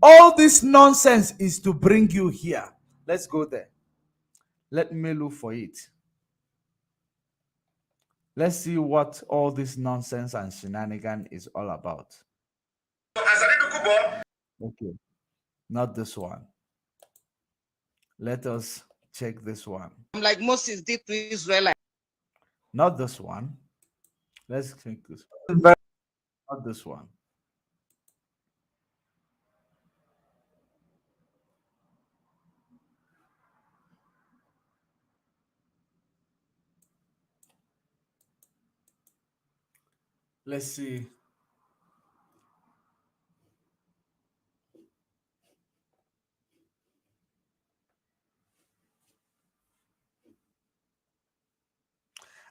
All this nonsense is to bring you here. Let's go there. Let me look for it. Let's see what all this nonsense and shenanigan is all about. Okay, not this one. Let us check this one. Like Moses did to Israel. Not this one. Let's check this one. Not this one. Let's see.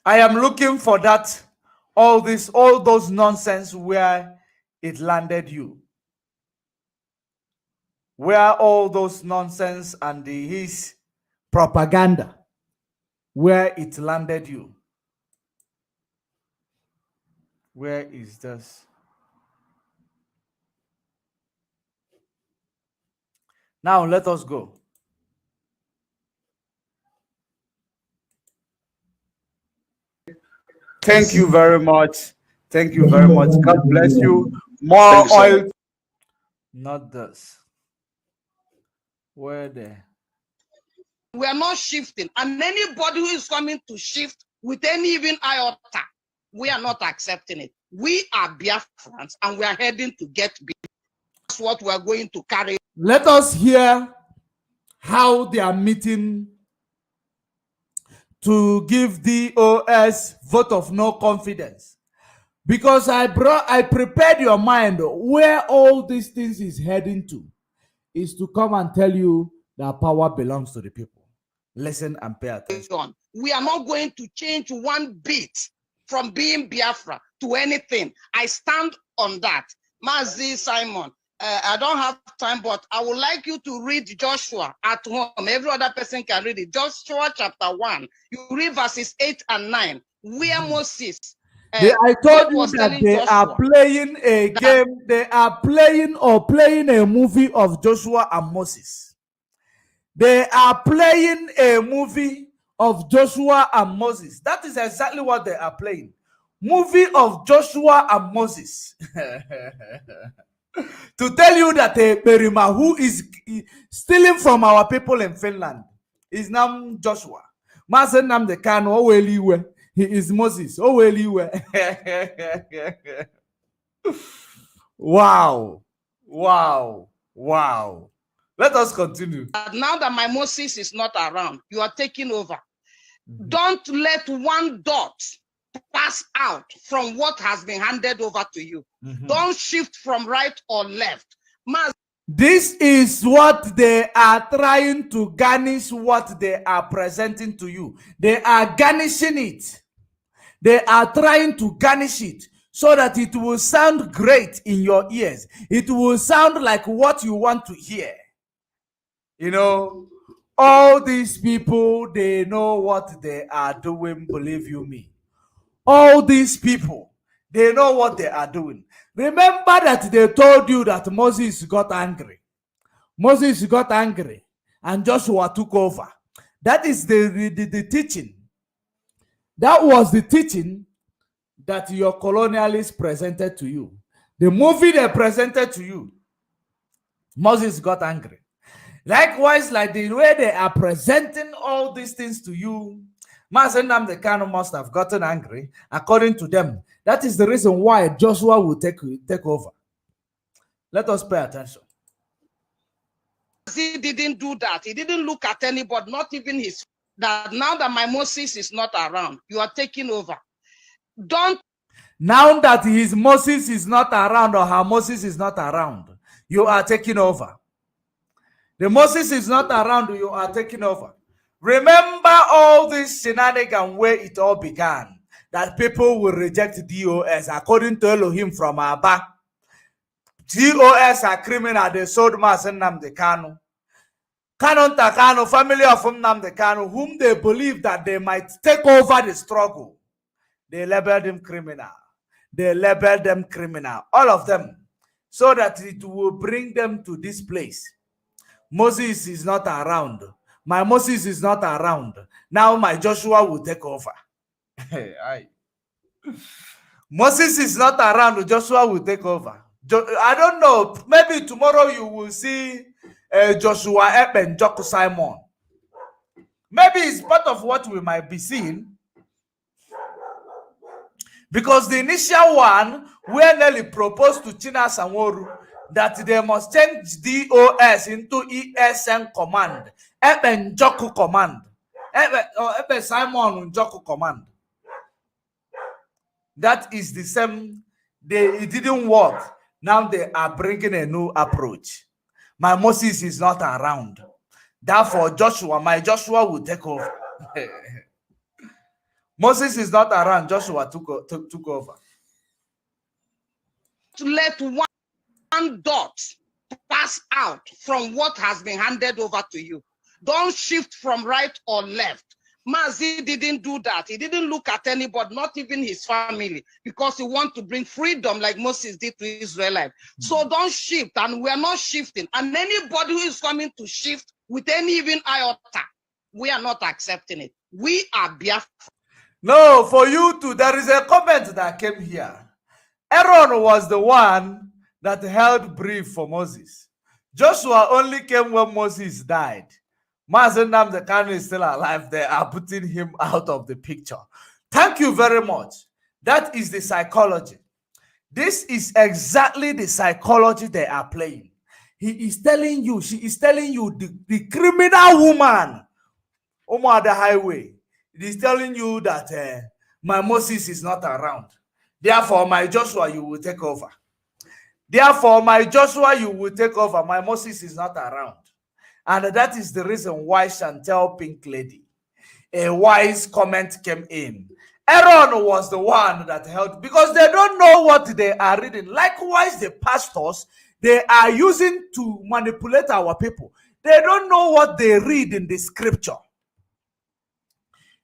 I am looking for that, all those nonsense where it landed you. where all those nonsense and his propaganda, where it landed you. Where is this? Now let us go. Thank you very much. Thank you very much. God bless you. More oil. Not this. Where there? We are not shifting. And anybody who is coming to shift with any even iota, we are not accepting it. We are Biafrans and we are heading to get Biafra. That's what we are going to carry. Let us hear how they are meeting to give DOS vote of no confidence. Because I prepared your mind where all these things is heading to is to come and tell you that power belongs to the people. Listen and pay attention. We are not going to change one bit from being Biafra to anything. I stand on that. Mazi Simon, I don't have time, but I would like you to read Joshua at home. Every other person can read it. Joshua chapter 1. You read verses 8 and 9. Where Moses. I told you that they Joshua are playing a game. They are playing a movie of Joshua and Moses. They are playing a movie of Joshua and Moses. That is exactly what they are playing. Movie of Joshua and Moses. To tell you that Berima, who is stealing from our people in Finland, is now Joshua. Mazen Nam the Kano, he is Moses. Wow. Wow. Wow. Let us continue. Now that my Moses is not around, you are taking over. Don't let one dot pass out from what has been handed over to you. Don't shift from right or left. This is what they are trying to garnish what they are presenting to you. They are garnishing it. They are trying to garnish it so that it will sound great in your ears. It will sound like what you want to hear. You know, all these people, they know what they are doing, believe you me. All these people, they know what they are doing. Remember that they told you that Moses got angry. Moses got angry and Joshua took over. That is the teaching. That was the teaching that your colonialists presented to you. The movie they presented to you, Moses got angry. Likewise, like the way they are presenting all these things to you, Mazen Nnamdi Kanu must have gotten angry, according to them. That is the reason why Joshua will take over. Let us pay attention. He didn't do that. He didn't look at anybody, not even his. That now that my Moses is not around, you are taking over. Don't. Now that his Moses is not around or her Moses is not around, you are taking over. The Moses is not around, you are taking over. Remember all this shenanigans where it all began, that people will reject DOS according to Elohim from Abba. DOS are criminal, they sold Mazen Nnamdi Kanu. Kanu Takano, family of Nnamdi Kanu, whom they believe that they might take over the struggle. They labeled him criminal. They labeled them criminal, all of them, so that it will bring them to this place. Moses is not around. My Moses is not around. Now my Joshua will take over. Moses is not around. Joshua will take over. I don't know. Maybe tomorrow you will see Joshua Eben Joku Simon. Maybe it's part of what we might be seeing. Because the initial one, where Nelly proposed to China Sanworu that they must change DOS into ESN command, Eben Joku command, Eben Simon Joku command. That is the same. It didn't work. Now they are bringing a new approach. My Moses is not around. Therefore, my Joshua will take over. Moses is not around. Joshua took over. To let one dot pass out from what has been handed over to you. Don't shift from right or left. Mazi didn't do that. He didn't look at anybody, not even his family, because he wants to bring freedom like Moses did to Israelites. So don't shift, and we're not shifting. And anybody who is coming to shift with any even iota, we are not accepting it. We are Biafra. No, for you too, there is a comment that came here. Aaron was the one that held brief for Moses. Joshua only came when Moses died. Mazi Nnamdi Kanu is still alive. They are putting him out of the picture. Thank you very much. That is the psychology. This is exactly the psychology they are playing. He is telling you, she is telling you, the criminal woman, Omar the highway, it is telling you that my Moses is not around. Therefore, my Joshua, you will take over. Therefore, my Joshua, you will take over. My Moses is not around. And that is the reason why Chantel Pink Lady, a wise comment came in. Aaron was the one that held, because they don't know what they are reading. Likewise, the pastors, they are using to manipulate our people. They don't know what they read in the scripture.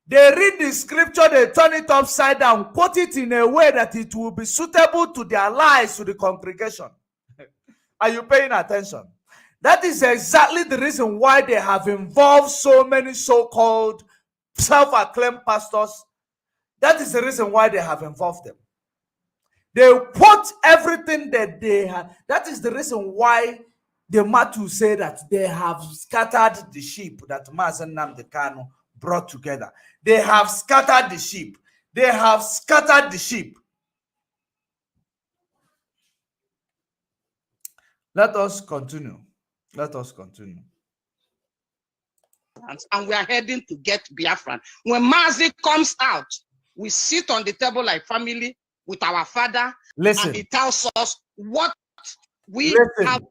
They read the scripture, they turn it upside down, quote it in a way that it will be suitable to their lives, to the congregation. Are you paying attention? That is exactly the reason why they have involved so many so-called self-acclaimed pastors. That is the reason why they have involved them. They quote everything that they have. That is the reason why the Matthew say that they have scattered the sheep that Mazi Nnamdi Kanu brought together. They have scattered the sheep. They have scattered the sheep. Let us continue. Let us continue. And we are heading to get Biafran. When Mazi comes out, we sit on the table like family with our father. Listen. And he tells us what we have.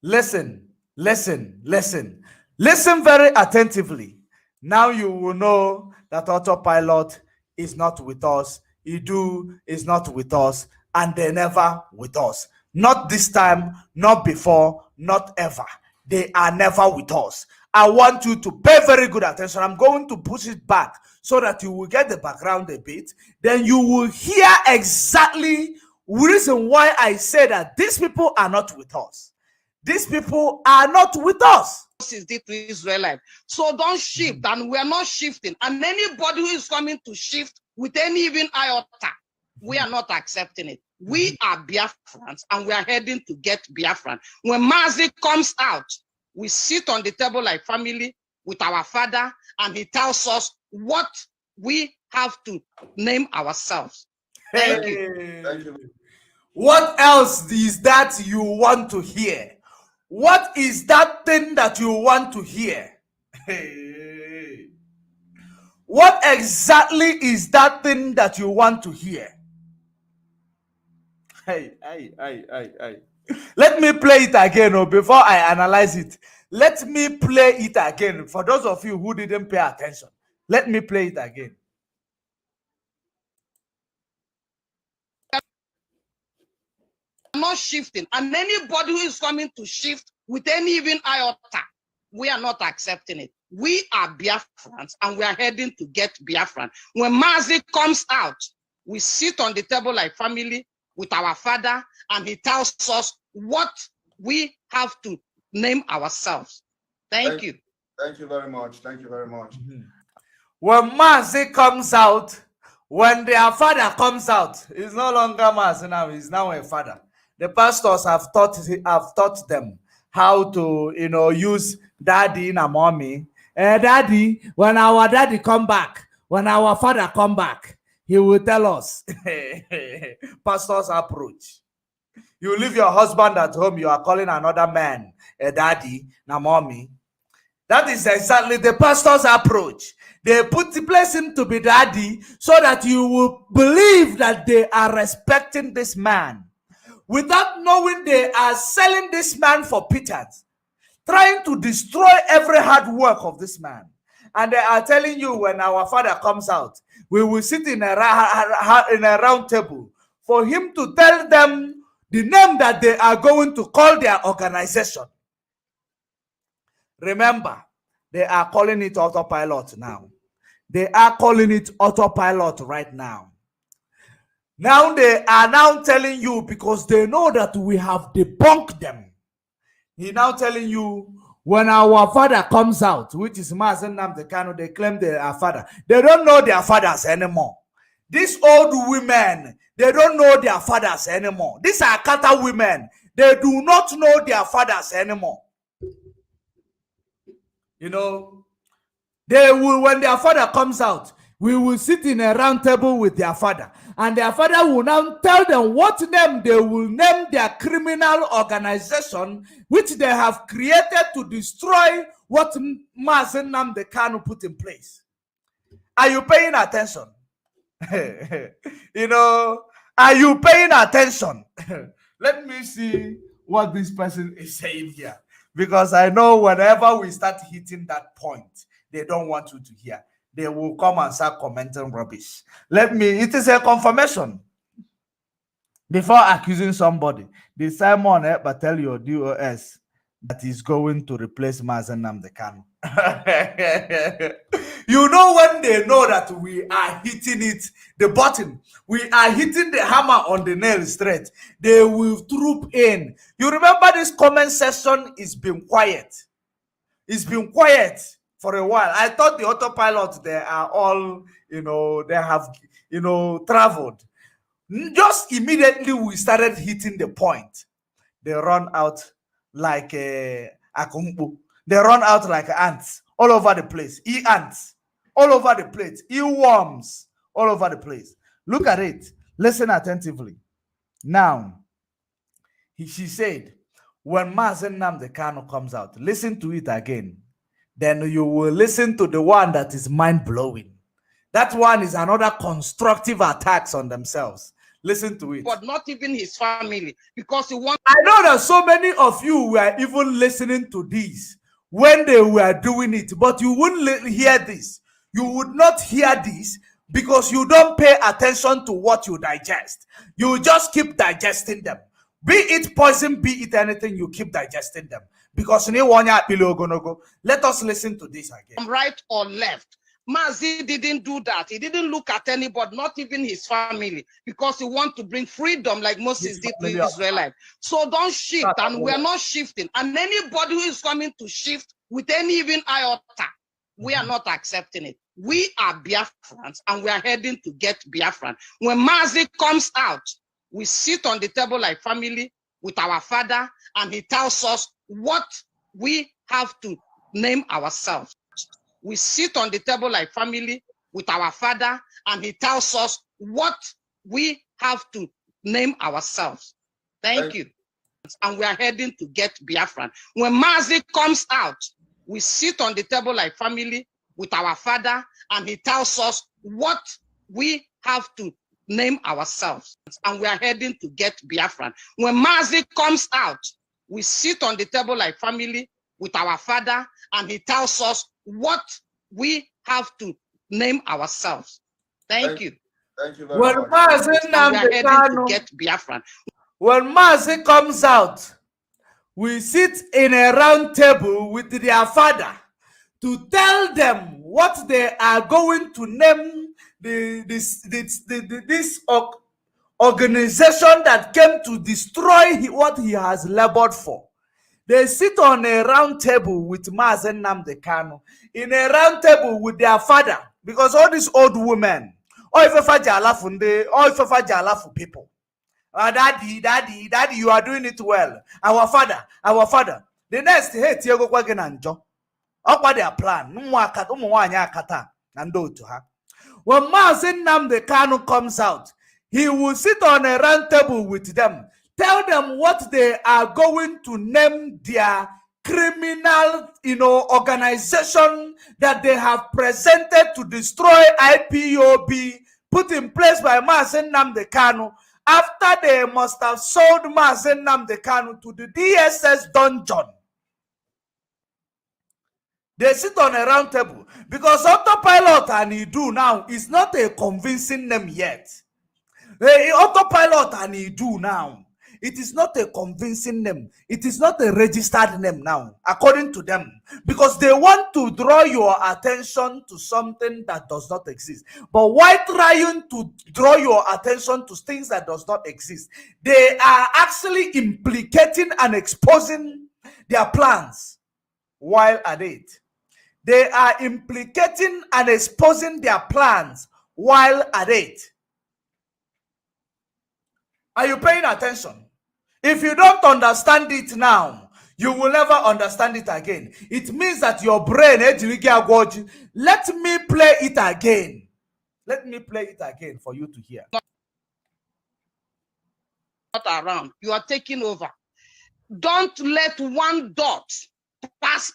Listen very attentively. Now you will know that autopilot is not with us. Idu is not with us, and they're never with us. Not this time, not before, not ever. They are never with us. I want you to pay very good attention. I'm going to push it back so that you will get the background a bit. Then you will hear exactly the reason why I say that these people are not with us. These people are not with us. Moses did to Israelite. So don't shift, and we are not shifting. And anybody who is coming to shift with any even iota, we are not accepting it. We are Biafrans, and we are heading to get Biafran. When Mazi comes out, we sit on the table like family with our father, and he tells us what we have to name ourselves. Thank you. Thank you. What else is that you want to hear? What is that thing that you want to hear? What exactly is that thing that you want to hear? Let me play it again before I analyze it. Let me play it again for those of you who didn't pay attention. Let me play it again. Not shifting, and anybody who is coming to shift with any even iota, we are not accepting it. We are Biafrans, and we are heading to get Biafran. When Mazi comes out, we sit on the table like family with our father, and he tells us what we have to name ourselves. Thank you. Thank you very much. Thank you very much. When Mazi comes out, when their father comes out, he's no longer Mazi now, he's now a father. The pastors have taught them how to, use daddy and mommy. Daddy, when our daddy come back, when our father come back, he will tell us. Pastor's approach. You leave your husband at home, you are calling another man a daddy, na mommy. That is exactly the pastor's approach. They place him to be daddy so that you will believe that they are respecting this man, without knowing they are selling this man for pittance, trying to destroy every hard work of this man. And they are telling you, when our father comes out, we will sit in a round table for him to tell them the name that they are going to call their organization. Remember, they are calling it autopilot now. They are calling it autopilot right now. Now they are now telling you, because they know that we have debunked them. He now telling you, when our father comes out, which is Mazen Nnamdi Kanu, they claim they are father. They don't know their fathers anymore. These old women, they don't know their fathers anymore. These are Kata women. They do not know their fathers anymore. You know, they will, when their father comes out, we will sit in a round table with their father, and their father will now tell them what name they will name their criminal organization, which they have created to destroy what Mazen Nnamdi Kanu put in place. Are you paying attention? You know, are you paying attention? Let me see what this person is saying here, because I know whenever we start hitting that point, they don't want you to hear. They will come and start commenting rubbish. It is a confirmation. Before accusing somebody, the Simon but tell your DOS that is going to replace Mazen Nnamdi Kanu. You know, when they know that we are hitting it, the button, we are hitting the hammer on the nail straight, they will troop in. You remember this comment section is been quiet. It's been quiet for a while. I thought the autopilots, they are all, you know, they have, you know, traveled. Just immediately we started hitting the point, they run out like a akumbu. They run out like ants all over the place. Ants all over the place. Worms all over the place. Look at it. Listen attentively. Now, she said, when Mazen Nnamdi Kanu comes out, listen to it again. Then you will listen to the one that is mind-blowing. That one is another constructive attacks on themselves. Listen to it. But not even his family, because he wants. I know that so many of you were even listening to this when they were doing it, but you wouldn't hear this. You would not hear this because you don't pay attention to what you digest. You just keep digesting them. Be it poison, be it anything, you keep digesting them. Because let us listen to this again. Right or left. Mazi didn't do that. He didn't look at anybody, not even his family, because he wants to bring freedom like Moses did to the Israelites. So don't shift, and we're not shifting. And anybody who is coming to shift with any even iota, we are not accepting it. We are Biafrans, and we are heading to get Biafran. When Mazi comes out, we sit on the table like family with our father, and he tells us what we have to name ourselves. We sit on the table like family with our father, and he tells us what we have to name ourselves. Thank you. And we are heading to get Biafran. When Mazi comes out, we sit on the table like family with our father, and he tells us what we have to name ourselves. And we are heading to get Biafran. When Mazi comes out, we sit on the table like family with our father, and he tells us what we have to name ourselves. Thank you. Thank you very much. We are heading to get Biafran. When Mazi comes out, we sit in a round table with their father to tell them what they are going to name this organization that came to destroy what he has labored for. They sit on a round table with Mazen Nnamdi Kanu, in a round table with their father, because all these old women, all if for people. Daddy, you are doing it well. Our father. The next, hey, Tiago Kwagenanjo. What their plan? When Mazen Nnamdi Kanu comes out, he will sit on a round table with them, tell them what they are going to name their criminal, organization that they have presented to destroy IPOB, put in place by Mazen Nnamdi Kanu, after they must have sold Mazen Nnamdi Kanu to the DSS dungeon. They sit on a round table because autopilot and Idu now is not a convincing name yet. The autopilot and Idu now It is not a convincing name. It is not a registered name now, according to them, because they want to draw your attention to something that does not exist. But while trying to draw your attention to things that does not exist, they are actually implicating and exposing their plans while at it. They are implicating and exposing their plans while at it. Are you paying attention? If you don't understand it now, you will never understand it again. It means that your brain, let me play it again. Let me play it again for you to hear. Not around. You are taking over. Don't let one dot pass.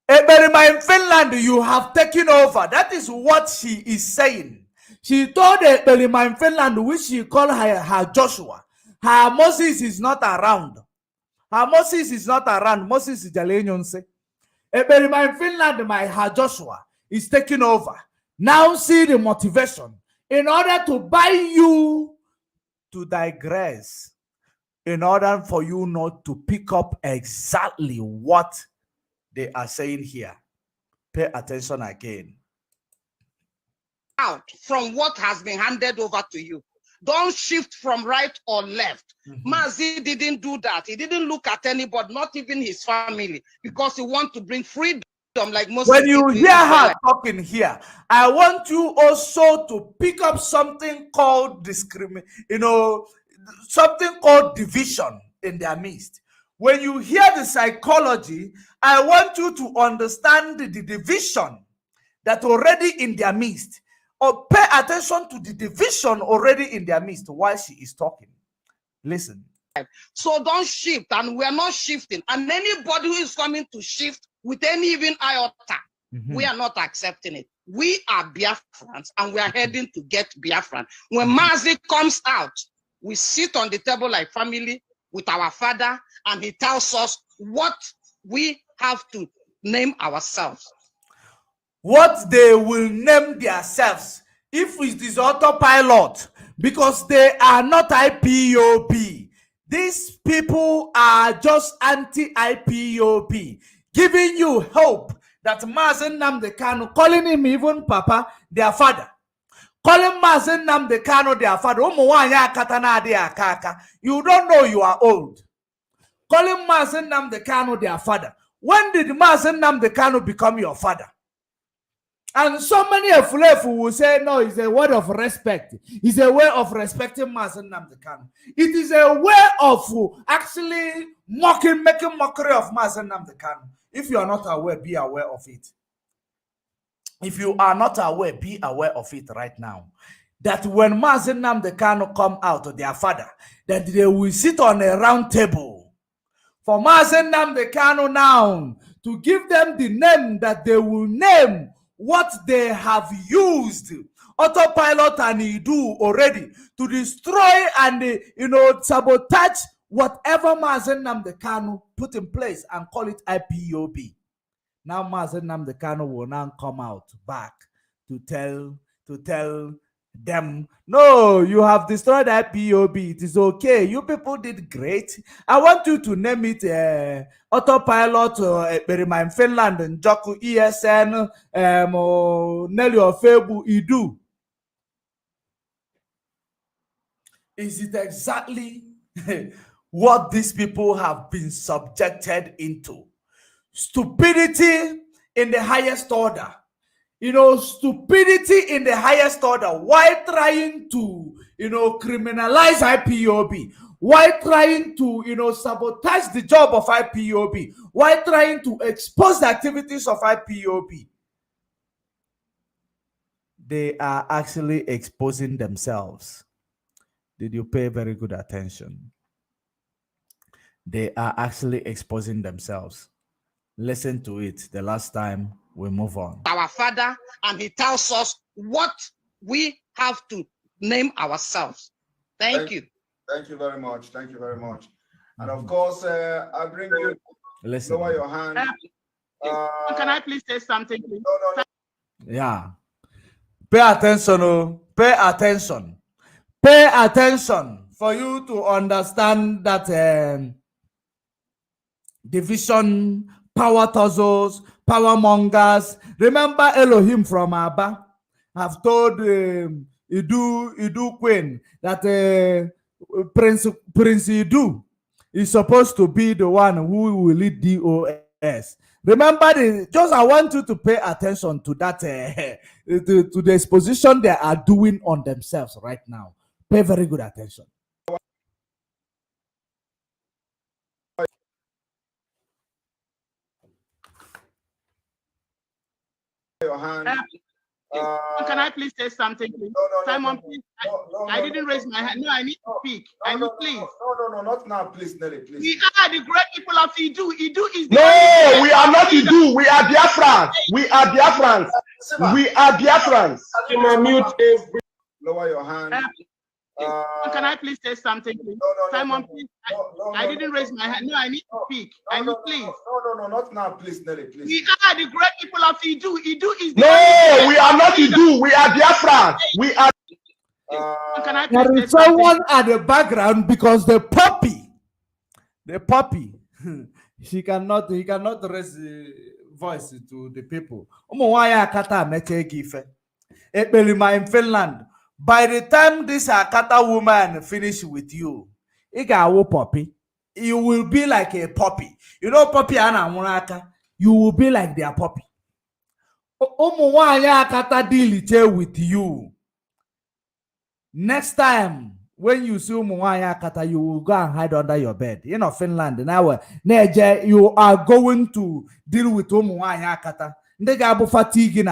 Eberima in Finland, you have taken over. That is what she is saying. She told Eberima in Finland, which she called her Joshua, her Moses is not around. Her Moses is not around. Moses is Jalenyonse. Eberima in Finland, her Joshua is taking over. Now see the motivation in order to buy you to digress, in order for you not to pick up exactly what they are saying here. Pay attention again. Out from what has been handed over to you. Don't shift from right or left. Mazi didn't do that. He didn't look at anybody, not even his family, because he wants to bring freedom like most. When you hear her talking here, I want you also to pick up something called something called division in their midst. When you hear the psychology, I want you to understand the division that already in their midst, or pay attention to the division already in their midst while she is talking. Listen. So don't shift, and we're not shifting. And anybody who is coming to shift with any even iota, we are not accepting it. We are Biafrans, and we are heading to get Biafran. When Mazi comes out, we sit on the table like family with our father, and he tells us what we have to name ourselves. What they will name themselves, if it is autopilot, because they are not IPOB. These people are just anti-IPOB, giving you hope that Mazen Nnamdi Kanu, calling him even Papa, their father, calling Mazen Nnamdi Kanu their father. You don't know you are old. Calling Mazen Nnamdi Kanu their father. When did Mazen Nnamdi Kanu become your father? And so many Efulefu will say, no, it's a word of respect. It's a way of respecting Mazen Nnamdi Kanu. It is a way of actually making mockery of Mazen Nnamdi Kanu. If you are not aware, be aware of it. If you are not aware, be aware of it right now. That when Mazen Nnamdi Kanu come out of their father, that they will sit on a round table. For Mazen Nnamdi Kanu now, to give them the name that they will name what they have used, autopilot and Idu already, to destroy and sabotage whatever Mazen Nnamdi Kanu put in place and call it IPOB. Now Mazen Nnamdi Kanu will now come out back to tell them, no, you have destroyed IPOB. It is okay. You people did great. I want you to name it autopilot Eberima in Finland and Joku ESN Nelly Ofebu Idu. Is it exactly what these people have been subjected into? Stupidity in the highest order. Stupidity in the highest order. Why trying to, criminalize IPOB? Why trying to, sabotage the job of IPOB? Why trying to expose the activities of IPOB? They are actually exposing themselves. Did you pay very good attention? They are actually exposing themselves. Listen to it the last time we move on. Our father, and he tells us what we have to name ourselves. Thank you. Thank you very much. Thank you very much. And of course, I bring you. Listen. Lower your hand. Can I please say something, please? No. Yeah. Pay attention, oh. Pay attention. Pay attention. for you to understand that division, power tussles, power mongers. Remember Elohim from Abba have told Idu Queen that Prince Idu is supposed to be the one who will lead DOS. Remember, just I want you to pay attention to that, to the exposition they are doing on themselves right now. Pay very good attention. Your hand. Can I please say something, please? Simon, please. I didn't raise my hand. No, I need to speak. Please. No, not now, please, Nelly, please. We are the great people of Idu. Idu is no, we are not Idu. We are Biafrans. We are Biafrans. We are Biafrans. Lower your hand. Can I please say something, please? Simon, please. I didn't raise my hand. No, I need to speak. Please. No, not now, please, Nelly, please. We are the great people of Idu. Idu is no, we are not Idu. We are Biafrans. We are. There is someone at the background because the puppy, he cannot raise the voice to the people. In Finland, by the time this Akata woman finish with you, puppy, you will be like a puppy. You know, puppy you will be like their puppy. Akata deal with you. Next time, when you see Akata, you will go and hide under your bed. You know, Finland, now you are going to deal with Akata. They got fatigue in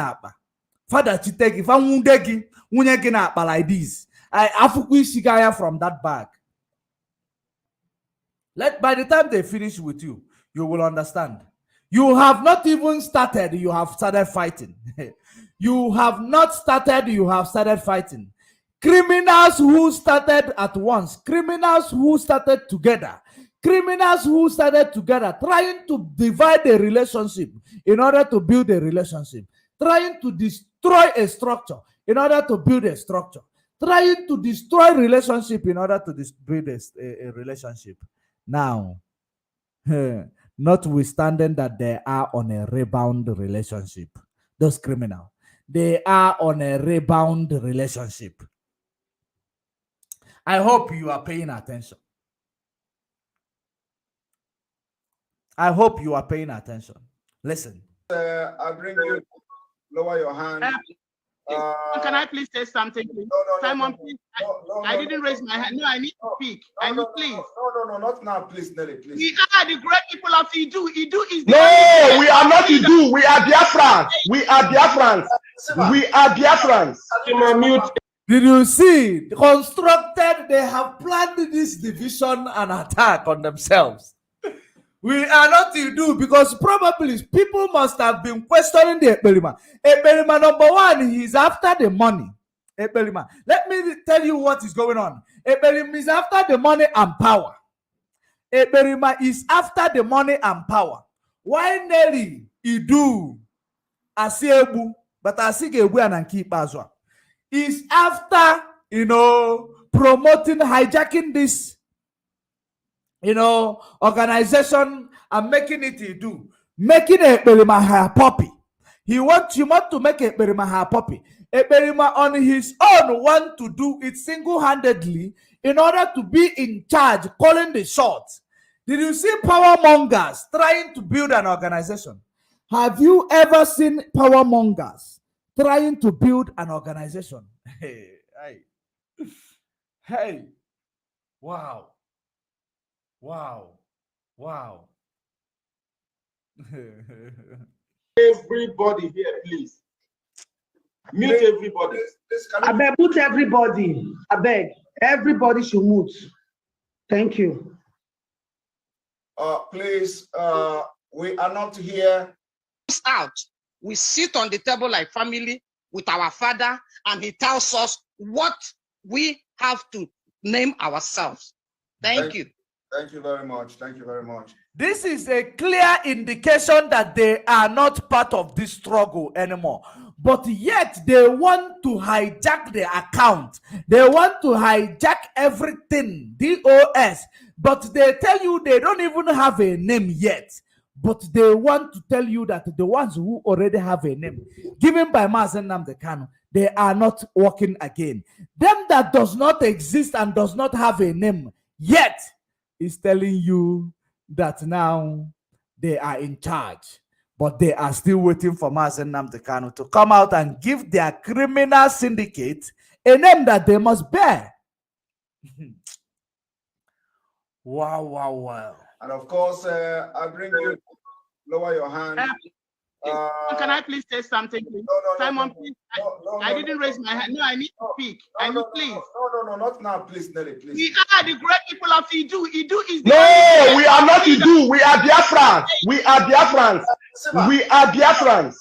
Father Chitegi, if I'm like this, I have from that bag. By the time they finish with you, you will understand. You have not even started, you have started fighting. You have not started, you have started fighting. Criminals who started at once, criminals who started together, trying to divide a relationship in order to build a relationship, trying to destroy a structure in order to build a structure, trying to destroy relationship in order to build a relationship. Now, notwithstanding that they are on a rebound relationship, those criminals, they are on a rebound relationship. I hope you are paying attention. I hope you are paying attention. Listen. I bring you, lower your hand. Can I please say something, please? Simon, please. I didn't raise my hand. No, I need to speak. Please. No, not now, please, Nelly, please. We are the great people of Idu. Idu is no, we are not Idu. We are Biafrans. We are Biafrans. We are Biafrans. Did you see? Constructed, they have planned this division and attack on themselves. We are not to do because probably people must have been questioning the Ekpelima. Ekpelima, number one, he's after the money. Ekpelima. Let me tell you what is going on. Ekpelima is after the money and power. Ekpelima is after the money and power. Why Nelly, Idu, Asiebu, but Asiebu and keep as well. Is after, promoting, hijacking this, organization and making it making a Ekpelima puppy. You want to make a Ekpelima puppy. Ekpelima on his own want to do it single-handedly in order to be in charge, calling the shots. Did you see power mongers trying to build an organization? Have you ever seen power mongers trying to build an organization? Hey, wow. Everybody here, please. Mute everybody. I beg, mute everybody. I beg, everybody should mute. Thank you. Please, we are not here. Out. We sit on the table like family with our father, and he tells us what we have to name ourselves. Thank you. Thank you very much. Thank you very much. This is a clear indication that they are not part of this struggle anymore. but yet they want to hijack the account. They want to hijack everything, DOS, but they tell you they don't even have a name yet. But they want to tell you that the ones who already have a name, given by Mazen Nnamdi Kanu, they are not working again. Them that does not exist and does not have a name yet is telling you that now they are in charge. But they are still waiting for Mazen Nnamdi Kanu to come out and give their criminal syndicate a name that they must bear. Wow, wow, wow. And of course, I bring you, lower your hand. Can I please say something, please? Simon, please. I didn't raise my hand. No, I need to speak. Please. No, not now, please, Nelly, please. We are the great people of Idu. Idu is the No, we are not Idu. We are Biafrans. We are Biafrans. We are Biafrans.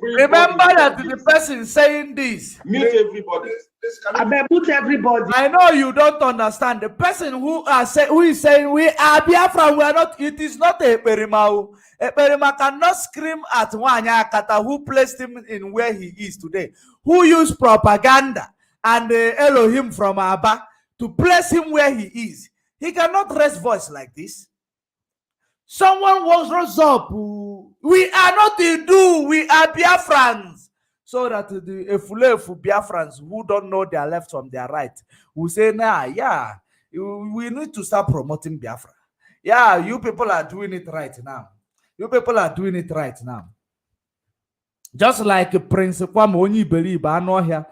Remember that the person saying this. Mute everybody. I mute everybody. I know you don't understand. The person who is saying we are Biafran, we are not. It is not a Perimau. A Perima cannot scream at Wanya Kata, who placed him in where he is today, who used propaganda and Elohim from Abba to place him where he is. He cannot raise voice like this. Someone was rose up. We are not Idu, we are Biafrans. So that the Efulefu Biafrans who don't know their left from their right will say, nah, yeah, we need to start promoting Biafra. Yeah, you people are doing it right now. You people are doing it right now. Just like Prince Kwame Onyibelibe, I know here,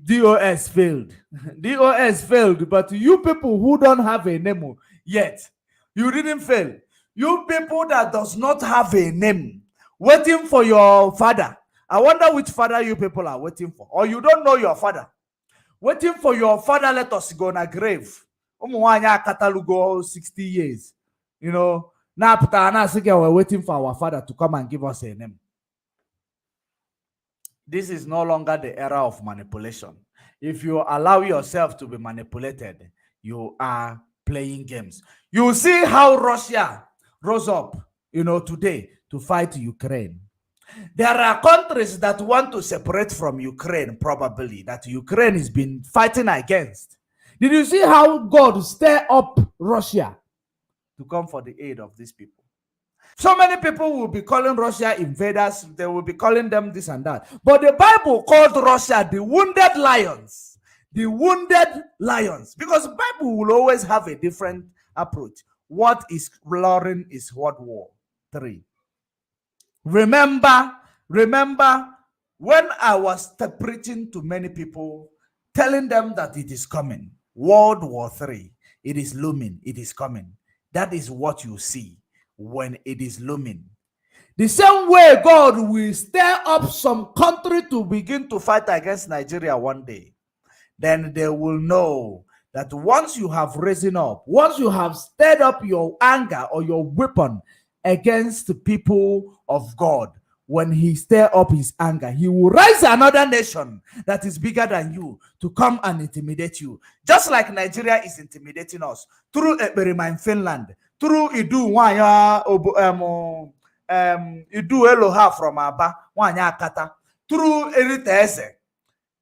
DOS failed. DOS failed, but you people who don't have a name yet, you didn't fail. You people that does not have a name, waiting for your father. I wonder which father you people are waiting for. Or you don't know your father. Waiting for your father, let us go on a grave. Catalugo 60 years. You know, now we're waiting for our father to come and give us a name. This is no longer the era of manipulation. If you allow yourself to be manipulated, you are playing games. You see how Russia rose up, you know, today to fight Ukraine. There are countries that want to separate from Ukraine, probably, that Ukraine has been fighting against. Did you see how God stir up Russia to come for the aid of these people? So many people will be calling Russia invaders. They will be calling them this and that. But the Bible called Russia the wounded lions. The wounded lions. Because the Bible will always have a different approach. What is roaring is World War III. Remember when I was preaching to many people, telling them that it is coming. World War III. It is looming. It is coming. That is what you see when it is looming. The same way God will stir up some country to begin to fight against Nigeria one day. Then they will know that once you have risen up, once you have stirred up your anger or your weapon against the people of God, when he stir up his anger, he will rise another nation that is bigger than you to come and intimidate you. Just like Nigeria is intimidating us through Eberima in Finland, through Idu Eloha from Aba, Wanya Kata, through Eriteze,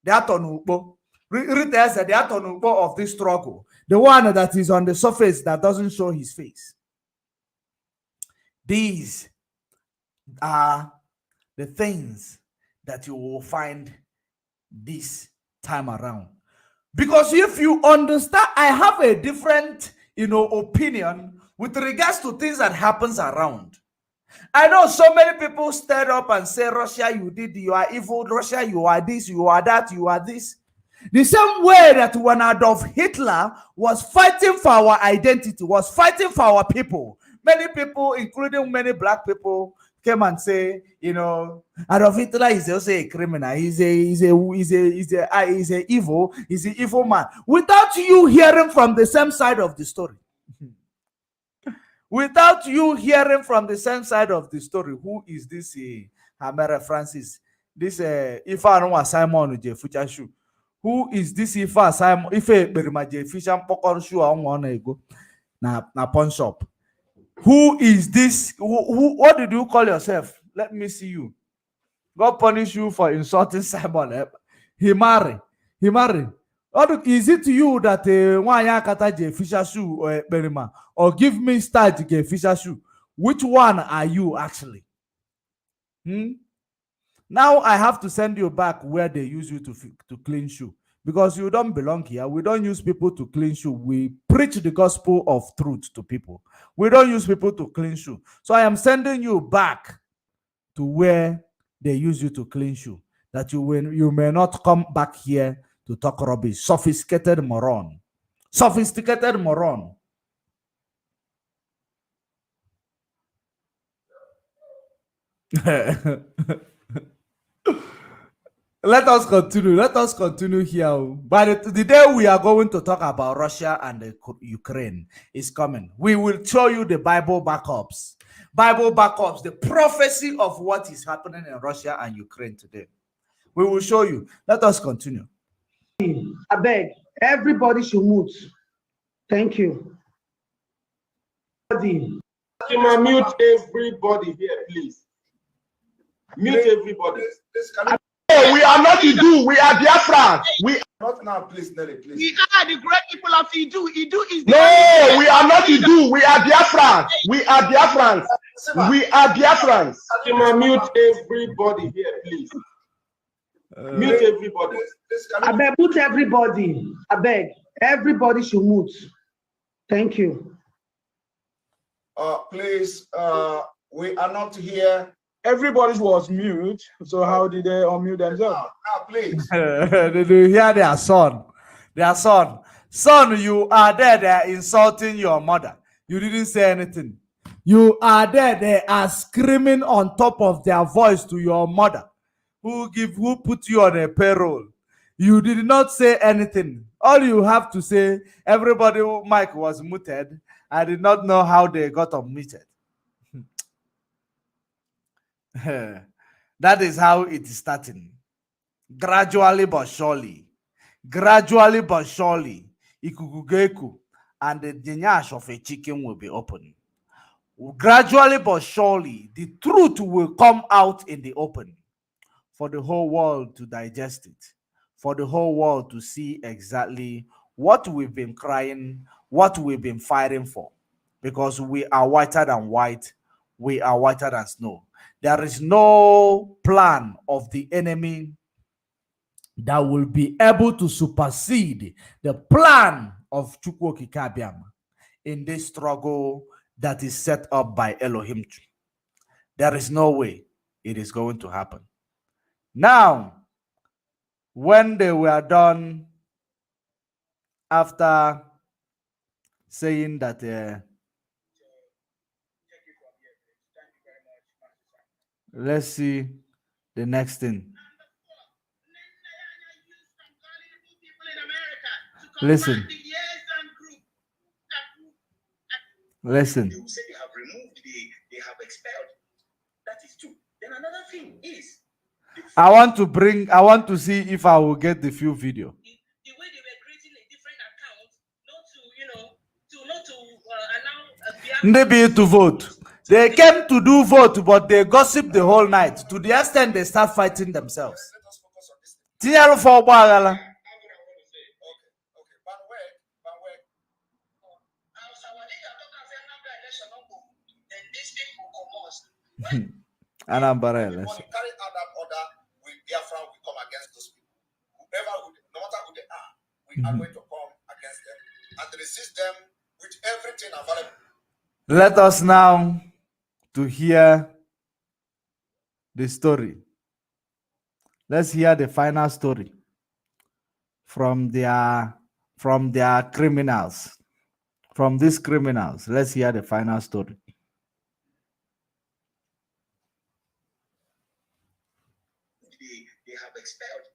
the Atonukbo, Eriteze, the Atonukbo of this struggle, the one that is on the surface that doesn't show his face. These are the things that you will find this time around. Because if you understand, I have a different, opinion with regards to things that happens around. I know so many people stand up and say, Russia, you are evil. Russia, you are this, you are that, you are this. The same way that when Adolf Hitler was fighting for our identity, was fighting for our people, many people, including many black people, came and say, Adolf Hitler is also a criminal. He's an evil man. Without you hearing from the same side of the story. Without you hearing from the same side of the story, who is this Hamera Francis? This Ifa Simon Jefucha shoe. Who is this Ifa Simon? Ife Berima Jefisha Pokon shoe on ego na pawn shop. Who is this? Who? What did you call yourself? Let me see you. God punish you for insulting Simon Ekpa. He marry. Is it you that Wanya Kata je fisher shoe or Berima? Or give me style to get fisher shoe? Which one are you actually? Now I have to send you back where they use you to clean shoe. Because you don't belong here. We don't use people to clean shoe. We preach the gospel of truth to people. We don't use people to clean shoe. So I am sending you back to where they use you to clean shoe. That you may not come back here to talk rubbish. Sophisticated moron. Sophisticated moron. Let us continue here. But the day we are going to talk about Russia and Ukraine is coming. We will show you the Bible backups. The prophecy of what is happening in Russia and Ukraine today. We will show you. Let us continue. I beg, everybody should mute. Thank you. Mute everybody here, please. Mute everybody. No, we are not Idu. We are Biafran. We not now, please, Nelly, please. We are the great people of Idu. Idu is the no, we are not Idu. We are Biafran. We are Biafrans. We are Biafrans. Mute everybody here, please. Mute everybody. I beg, mute everybody. I beg, everybody should mute. Thank you. Please, we are not here. Everybody was mute, so how did they unmute themselves? Please. Did you hear their son? Their son. Son, you are there, they are insulting your mother. You didn't say anything. You are there, they are screaming on top of their voice to your mother, who put you on a payroll. You did not say anything. All you have to say, everybody, mic was muted. I did not know how they got unmuted. That is how it is starting. Gradually but surely, Ikukugeku and the nyash of a chicken will be open. Gradually but surely, the truth will come out in the open for the whole world to digest it, for the whole world to see exactly what we've been crying, what we've been fighting for, because we are whiter than white, we are whiter than snow. There is no plan of the enemy that will be able to supersede the plan of Chukwu Kabiam in this struggle that is set up by Elohim. There is no way it is going to happen. Now, when they were done, after saying that, let's see the next thing. Listen. Listen. They will say they have removed, they have expelled. That is true. Then another thing is, I want to see if I will get the few video. the way they were creating a different account, not to allow Maybe to vote. They came to do vote, but they gossip the whole night to the extent they start fighting themselves. Anambra election. Carry out that order, we Biafra will come against those people. No matter who they are, we are going to come against them and resist them with everything available. Let us now to hear the story. Let's hear the final story from their criminals. From these criminals, let's hear the final story. They have expelled.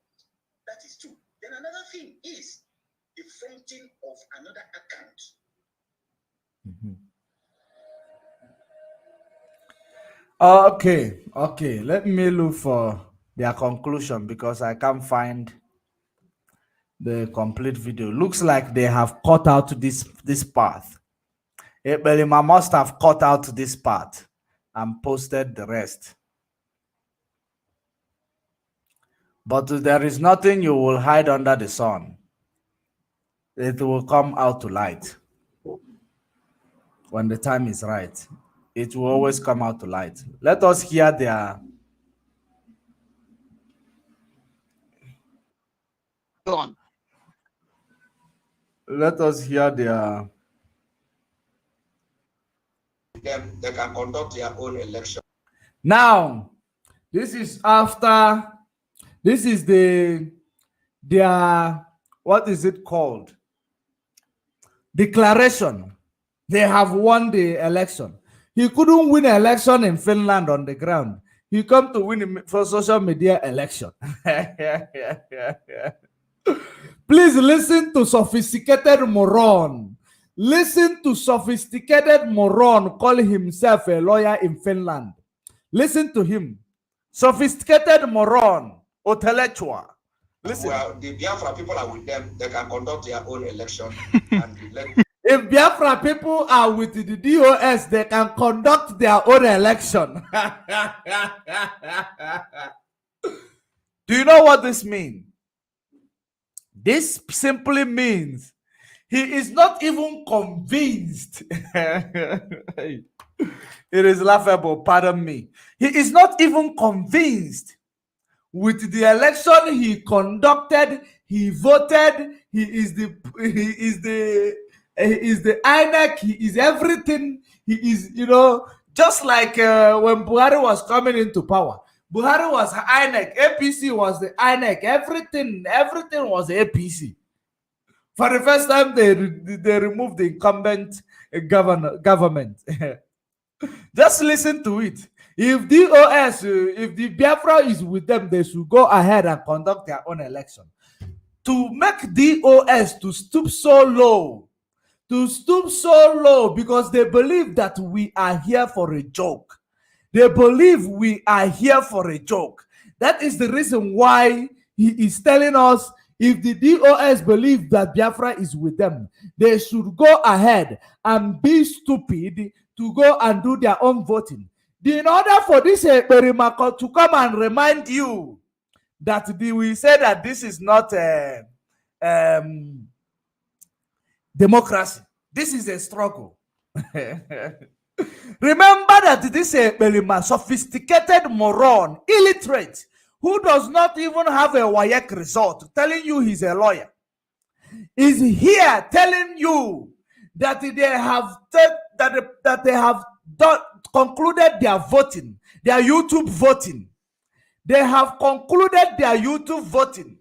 That is true. Then another thing is the fronting of another account. Okay. Let me look for their conclusion because I can't find the complete video. Looks like they have cut out this path. Ebelima must have cut out this part and posted the rest. But there is nothing you will hide under the sun. It will come out to light when the time is right. It will always come out to light. Let us hear their. Go on. Let us hear their. Them, they can conduct their own election. Now, this is after. This is their, what is it called? Declaration. They have won the election. He couldn't win an election in Finland on the ground. He come to win for social media election. Please listen to sophisticated moron. Listen to sophisticated moron call himself a lawyer in Finland. Listen to him. Sophisticated moron. Intellectual. Listen. Well, the Biafra people are with them. They can conduct their own election. If Biafra people are with the DOS, they can conduct their own election. Do you know what this means? This simply means he is not even convinced. It is laughable, pardon me. He is not even convinced with the election he conducted. He voted. He is the INEC. He is everything. He is, just like when Buhari was coming into power. Buhari was INEC. APC was the INEC. Everything was APC. For the first time, they removed the incumbent government. Just listen to it. If DOS, if the Biafra is with them, they should go ahead and conduct their own election. To make DOS to stoop so low, because they believe that we are here for a joke. They believe we are here for a joke. That is the reason why he is telling us, if the DOS believe that Biafra is with them, they should go ahead and be stupid to go and do their own voting. In order for this Berimako to come and remind you that we say that this is not democracy. This is a struggle. Remember that this Berima, sophisticated moron, illiterate, who does not even have a WAEC result, telling you he's a lawyer, is here telling you that they have concluded their voting, their YouTube voting. They have concluded their YouTube voting.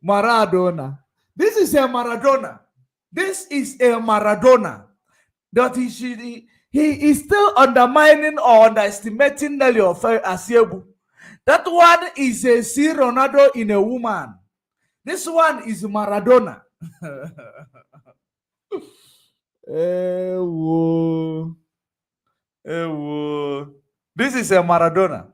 Maradona. This is a Maradona. This is a Maradona. That he is still undermining or underestimating Nelly of Asiebu. That one is a C. Ronaldo in a woman. This one is Maradona. This is a Maradona.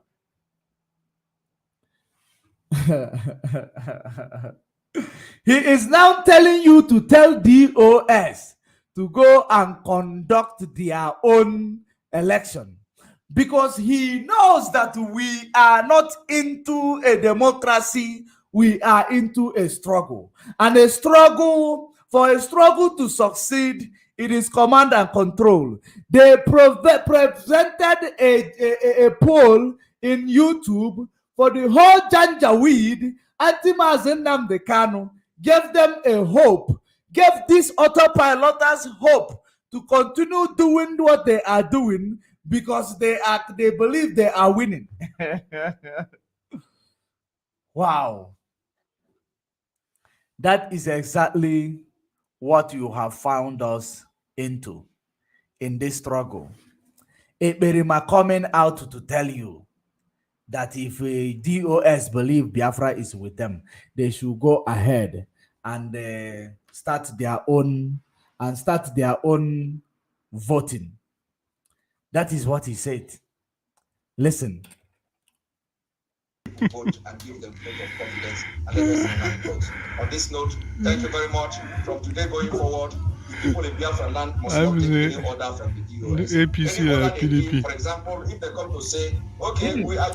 He is now telling you to tell DOS to go and conduct their own election, because he knows that we are not into a democracy, we are into a struggle. And for a struggle to succeed, it is command and control. They presented a poll in YouTube for the whole Janjaweed. Anti-Mazen Nnamdi Kanu gave them a hope, gave these autopiloters hope to continue doing what they are doing, because they believe they are winning. Wow. That is exactly what you have found us into in this struggle. Ekperima coming out to tell you that if a DOS believe Biafra is with them, they should go ahead and start their own voting. That is what he said. Listen. Vote and give them vote of confidence and let us vote. On this note, thank you very much. From today going forward, people in Biafra land must not take any order from the DOS. APC, PDP. For example, if they come to say, okay, we are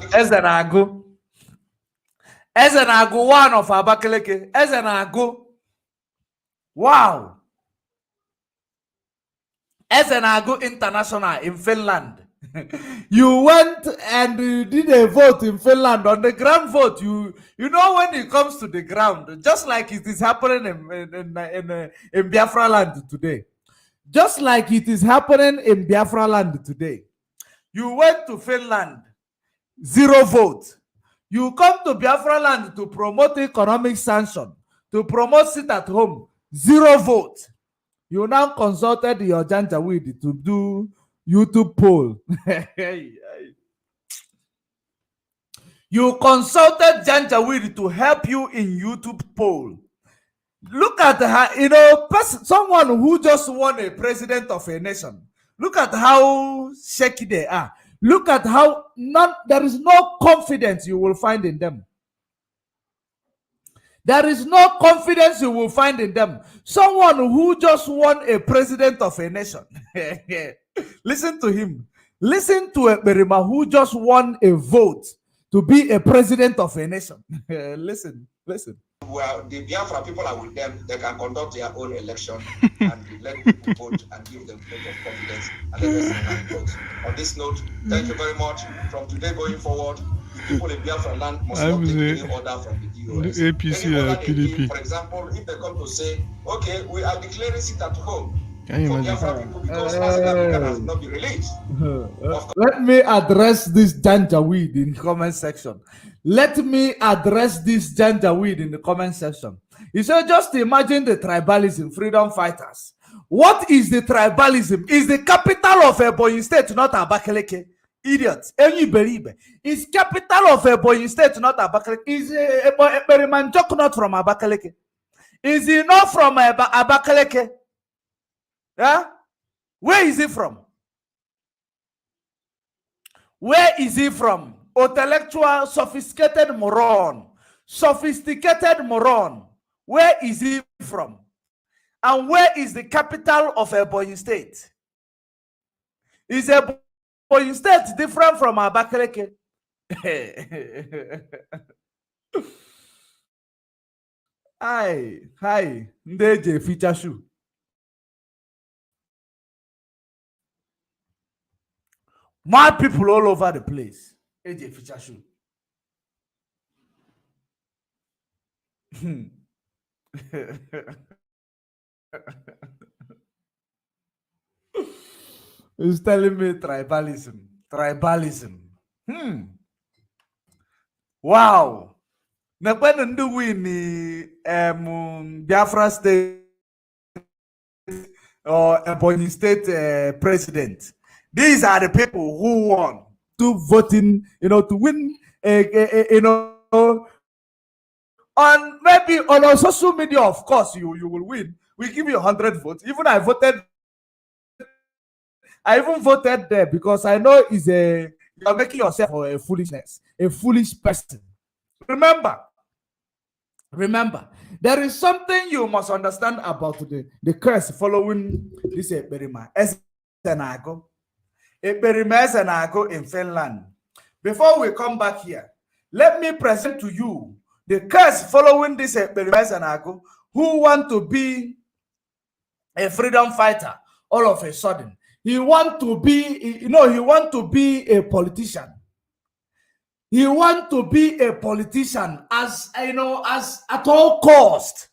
Ezenagu, one of Abakaleke. Ezenagu. Wow. Ezenagu International in Finland. You went and did a vote in Finland on the ground vote. You know when it comes to the ground, just like it is happening in Biafra land today. Just like it is happening in Biafra land today. You went to Finland, 0 vote. You come to Biafra land to promote economic sanction, to promote sit at home, 0 vote. You now consulted your Janjaweed to do YouTube poll. You consulted Janjaweed to help you in YouTube poll. Look at her, someone who just won a president of a nation. Look at how shaky they are. Look at how there is no confidence you will find in them. There is no confidence you will find in them. Someone who just won a president of a nation. Listen to him. Listen to a Berima who just won a vote to be a president of a nation. Listen. Well, the Biafra people are with them. They can conduct their own election and let people vote and give them vote of confidence and let us see vote. On this note, thank you very much. From today going forward, people in Biafra land must not take any order from the DOS. APC or PDP. For example, if they come to say, okay, we are declaring sit at home Can you for imagine? Biafra people because African has not been released. Let me address this Janjaweed in the comment section. Let me address this Janjaweed in the comment section. You said, just imagine the tribalism, freedom fighters. What is the tribalism? Is the capital of Ebonyi State not Abakaleke? Idiots. Is capital of Ebonyi State not Abakaleke? Is Eberimanjok not from Abakaleke? Is he not from Abakaleke? Yeah? Where is he from? Where is he from? Intellectual, sophisticated moron. Sophisticated moron. Where is he from? And where is the capital of Ebonyi State? Is Ebonyi State different from Abakaleke? Hi, Ndeje feature shoe. Mad people all over the place. AJ feature shoe. He's telling me tribalism. Tribalism. Wow. When do we need Biafra State or Ebonyi State president? These are the people who won to voting, to win, on maybe on our social media, of course, you will win. We give you 100 votes. Even I even voted there because I know you're making yourself a foolishness, a foolish person. Remember, there is something you must understand about the curse following this Eberima. Ezenago in Finland. Before we come back here, let me present to you the curse following this Ezenago who want to be a freedom fighter all of a sudden. He want to be a politician. He want to be a politician as at all cost.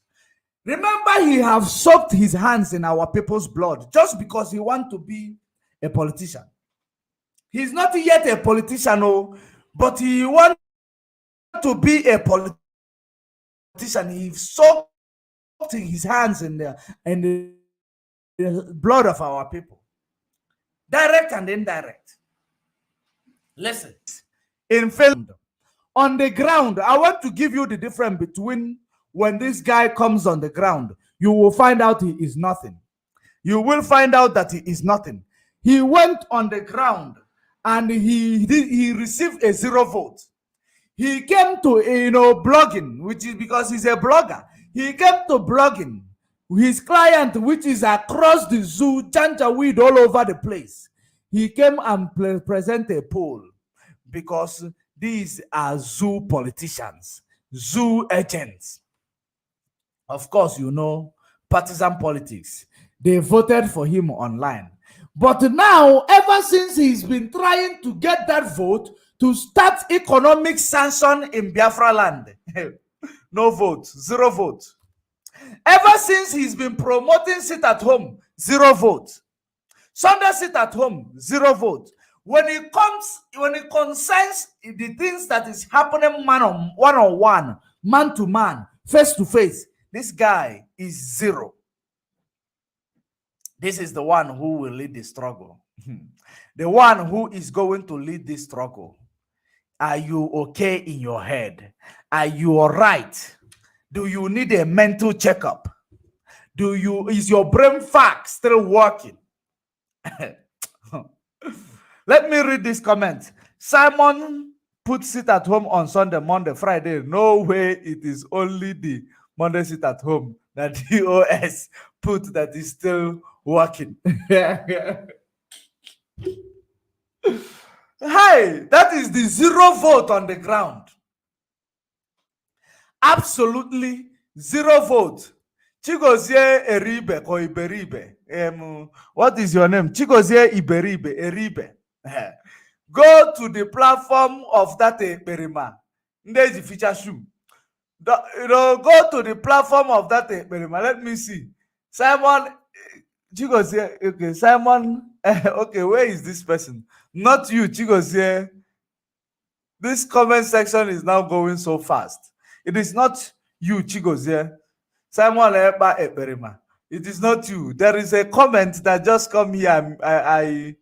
Remember, he have soaked his hands in our people's blood just because he want to be a politician. He's not yet a politician, but he want to be a politician. He soaked his hands in the blood of our people, direct and indirect. Listen, in Finland, on the ground, I want to give you the difference between when this guy comes on the ground. You will find out he is nothing. You will find out that he is nothing. He went on the ground and he received a 0 vote. He came to blogging, which is because he's a blogger. He came to blogging. His client, which is across the zoo, Janjaweed all over the place. He came and present a poll because these are zoo politicians. zoo agents. Of course, you know, partisan politics. They voted for him online. But now, ever since he's been trying to get that vote to start economic sanction in Biafra land, no vote, 0 vote. Ever since he's been promoting sit at home, 0 vote. Sunday sit at home, 0 vote. When it concerns the things that is happening one-on-one, man-to-man, face-to-face, this guy is 0. This is the one who will lead the struggle. The one who is going to lead this struggle. Are you okay in your head? Are you all right? Do you need a mental checkup? Is your brain fag still working? Let me read this comment. Simon puts it at home on Sunday, Monday, Friday. No way it is only the Monday sit at home that DOS put that is still working. Hey, that is the 0 vote on the ground. Absolutely 0 vote. Chigozie Eribe or Iberibe. What is your name? Chigozie Iberibe, Eribe. Go to the platform of that Perima. There's the feature shoe. Go to the platform of that Perima. Let me see. Simon, Chigozie, okay, Simon, okay, where is this person? Not you, Chigozie. This comment section is now going so fast. It is not you, Chigozie. Simon Eba Eperima. It is not you. There is a comment that just come here. I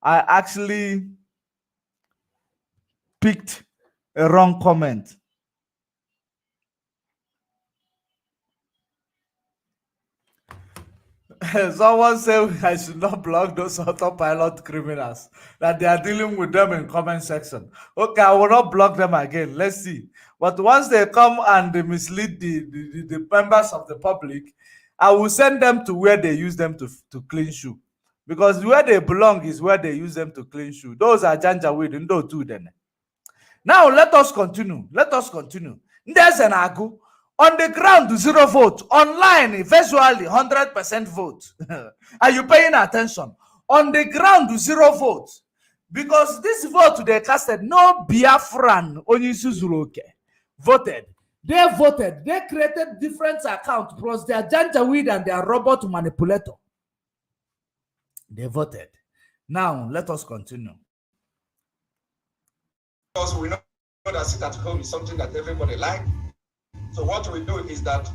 actually picked a wrong comment. Someone said I should not block those autopilot criminals, that they are dealing with them in comment section. Okay, I will not block them again. Let's see. But once they come and they mislead the members of the public, I will send them to where they use them to clean shoe. Because where they belong is where they use them to clean shoe. Those are Janjaweed and those two then. Now let us continue. Let us continue. There's an agu. On the ground, 0 vote. Online, visually, 100% vote. Are you paying attention? On the ground, 0 vote. Because this vote they casted, no Biafran Onyisuzuroke voted. They voted. They created different accounts plus their Janjaweed and their robot manipulator. They voted. Now, let us continue. Because we know that sit at home is something that everybody likes. So what we do is that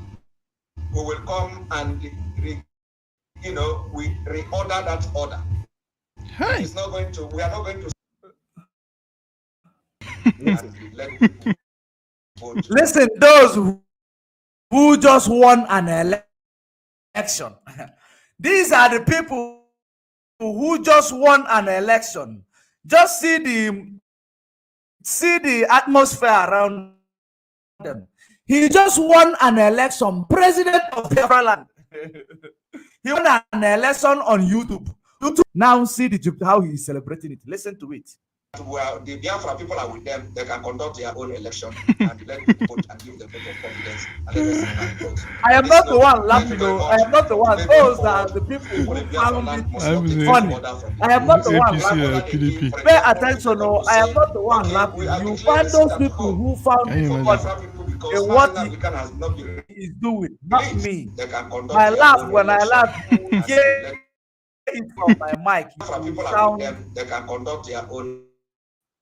we will come and we reorder that order. Hey. It's not going to. We are not going to. Listen, those who just won an election. These are the people who just won an election. Just see the atmosphere around them. He just won an election, president of Biafra land. He won an election on YouTube. Now see how he is celebrating it. Listen to it. Well, the Biafra people are with them. They can conduct their own election and let people vote and give them vote of confidence. And I am not the one laughing, though. I am not the one. Those are the people who found it funny. I am not the one laughing. Pay attention, no. I am not the one laughing. You find those people who found it funny. And what he is doing, not me. I laugh when I laugh. You hear it from my mic. People are with them. They can conduct their own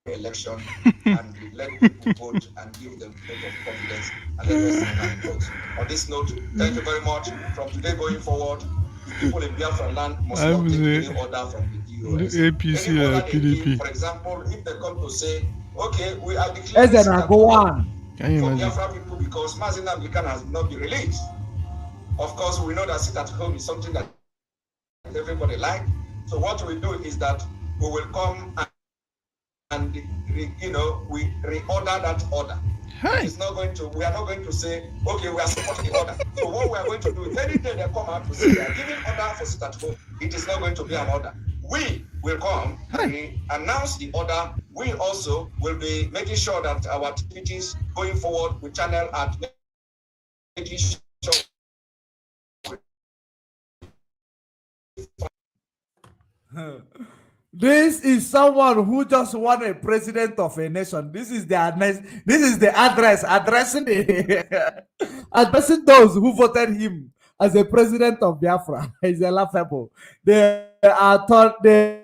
election and let people vote and give them vote of confidence and let them vote. On this note, thank you very much. From today going forward, people in Biafra land must not take any order from the DOS. APC, PDP. For example, if they come to say, okay, we are declaring for Biafra people because Mazin African has not been released. Of course, we know that sit at home is something that everybody likes. So what we do is that we will come and we reorder that order. Hey. It's not going to. We are not going to say, okay, we are supporting the order. So what we are going to do is any day they come out to say they are giving order for sit at home, it is not going to be an order. we will come, we announce the order. We also will be making sure that our activities going forward we channel at making sure. This is someone who just won a president of a nation. This is the address. This is the address addressing the addressing those who voted him as a president of Biafra. Is laughable. They are thought they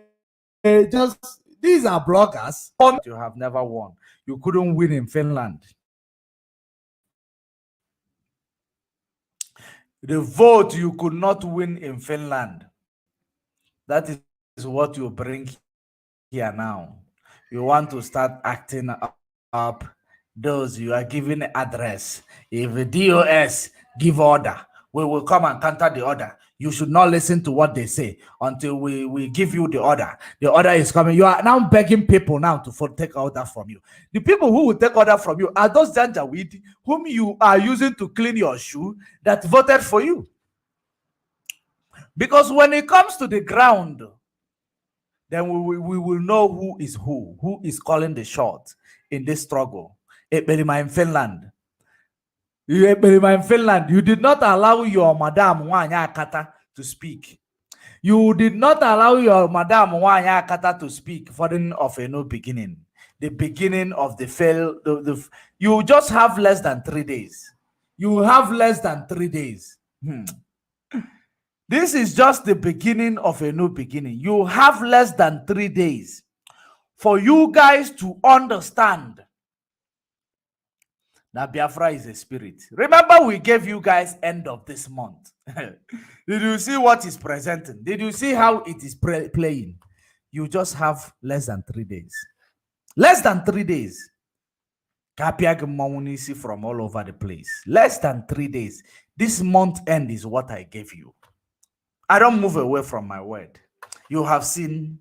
just these are bloggers. You have never won. You couldn't win in Finland. The vote you could not win in Finland. That is what you bring here now. You want to start acting up. Those you are giving address. If the DOS give order, we will come and counter the order. You should not listen to what they say until we give you the order. The order is coming. You are now begging people now to take order from you. The people who will take order from you are those Janjaweed whom you are using to clean your shoe that voted for you. Because when it comes to the ground, then we will know who is calling the shot in this struggle. Eberima in Finland. In Finland, you did not allow your Madam Wanya Kata to speak. You did not allow your Madam Wanya Kata to speak for the of a new beginning. The beginning of the fail. You just have less than 3 days. You have less than 3 days. This is just the beginning of a new beginning. You have less than 3 days for you guys to understand that Biafra is a spirit. Remember, we gave you guys end of this month. Did you see what is presenting? Did you see how it is playing? You just have less than 3 days. Less than 3 days. From all over the place. Less than 3 days. This month end is what I gave you. I don't move away from my word. You have seen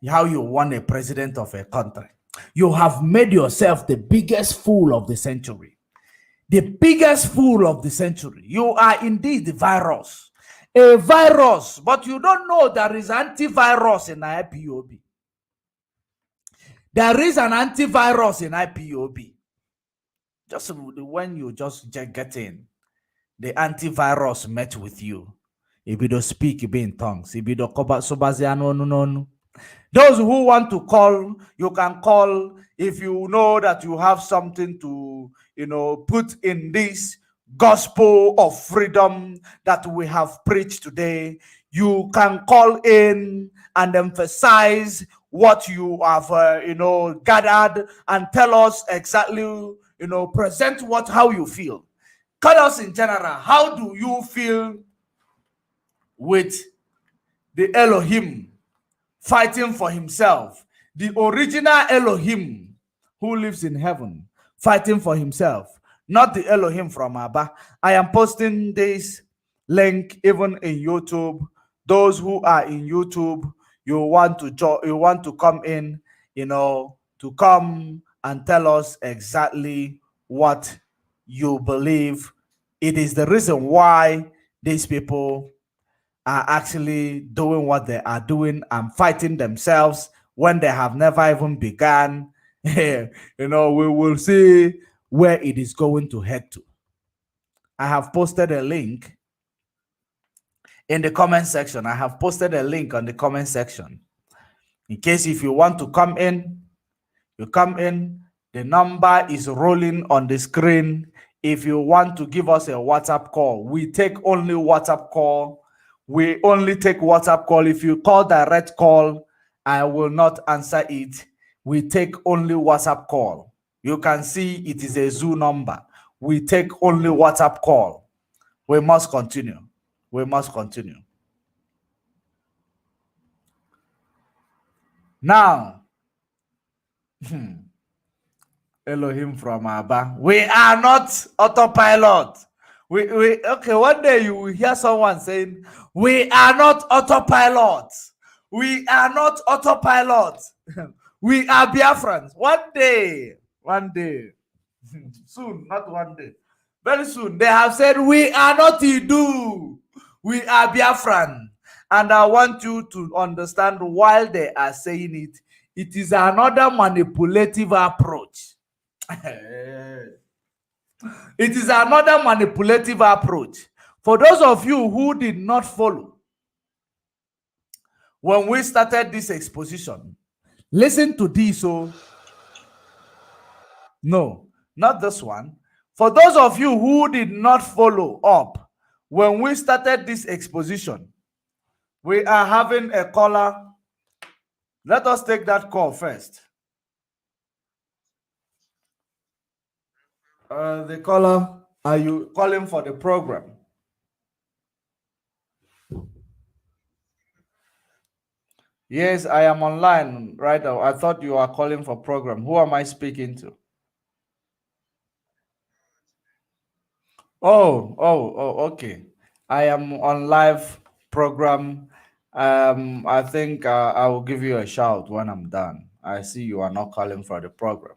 how you won a president of a country. You have made yourself the biggest fool of the century. The biggest fool of the century. You are indeed the virus. A virus, but you don't know there is antivirus in IPOB. There is an antivirus in IPOB. Just when you just get in, the antivirus met with you. If you don't speak, you be in tongues. If you don't no. Those who want to call, you can call if you know that you have something to, put in this gospel of freedom that we have preached today. You can call in and emphasize what you have, gathered and tell us exactly, present how you feel. Tell us in general, how do you feel with the Elohim fighting for himself, the original Elohim who lives in heaven fighting for himself, not the Elohim from Abba. I am posting this link even in YouTube. Those who are in YouTube, you want to come in, to come and tell us exactly what you believe. It is the reason why these people are actually doing what they are doing and fighting themselves when they have never even begun. We will see where it is going to head to. I have posted a link in the comment section. I have posted a link on the comment section. In case if you want to come in, you come in. The number is rolling on the screen. If you want to give us a WhatsApp call, we take only WhatsApp call. We only take WhatsApp call. If you call direct call, I will not answer it. We take only WhatsApp call. You can see it is a Zoom number. We take only WhatsApp call. We must continue. We must continue. Now, Elohim from Abba. We are not autopilot. Okay, one day you will hear someone saying, we are not autopilot. We are not autopilot. We are Biafrans. One day, soon, not one day, very soon, they have said, we are not Idu. We are Biafran. And I want you to understand while they are saying it, it is another manipulative approach. It is another manipulative approach. For those of you who did not follow, when we started this exposition, listen to this. So, no, not this one. For those of you who did not follow up, when we started this exposition, we are having a caller. Let us take that call first. The caller, are you calling for the program? Yes, I am online right now. I thought you are calling for program. Who am I speaking to? Oh, okay. I am on live program. I think I will give you a shout when I'm done. I see you are not calling for the program.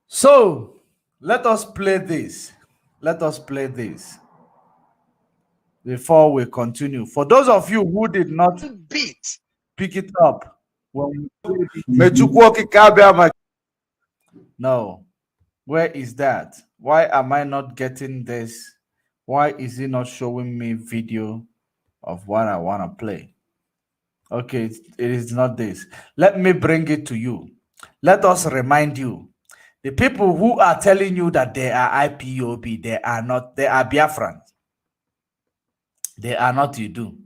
So let us play this. Let us play this before we continue. For those of you who did not pick it up, no, where is that? Why am I not getting this? Why is it not showing me video of what I want to play? Okay, it is not this. Let me bring it to you. Let us remind you. The people who are telling you that they are IPOB, they are not, they are Biafrans. They are not Idu.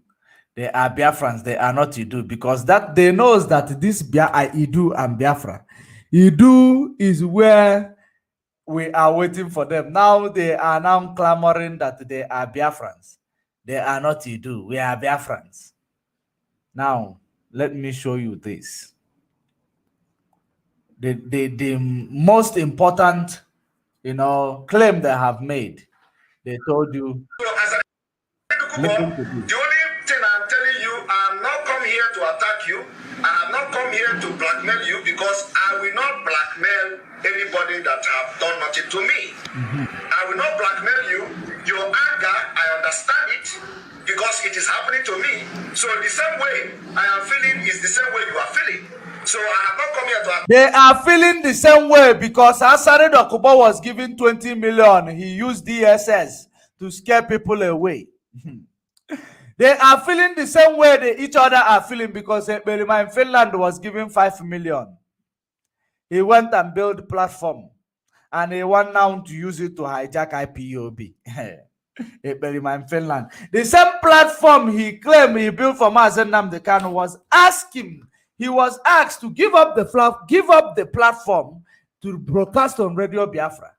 They are Biafrans, they are not Idu, because that they knows that this Idu and Biafra. Idu is where we are waiting for them. Now they are now clamoring that they are Biafrans. They are not Idu. We are Biafrans. Now, let me show you this. The most important, claim they have made. They told you. The only thing I'm telling you, I'm not come here to attack you. I have not come here to blackmail you, because I will not blackmail anybody that have done nothing to me. I will not blackmail you. Your anger, I understand it, because it is happening to me. So the same way I am feeling is the same way you are feeling. So I have not come here to attack. They are feeling the same way because Asare Dokubo was given 20 million. He used DSS to scare people away. They are feeling the same way they each other are feeling because Berima in Finland was given 5 million. He went and built a platform and he want now to use it to hijack IPOB. Berima in Finland. The same platform he claimed he built for Mazen Nnamdi Kanu was asking. He was asked to give up the platform to broadcast on Radio Biafra.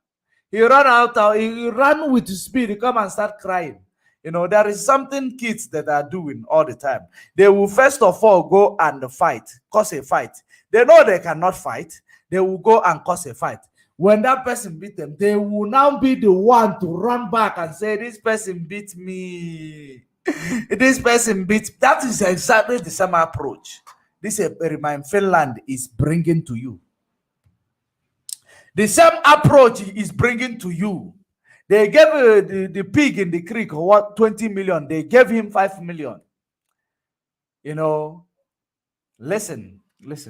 He ran with speed. He come and start crying. There is something kids that are doing all the time. They will first of all go and fight, cause a fight. They know they cannot fight. They will go and cause a fight. When that person beat them, they will now be the one to run back and say, this person beat me. This person beat. That is exactly the same approach this in Finland is bringing to you. The same approach is bringing to you. They gave the pig in the creek 20 million. They gave him 5 million. Listen. The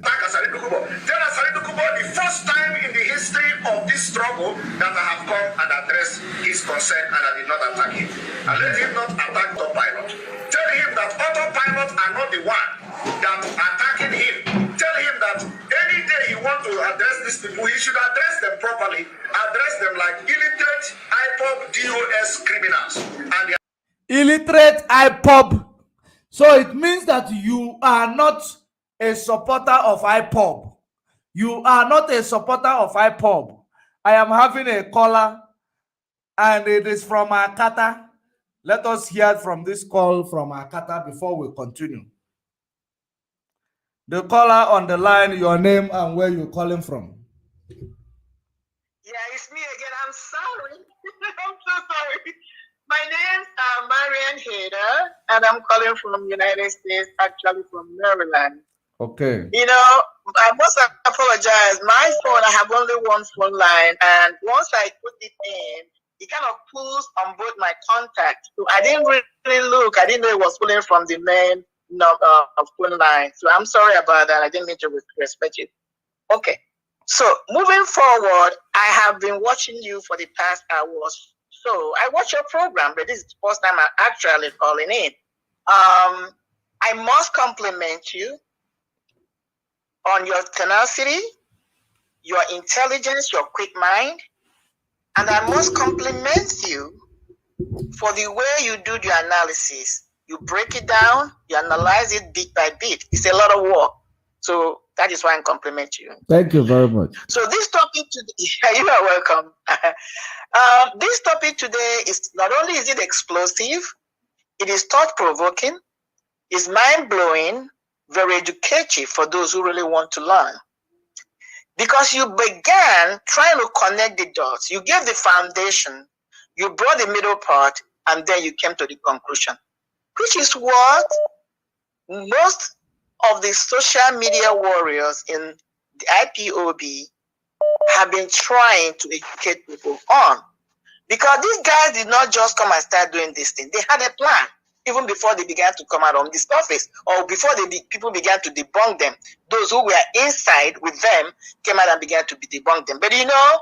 first time in the history of this struggle that I have come and addressed his concern, and I did not attack him. And let him not attack autopilot. Tell him that autopilot are not the one that attacking him. Tell him that any day he want to address these people, he should address them properly. Address them like illiterate Ipob DOS criminals. And illiterate Ipob. So it means that you are not a supporter of Ipob. You are not a supporter of Ipob. I am having a caller, and it is from Akata. Let us hear from this call from Akata before we continue. The caller on the line, your name and where you're calling from. Yeah, it's me again. I'm sorry. I'm so sorry. My name's Marian Hader, and I'm calling from United States, actually from Maryland. Okay. I must apologize. My phone, I have only one phone line, and once I put it in, it kind of pulls on both my contacts. So I didn't really look. I didn't know it was pulling from the main phone line. So I'm sorry about that. I didn't mean to respect it. Okay. So moving forward, I have been watching you for the past hours. So I watch your program, but this is the first time I'm actually calling in. I must compliment you on your tenacity, your intelligence, your quick mind, and I must compliment you for the way you do your analysis. You break it down, you analyze it bit by bit. It's a lot of work. So that is why I compliment you. Thank you very much. So this topic today, you are welcome. This topic today is not only is it explosive, it is thought-provoking, it's mind-blowing, very educative for those who really want to learn. Because you began trying to connect the dots. You gave the foundation, you brought the middle part, and then you came to the conclusion, which is what most of the social media warriors in the IPOB have been trying to educate people on. Because these guys did not just come and start doing this thing. They had a plan even before they began to come out on the surface, or before people began to debunk them. Those who were inside with them came out and began to debunk them. But you know,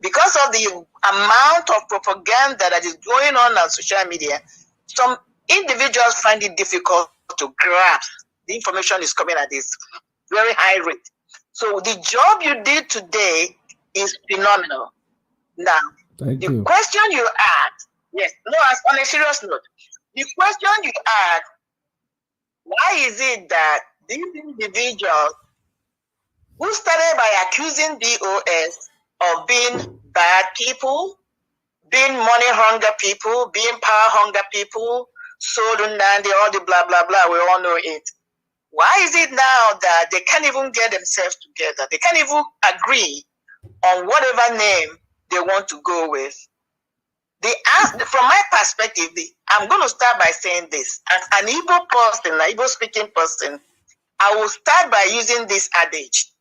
because of the amount of propaganda that is going on social media, some individuals find it difficult to grasp. The information is coming at this very high rate. So the job you did today is phenomenal. Now, the question you asked, yes, no, on a serious note, the question you asked, why is it that these individuals who started by accusing DOS of being bad people, being money hunger people, being power hunger people, sold and all the blah, blah, blah, we all know it. Why is it now that they can't even get themselves together? They can't even agree on whatever name they want to go with. From my perspective, I'm going to start by saying this. As an Igbo person, an Igbo speaking person, I will start by using this adage.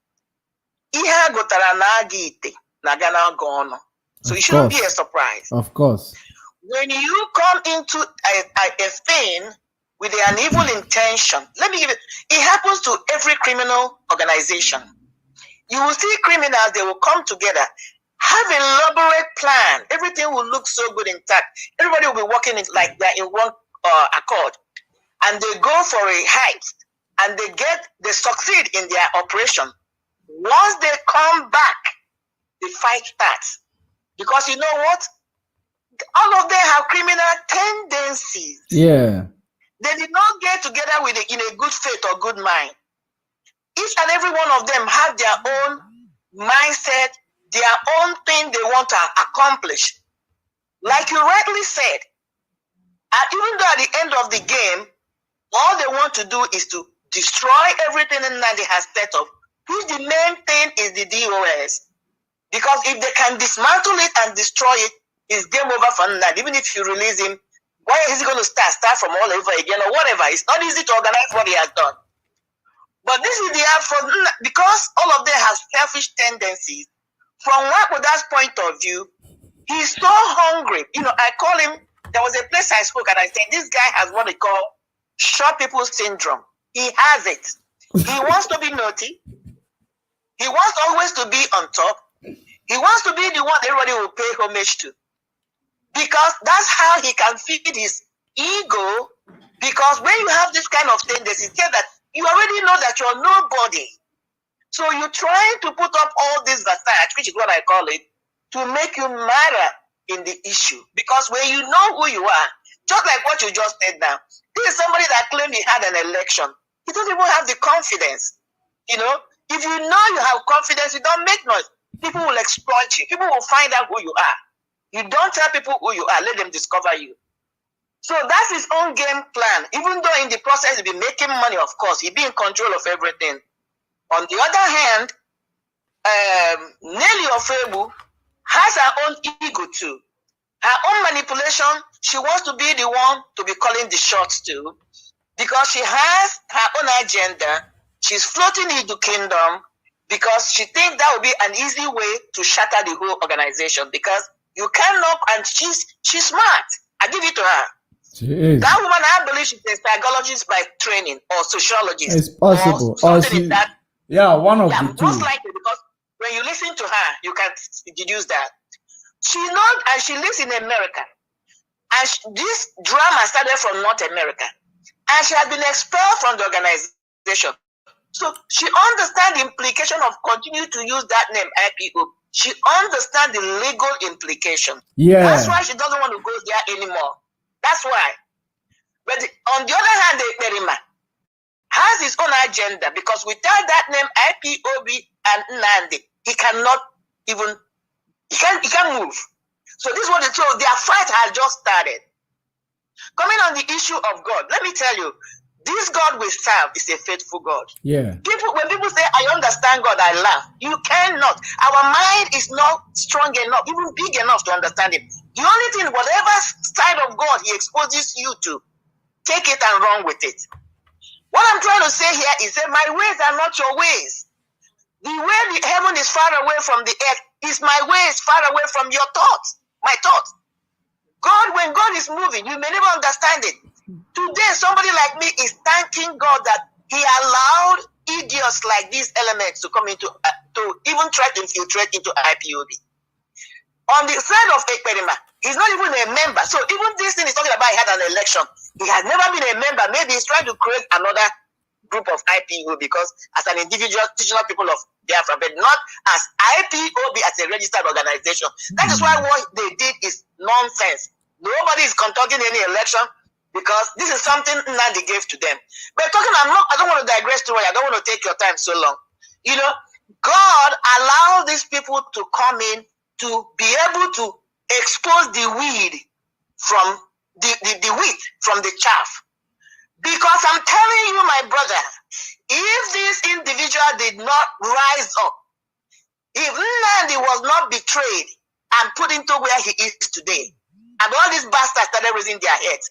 Ihe gotara na aga ite na gana gono. So it shouldn't be a surprise. Of course. When you come into a thing with an evil intention, let me give it. It happens to every criminal organization. You will see criminals, they will come together, have an elaborate plan. Everything will look so good intact. Everybody will be working like they're in one accord. And they go for a heist, and they succeed in their operation. Once they come back, the fight starts. Because you know what? All of them have criminal tendencies. Yeah. They did not get together in a good faith or good mind. Each and every one of them have their own mindset, their own thing they want to accomplish. Like you rightly said, even though at the end of the game, all they want to do is to destroy everything that they have set up, which the main thing is the DOS. Because if they can dismantle it and destroy it, it's game over for that. Even if you release him, why is he going to start from all over again or whatever? It's not easy to organize what he has done. But this is the effort, because all of them have selfish tendencies. From Wakoda's point of view, he's so hungry. You know, I call him, there was a place I spoke and I said, this guy has what they call short people syndrome. He has it. He wants to be naughty. He wants always to be on top. He wants to be the one everybody will pay homage to. Because that's how he can feed his ego. Because when you have this kind of tendency, tell that you already know that you're nobody. So you're trying to put up all this facade, which is what I call it, to make you matter in the issue. Because when you know who you are, just like what you just said now, this is somebody that claimed he had an election. He doesn't even have the confidence. You know, if you know you have confidence, you don't make noise. People will exploit you. People will find out who you are. You don't tell people who you are. Let them discover you. So that's his own game plan. Even though in the process he'll be making money, of course, he'll be in control of everything. On the other hand, Nelly Ofebu has her own ego too. Her own manipulation, she wants to be the one to be calling the shots too. Because she has her own agenda. She's floating into kingdom because she thinks that would be an easy way to shatter the whole organization. Because You cannot, and she's smart. I give it to her. She is. That woman, I believe she's a psychologist by training or sociologist. It's possible. Or something in that. Yeah, one of the two. Most likely, because when you listen to her, you can deduce that. She knows, and she lives in America. And this drama started from North America. And she has been expelled from the organization. So she understands the implication of continuing to use that name, IPO. She understands the legal implication. Yeah. That's why she doesn't want to go there anymore. That's why. But on the other hand, the Perima has his own agenda, because without that name, IPOB and Nandi, he cannot even, he can't move. So this is what they told. Their fight has just started. Coming on the issue of God, let me tell you, this God we serve is a faithful God. Yeah. When people say, I understand God, I laugh. You cannot. Our mind is not strong enough, even big enough to understand Him. The only thing, whatever side of God He exposes you to, take it and run with it. What I'm trying to say here is that my ways are not your ways. The way the heaven is far away from the earth is my ways far away from your thoughts, my thoughts. God, when God is moving, you may never understand it. Today, somebody like me is thanking God that He allowed idiots like these elements to come into, to even try to infiltrate into IPOB. On the side of Ekperima, he's not even a member. So even this thing is talking about, he had an election. He has never been a member. Maybe he's trying to create another group of IPOB, because as an individual people of Biafra, but not as IPOB as a registered organization. That is why what they did is nonsense. Nobody is conducting any election, because this is something Nandi gave to them. But I don't want to digress too much. I don't want to take your time so long. You know, God allowed these people to come in to be able to expose the weed from the wheat from the chaff. Because I'm telling you, my brother, if this individual did not rise up, if Nandi was not betrayed and put into where he is today, and all these bastards started raising their heads,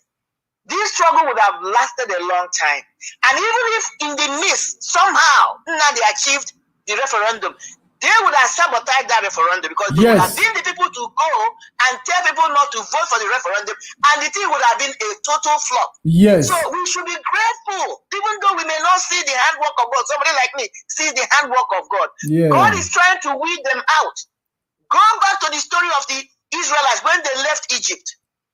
this struggle would have lasted a long time. And even if in the midst, somehow, Nandi achieved the referendum, they would have sabotaged that referendum, because they would have been the people to go and tell people not to vote for the referendum, and the thing would have been a total flop. Yes. So we should be grateful, even though we may not see the handwork of God. Somebody like me sees the handwork of God. Yeah. God is trying to weed them out. Go back to the story of the Israelites when they left Egypt.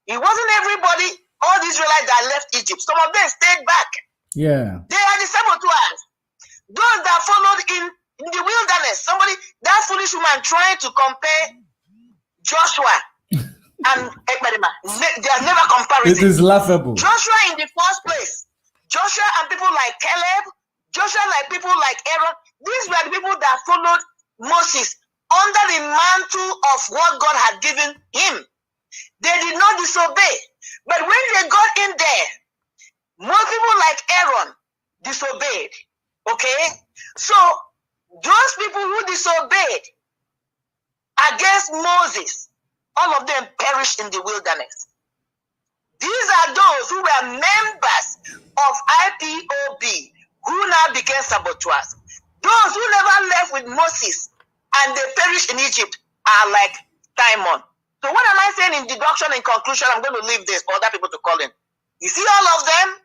It wasn't everybody, all the Israelites that left Egypt. Some of them stayed back. Yeah. They are the saboteurs. Those that followed in the wilderness. That foolish woman trying to compare Joshua and Ekperima. There's never comparison. It is laughable. Joshua in the first place. Joshua and people like Caleb. Joshua like people like Aaron. These were the people that followed Moses under the mantle of what God had given him. They did not disobey. But when they got in there, most people like Aaron disobeyed. Okay? So, those people who disobeyed against Moses, all of them perished in the wilderness. These are those who were members of IPOB who now became saboteurs. Those who never left with Moses and they perished in Egypt are like Timon. So what am I saying in deduction and conclusion? I'm going to leave this for other people to call in. You see all of them?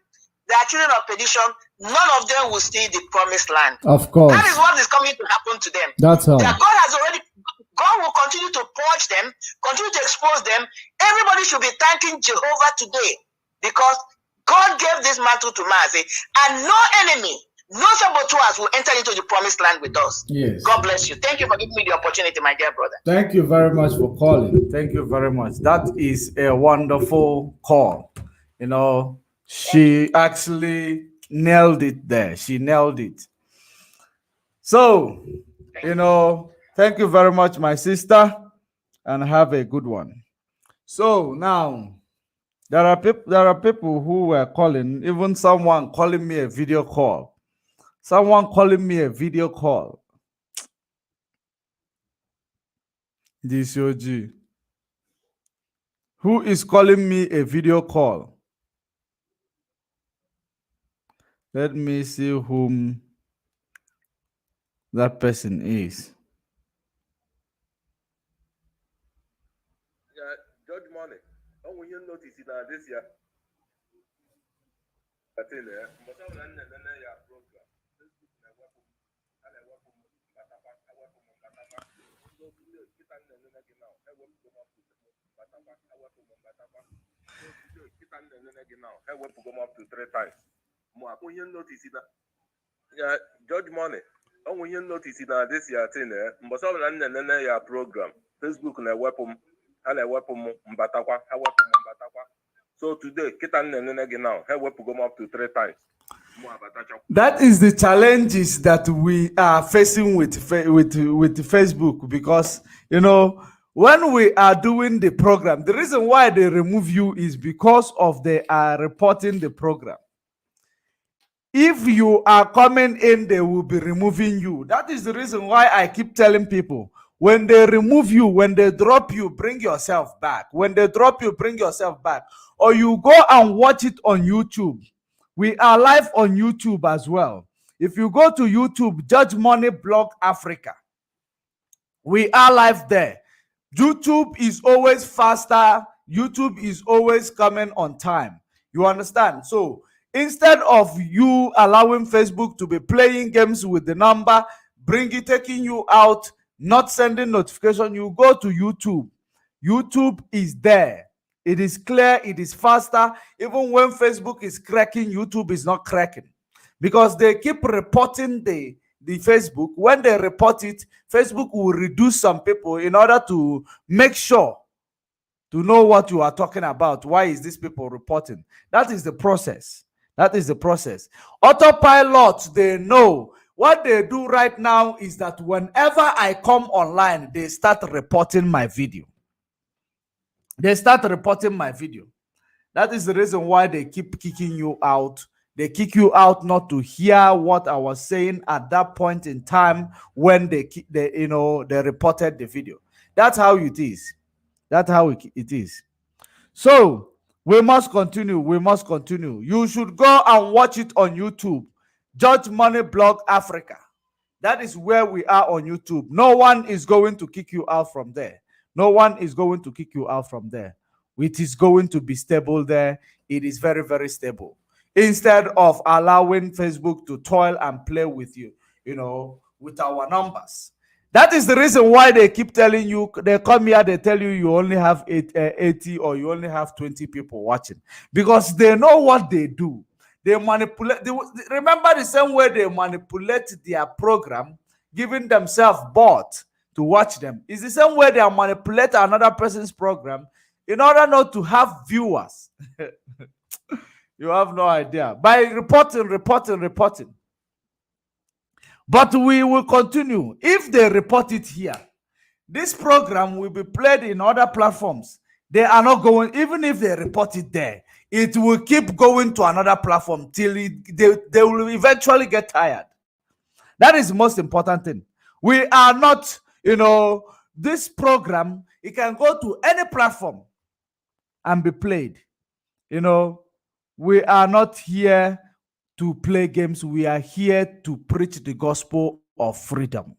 They are children of perdition. None of them will see the promised land. Of course. That is what is coming to happen to them. That's all. God will continue to purge them, continue to expose them. Everybody should be thanking Jehovah today, because God gave this mantle to Mazi, and no enemy, no saboteurs will enter into the promised land with us. Yes. God bless you. Thank you for giving me the opportunity, my dear brother. Thank you very much for calling. Thank you very much. That is a wonderful call. You know, she actually nailed it there. She nailed it. So, you know, thank you very much, my sister, and have a good one. So now, there are people who were calling, even someone calling me a video call. Someone calling me a video call. DCOG. Who is calling me a video call? Let me see whom that person is. when you notice it now this year. I tell you, but some of them program. Up to 3 times. More when you notice it. Yeah, Judge Money. When you notice it now this year thing, but some of them your program. Facebook na weapon, and a weapon mbatakwa, how weapon mbatakwa. So today, kitan now, how weapon up to 3 times. That is the challenges that we are facing with Facebook, because you know when we are doing the program, the reason why they remove you is because of they are reporting the program. If you are coming in, they will be removing you. That is the reason why I keep telling people, when they remove you, when they drop you, bring yourself back. When they drop you, bring yourself back. Or you go and watch it on YouTube. We are live on YouTube as well. If you go to YouTube, Judge Money Blog Africa, we are live there. YouTube is always faster. YouTube is always coming on time. You understand? So instead of you allowing Facebook to be playing games with the number, taking you out, not sending notification, you go to YouTube. YouTube is there. It is clear, it is faster. Even when Facebook is cracking, YouTube is not cracking, because they keep reporting the Facebook. When they report it, Facebook will reduce some people in order to make sure to know what you are talking about. Why is this people reporting? That is the process. That is the process. Autopilot, they know. What they do right now is that whenever I come online, they start reporting my video. They start reporting my video. That is the reason why they keep kicking you out. They kick you out not to hear what I was saying at that point in time when they reported the video. That's how it is. That's how it is. So we must continue. We must continue. You should go and watch it on YouTube. Judge Money Blog Africa. That is where we are on YouTube. No one is going to kick you out from there. No one is going to kick you out from there. It is going to be stable there. It is very, very stable. Instead of allowing Facebook to toil and play with you, with our numbers. That is the reason why they keep telling you, they come here, they tell you you only have 80 or you only have 20 people watching. Because they know what they do. They manipulate. Remember the same way they manipulate their program, giving themselves bot to watch them. It's the same way they manipulate another person's program in order not to have viewers. You have no idea. By reporting. But we will continue. If they report it here, this program will be played in other platforms. They are not going, even if they report it there, it will keep going to another platform till they will eventually get tired. That is the most important thing. We are not, this program, it can go to any platform and be played. We are not here to play games. We are here to preach the gospel of freedom.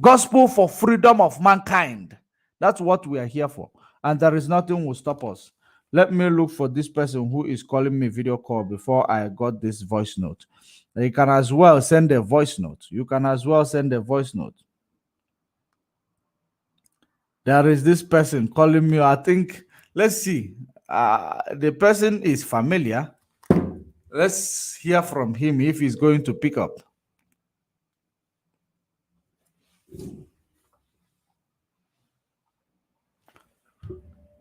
Gospel for freedom of mankind. That's what we are here for. And there is nothing will stop us. Let me look for this person who is calling me video call before I got this voice note. You can as well send a voice note. There is this person calling me. I think, let's see. The person is familiar. Let's hear from him if he's going to pick up.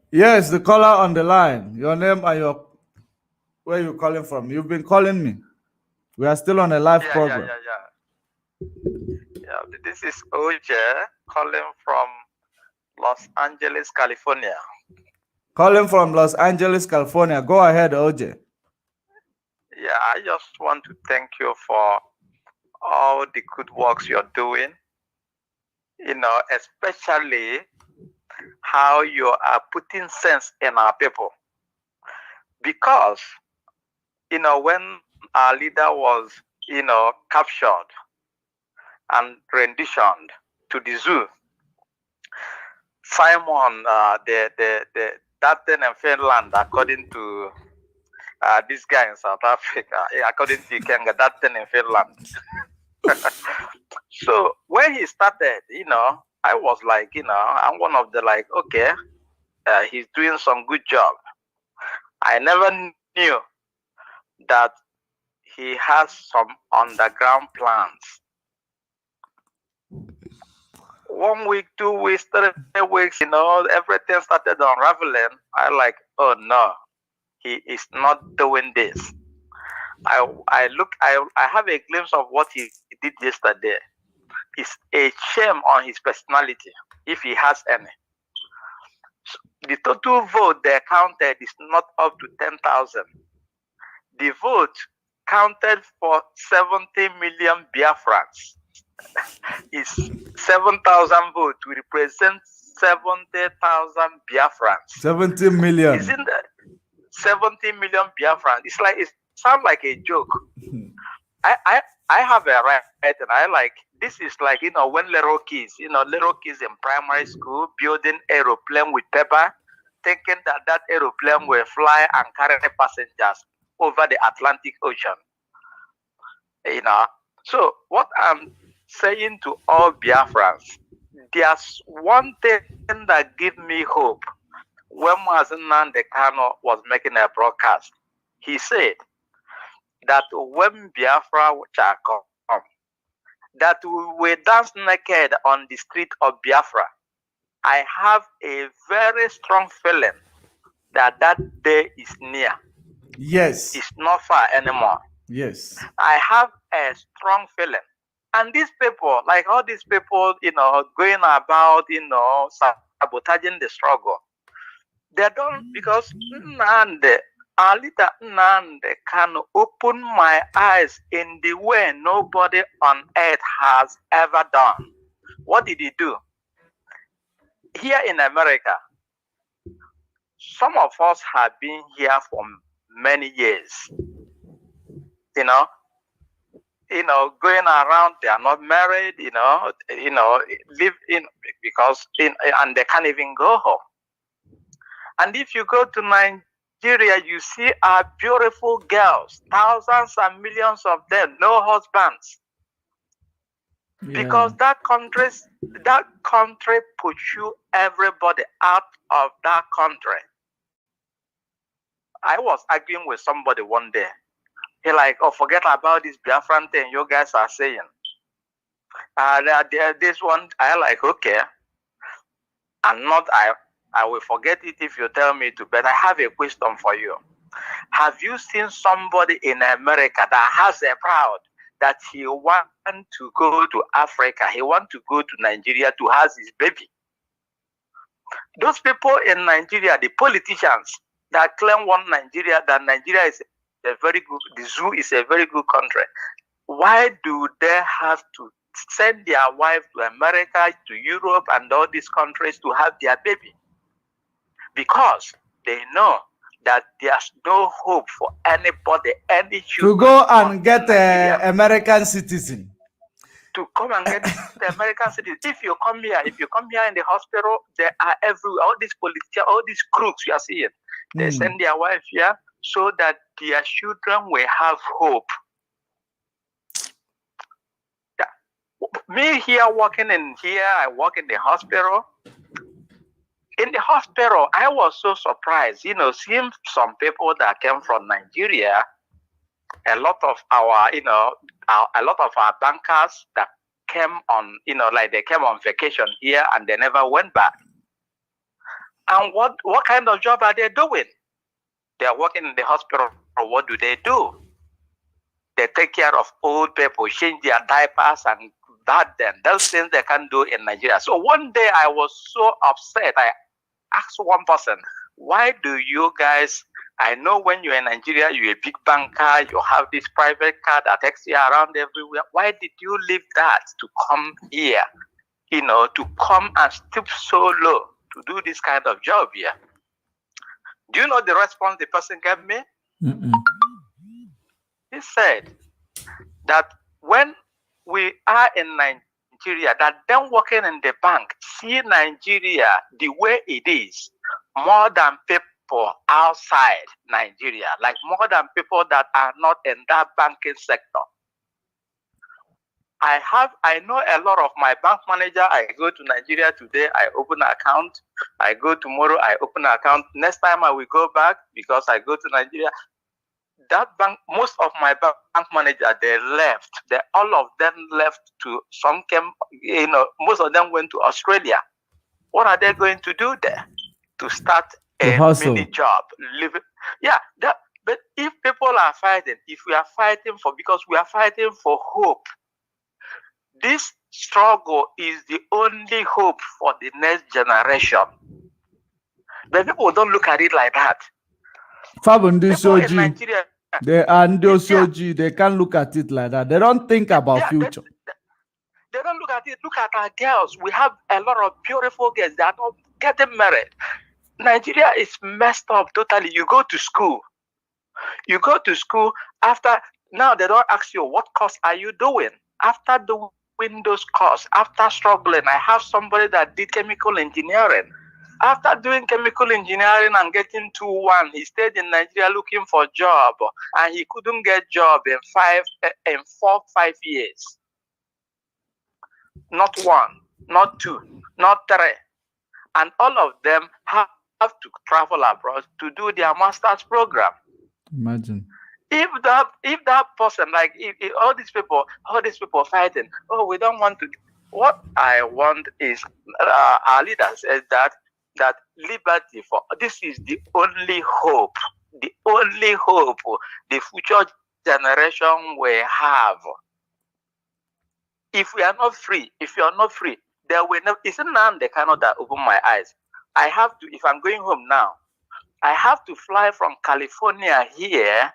Yes, the caller on the line. Your name and where you calling from? You've been calling me. We are still on a live program. Yeah, this is OJ calling from Los Angeles, California. Calling from Los Angeles, California. Go ahead, OJ. Yeah, I just want to thank you for all the good works you're doing. Especially how you are putting sense in our people. Because, when our leader was, captured and renditioned to the zoo, Simon, the that thing in Finland, according to this guy in South Africa, according to Kenga, that thing in Finland. So when he started, I was like, I'm one of the like, okay, he's doing some good job. I never knew that he has some underground plans. 1 week, 2 weeks, 3 weeks, everything started unraveling. I like, oh no, he is not doing this. I have a glimpse of what he did yesterday. It's a shame on his personality, if he has any. So the total vote they counted is not up to 10,000. The vote counted for 70 million Biafrans. Is 7,000 votes to represent 70,000 Biafrans. 70 million. Isn't that 70 million Biafrans? It's like, it sounds like a joke. I have a right, and I like, this is like, when little kids in primary school building aeroplane with paper, thinking that aeroplane will fly and carry passengers over the Atlantic Ocean. So what I'm saying to all Biafrans, there's one thing that gives me hope. When Nnamdi Kanu was making a broadcast, he said that when Biafra shall come, that we will dance naked on the street of Biafra. I have a very strong feeling that day is near. Yes. It's not far anymore. Yes. I have a strong feeling. And these people, like all these people, going about, sabotaging the struggle, they don't, because Alita Nnamdi can open my eyes in the way nobody on earth has ever done. What did he do? Here in America, some of us have been here for many years. Going around, they are not married, live in, because and they can't even go home. And if you go to Nigeria, you see our beautiful girls, thousands and millions of them, no husbands. Yeah. Because that country pursue everybody out of that country. I was arguing with somebody one day. He like, oh, forget about this Biafran thing you guys are saying. This one, I like, okay. I will forget it if you tell me to, but I have a question for you. Have you seen somebody in America that has a proud that he wants to go to Africa, he wants to go to Nigeria to have his baby? Those people in Nigeria, the politicians that claim Nigeria, that Nigeria is a very good, the zoo is a very good country. Why do they have to send their wife to America, to Europe, and all these countries to have their baby? Because they know that there's no hope for anybody, any children. To go and get an American citizen. To come and get the American citizen. If you come here in the hospital, they are everywhere. All these politicians, all these crooks you are seeing, they send their wife here so that their children will have hope. Yeah. Me here working in here, I work in the hospital. In the hospital, I was so surprised, seeing some people that came from Nigeria, a lot of our, a lot of our bankers that came on, like they came on vacation here and they never went back. And what kind of job are they doing? They are working in the hospital. What do? They take care of old people, change their diapers and bath them. Those things they can do in Nigeria. So one day I was so upset. I asked one person, why do you guys, I know when you're in Nigeria, you're a big banker, you have this private car that takes you around everywhere. Why did you leave that to come here, to come and stoop so low to do this kind of job here? Do you know the response the person gave me? He said that when we are in Nigeria, that them working in the bank, see Nigeria the way it is, more than people outside Nigeria, like more than people that are not in that banking sector. I know a lot of my bank manager. I go to Nigeria today, I open an account. I go tomorrow, I open an account. Next time I will go back because I go to Nigeria. That bank, most of my bank manager, they left. All of them left to some camp. Most of them went to Australia. What are they going to do there? To start a mini job, living. Yeah, but if people are fighting, if we are fighting because we are fighting for hope. This struggle is the only hope for the next generation. But people don't look at it like that. They are Ndosoji. They can't look at it like that. They don't think about future. They don't look at it. Look at our girls. We have a lot of beautiful girls that are not getting married. Nigeria is messed up totally. You go to school. After, now they don't ask you, what course are you doing? After the Windows course, after struggling, I have somebody that did chemical engineering. After doing chemical engineering and getting 2-1, he stayed in Nigeria looking for a job, and he couldn't get job in 4-5 years. Not 1, not 2, not 3. And all of them have to travel abroad to do their master's program. Imagine. If that person, like if all these people fighting, we don't want to. What I want is our leader says that liberty for this is the only hope the future generation will have. If we are not free, there will never. It's not they cannot open my eyes. I have to. If I'm going home now, I have to fly from California here.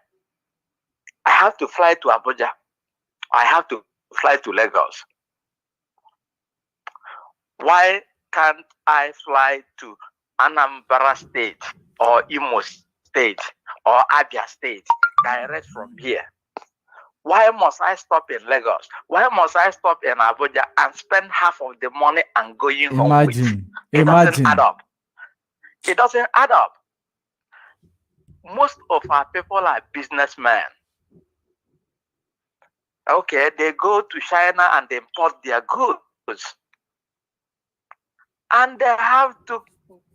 I have to fly to Abuja. I have to fly to Lagos. Why can't I fly to Anambra State or Imo State or Abia State direct from here? Why must I stop in Lagos? Why must I stop in Abuja and spend half of the money and going home with? It doesn't add up. It doesn't add up. Most of our people are businessmen. Okay, they go to China and they import their goods. And they have to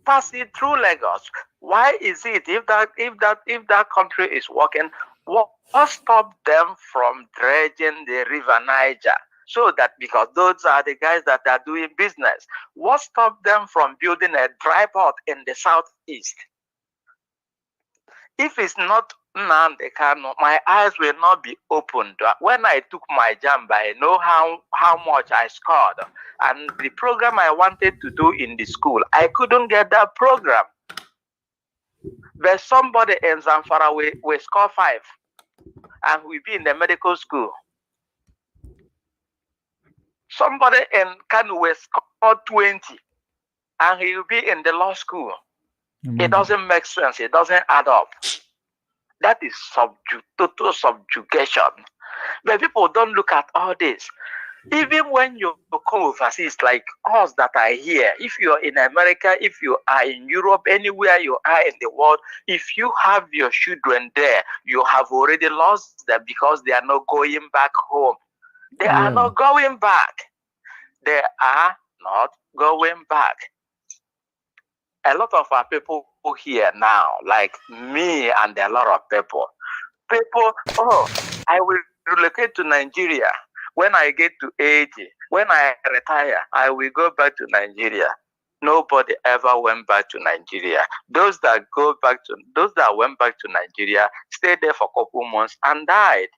pass it through Lagos. Why is it if that country is working, what stopped them from dredging the river Niger? So that because those are the guys that are doing business. What stopped them from building a dry port in the southeast? If it's not Nnamdi Kanu, my eyes will not be opened. When I took my JAMB, I know how much I scored. And the program I wanted to do in the school, I couldn't get that program. But somebody in Zamfara will score 5 and will be in the medical school. Somebody in Kanu will score 20 and he will be in the law school. It doesn't make sense. It doesn't add up. That is total subjugation. But people don't look at all this. Even when you come overseas, like us that are here, if you're in America, if you are in Europe, anywhere you are in the world, if you have your children there, you have already lost them because they are not going back home. They are not going back. They are not going back. A lot of our people here now, like me and a lot of people, I will relocate to Nigeria. When I get to 80, when I retire, I will go back to Nigeria. Nobody ever went back to Nigeria. Those that went back to Nigeria stayed there for a couple months and died.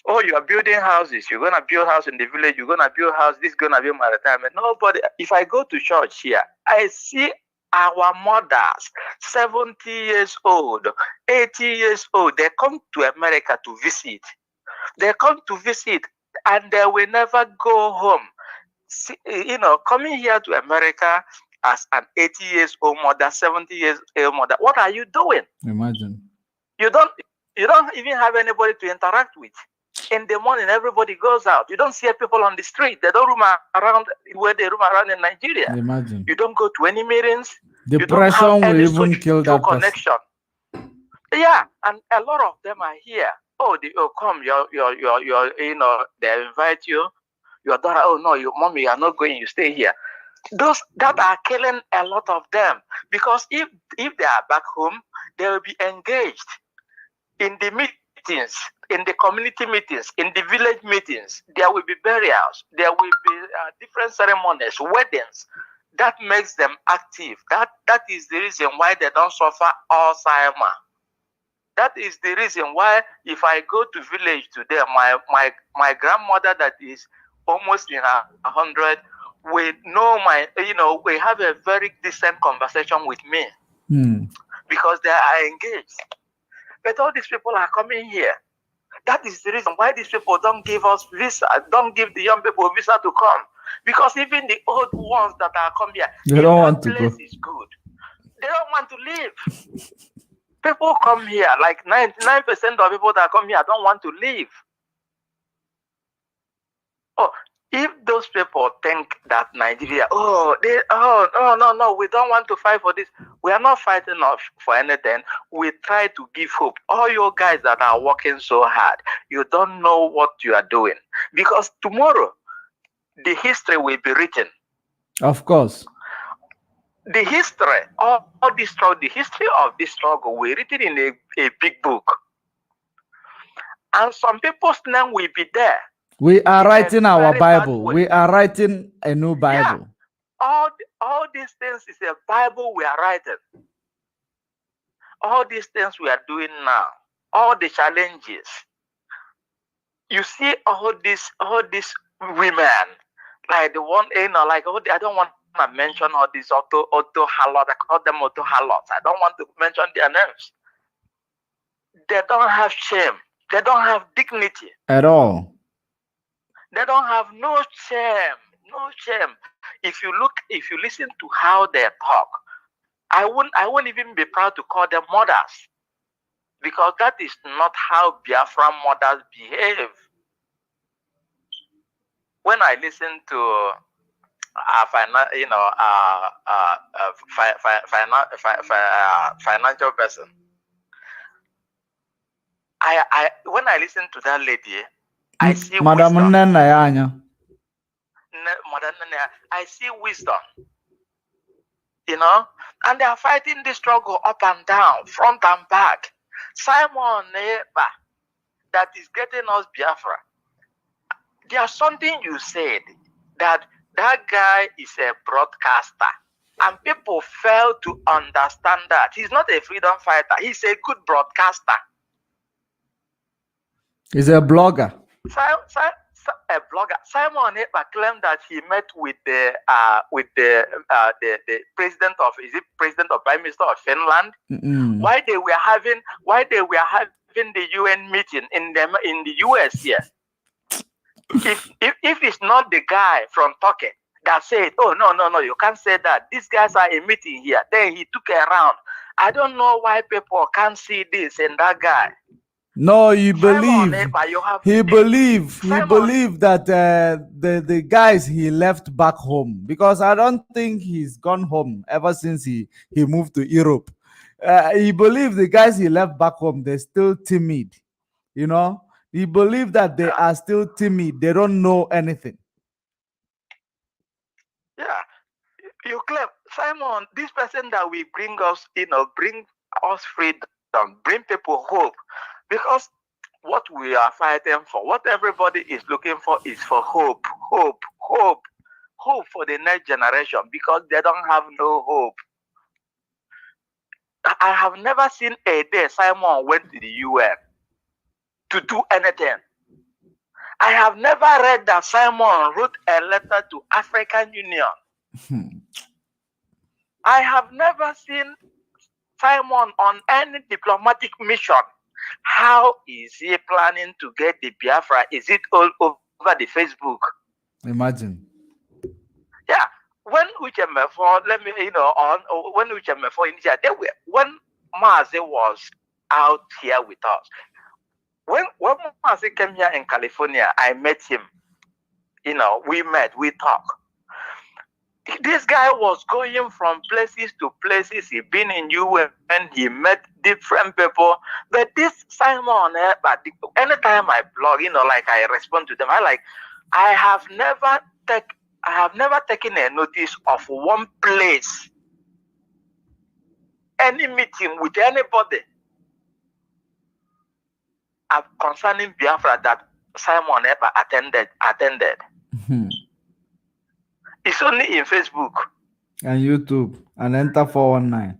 Oh, you are building houses. You're going to build house in the village. You're going to build house. This is going to be my retirement. Nobody. If I go to church here, I see our mothers, 70 years old, 80 years old. They come to America to visit. They come to visit and they will never go home. See, coming here to America as an 80 years old mother, 70 years old mother, what are you doing? Imagine. You don't even have anybody to interact with. In the morning, everybody goes out. You don't see people on the street. They don't roam around where they roam around in Nigeria. Imagine. You don't go to any meetings. Depression will even kill that connection. Yeah, and a lot of them are here. Oh, they come. They invite you. Your daughter. Oh no, your mommy, you are not going. You stay here. Those that are killing a lot of them, because if they are back home, they will be engaged in the meetings, in the community meetings, in the village meetings. There will be burials. There will be different ceremonies, weddings. That makes them active. That is the reason why they don't suffer Alzheimer. That is the reason why if I go to village today, my grandmother that is almost in her 100, we know we have a very decent conversation with me because they are engaged. But all these people are coming here. That is the reason why these people don't give us visa, don't give the young people visa to come. Because even the old ones that are coming here, they don't want to go. Is good. They don't want to leave. People come here, like 99% of people that come here don't want to leave. Oh, if those people think that Nigeria, no, we don't want to fight for this. We are not fighting for anything. We try to give hope. All you guys that are working so hard, you don't know what you are doing. Because tomorrow, the history will be written. Of course. The history, the history of this struggle will be written in a big book. And some people's name will be there. We are writing our Bible. We are writing a new Bible. Yeah. All these things is a Bible we are writing. All these things we are doing now, all the challenges. You see all these women, like the one, I don't want to mention all these auto harlots. I call them auto harlots. I don't want to mention their names. They don't have shame. They don't have dignity at all. They don't have no shame. No shame. If you listen to how they talk, I won't even be proud to call them mothers, because that is not how Biafran mothers behave. When I listen to financial person, when I listen to that lady, I see Madam wisdom. I see wisdom. And they are fighting the struggle up and down, front and back. Simon Neba, that is getting us Biafra. There's something you said that guy is a broadcaster, and people fail to understand that. He's not a freedom fighter. He's a good broadcaster. He's a blogger. A blogger. Simon Ekpa claimed that he met with the president of Prime Minister of Finland. Why they were having the UN meeting in the US here. If it's not the guy from Turkey that said, oh no, you can't say that. These guys are a meeting here. Then he took a round. I don't know why people can't see this in that guy. No, he believed that the guys he left back home, because I don't think he's gone home ever since he moved to Europe. He believed the guys he left back home, they're still timid. He believed that they are still timid. They don't know anything. Yeah, you claim, Simon, this person that will bring us, bring us freedom, bring people hope. Because what we are fighting for, what everybody is looking for is for hope for the next generation, because they don't have no hope. I have never seen a day Simon went to the UN to do anything. I have never read that Simon wrote a letter to African Union. I have never seen Simon on any diplomatic mission. How is he planning to get the Biafra? Is it all over the Facebook? Imagine. Yeah. When Uchemefo, when Uchemefo in India, when Mazi was out here with us, when Mazi came here in California, I met him. You know, we met, we talked. This guy was going from places to places. He been in UN and he met different people. But this Simon, but anytime I blog, you know, like I respond to them, I have never taken a notice of one place, any meeting with anybody concerning Biafra that Simon ever attended. It's only in Facebook and YouTube and enter 419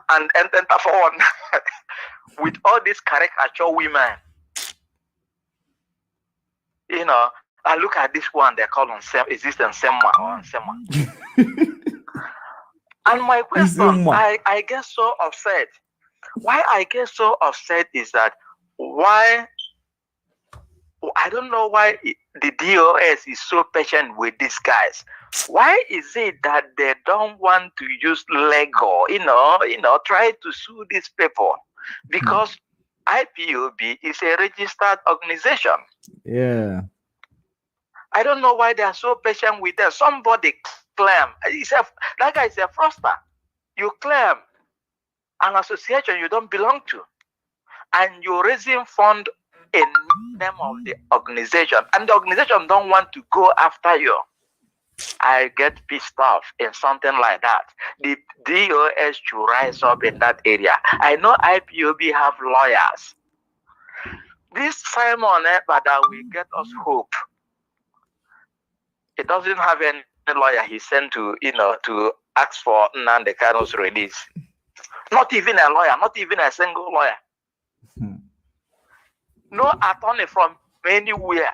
and enter 419 with all these caricature women. You know, I look at this one they call on Sem. Is this on Sema or on Sema? And my question, I get so upset. Why I get so upset is that why I don't know why the DOS is so patient with these guys. Why is it that they don't want to use Lego, try to sue these people? Because IPOB is a registered organization. Yeah. I don't know why they are so patient with them. Somebody claim, that guy is a fraudster. You claim an association you don't belong to, and you're raising fund in name of the organization, and the organization don't want to go after you. I get pissed off in something like that. The DOS should rise up in that area. I know IPOB have lawyers. This Simon but that will get us hope. He doesn't have any lawyer he sent to ask for Nnamdi Kanu's release. Not even a lawyer, not even a single lawyer. No attorney from anywhere.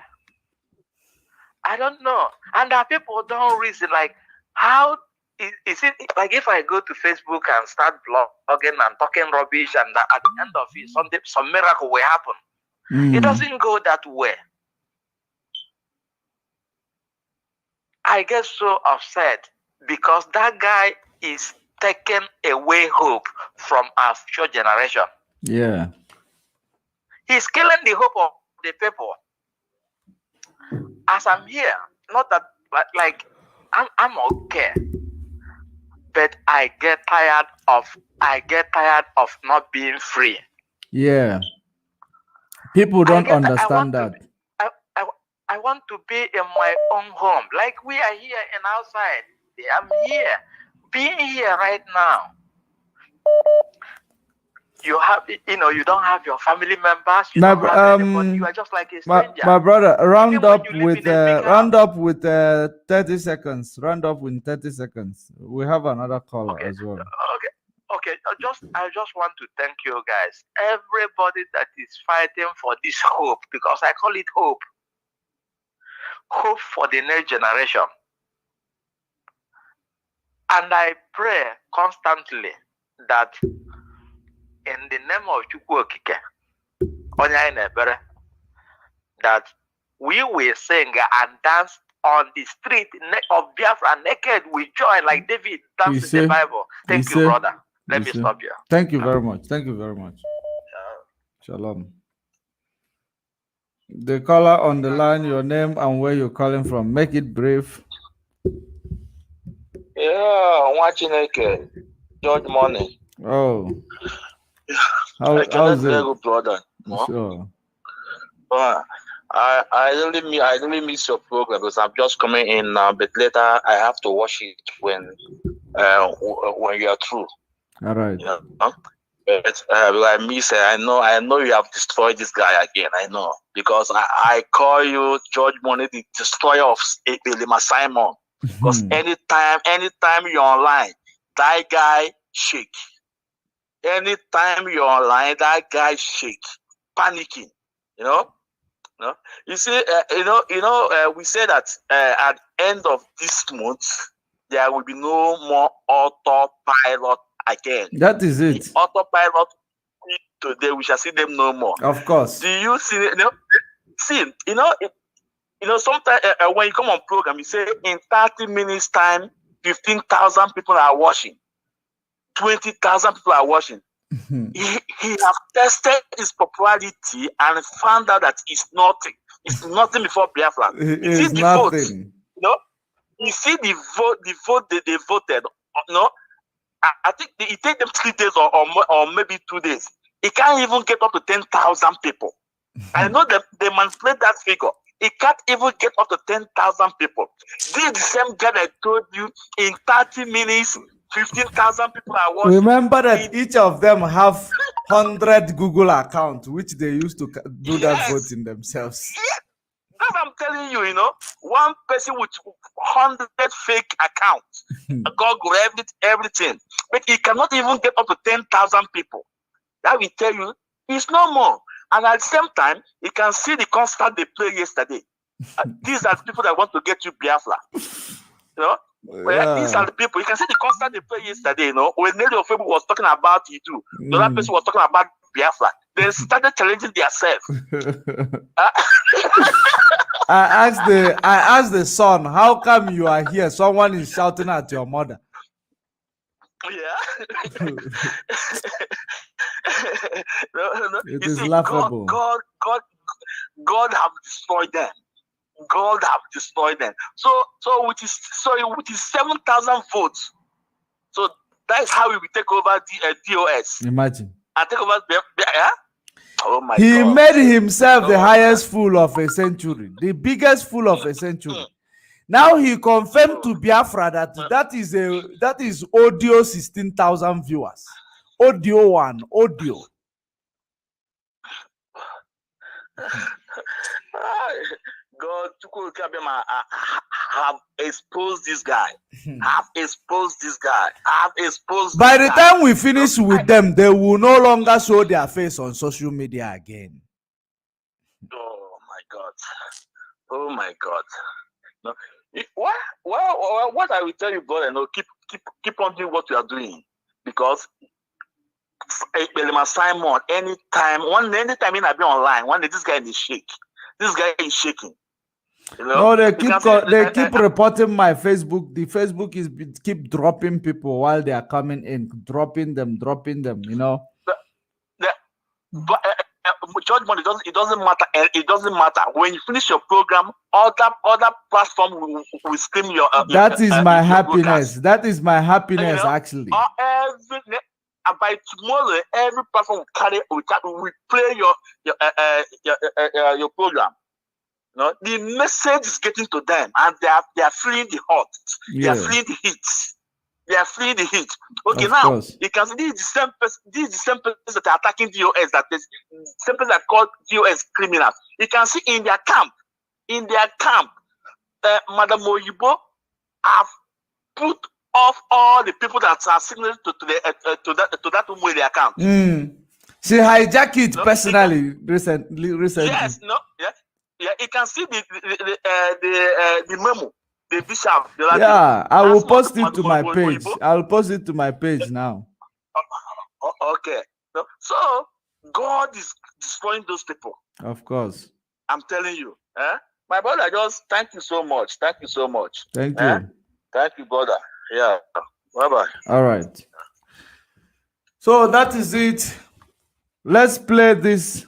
I don't know. And that people don't reason, like, how is it, like, if I go to Facebook and start blogging and talking rubbish, and at the end of it, some miracle will happen. It doesn't go that way. I get so upset because that guy is taking away hope from our future generation. Yeah. He's killing the hope of the people. As I'm here, not that I'm okay, but I get tired of not being free. Yeah. People don't understand that. I want to be in my own home. Like we are here and outside. I'm here. Being here right now. You have, you don't have your family members. You don't have anybody. You are just like a stranger. My brother, round up with 30 seconds. Round up in 30 seconds. We have another caller as well. Okay. I just want to thank you guys. Everybody that is fighting for this hope, because I call it hope. Hope for the next generation. And I pray constantly that in the name of Chukwu Okike, that we will sing and dance on the street of Biafra naked with joy, like David danced in the Bible. Thank you, brother. Let me stop here. Thank you very much. Thank you very much. Shalom. The caller on the line, your name and where you're calling from. Make it brief. Yeah, watching it. George Money. Oh. How's it? Very good, brother. Sure. I really miss your program because I'm just coming in now, but later I have to watch it when you are through. All right. You know? But I miss it. I know you have destroyed this guy again. I know because I call you George Money, the destroyer of Elima Simon. Because anytime you're online, that guy shake. Anytime you're online, that guy shake, panicking. You know. You see, we say that at the end of this month there will be no more autopilot again. That is it. The autopilot today, we shall see them no more. Of course. Do you see? Sometimes when you come on program, you say in 30 minutes time, 15,000 people are watching, 20,000 people are watching. he have tested his popularity and found out that it's nothing. It's nothing before Biafra. It You see is the vote, nothing. you know. You see the vote they voted. You know, I think it take them 3 days or maybe 2 days. It can't even get up to 10,000 people. I know that they manipulate that figure. It can't even get up to 10,000 people. This is the same guy that I told you in 30 minutes, 15,000 people are watching. Remember that each of them have 100 Google accounts, which they used to do that voting themselves. Yeah. That's what I'm telling you, you know. One person with 100 fake accounts, Google, everything. But he cannot even get up to 10,000 people. That will tell you, it's no more. And at the same time, you can see the concert they played yesterday. These are the people that want to get you Biafra. You know? Yeah. These are the people. You can see the concert they played yesterday, you know, when Nelly Ofebu was talking about Idu. The other person was talking about Biafra. They started challenging themselves. I asked the son, how come you are here? Someone is shouting at your mother. Yeah. No. It You is see, laughable. God have destroyed them. God have destroyed them. So with his 7,000 votes. So that is how we will take over the DOS. Imagine. And take over yeah? Oh my He God. made himself the highest fool of a century, the biggest fool of a century. Now he confirmed to Biafra that is audio 16,000 viewers. Audio 1, audio. God have exposed this guy. Have exposed this guy. Have exposed. By the time we finish with them, they will no longer show their face on social media again. Oh my God. Oh my God. No. What I will tell you, brother, no, keep on doing what you are doing, because Simon, anytime I be online, one day this guy is shaking. This guy is shaking. You know? No, they keep reporting my Facebook. The Facebook keep dropping people while they are coming in, dropping them. You know. Judge Money, it doesn't matter. It doesn't matter when you finish your program. Other platform will stream your. That is my happiness. Broadcast. That is my happiness, actually. By tomorrow, every platform will play your program. You know, the message is getting to them, and they are feeling the hot. Yeah. They are feeling the heat. They are feeling the heat. Okay, of now course. you can see this is the same person. This is the same person that are attacking DOS. That is the same person that called DOS criminals. You can see in their camp, Madam Oyibo have put off all the people that are signatories to that Umwele account. She hijacked it personally recently. Yes, no, yeah. You can see the memo. The bishop. I will post it to my page. I'll post it to my page now. Okay. So God is destroying those people. Of course. I'm telling you. My brother, just thank you so much. Thank you so much. Thank you. Thank you, brother. Yeah. Bye-bye. All right. So that is it. Let's play this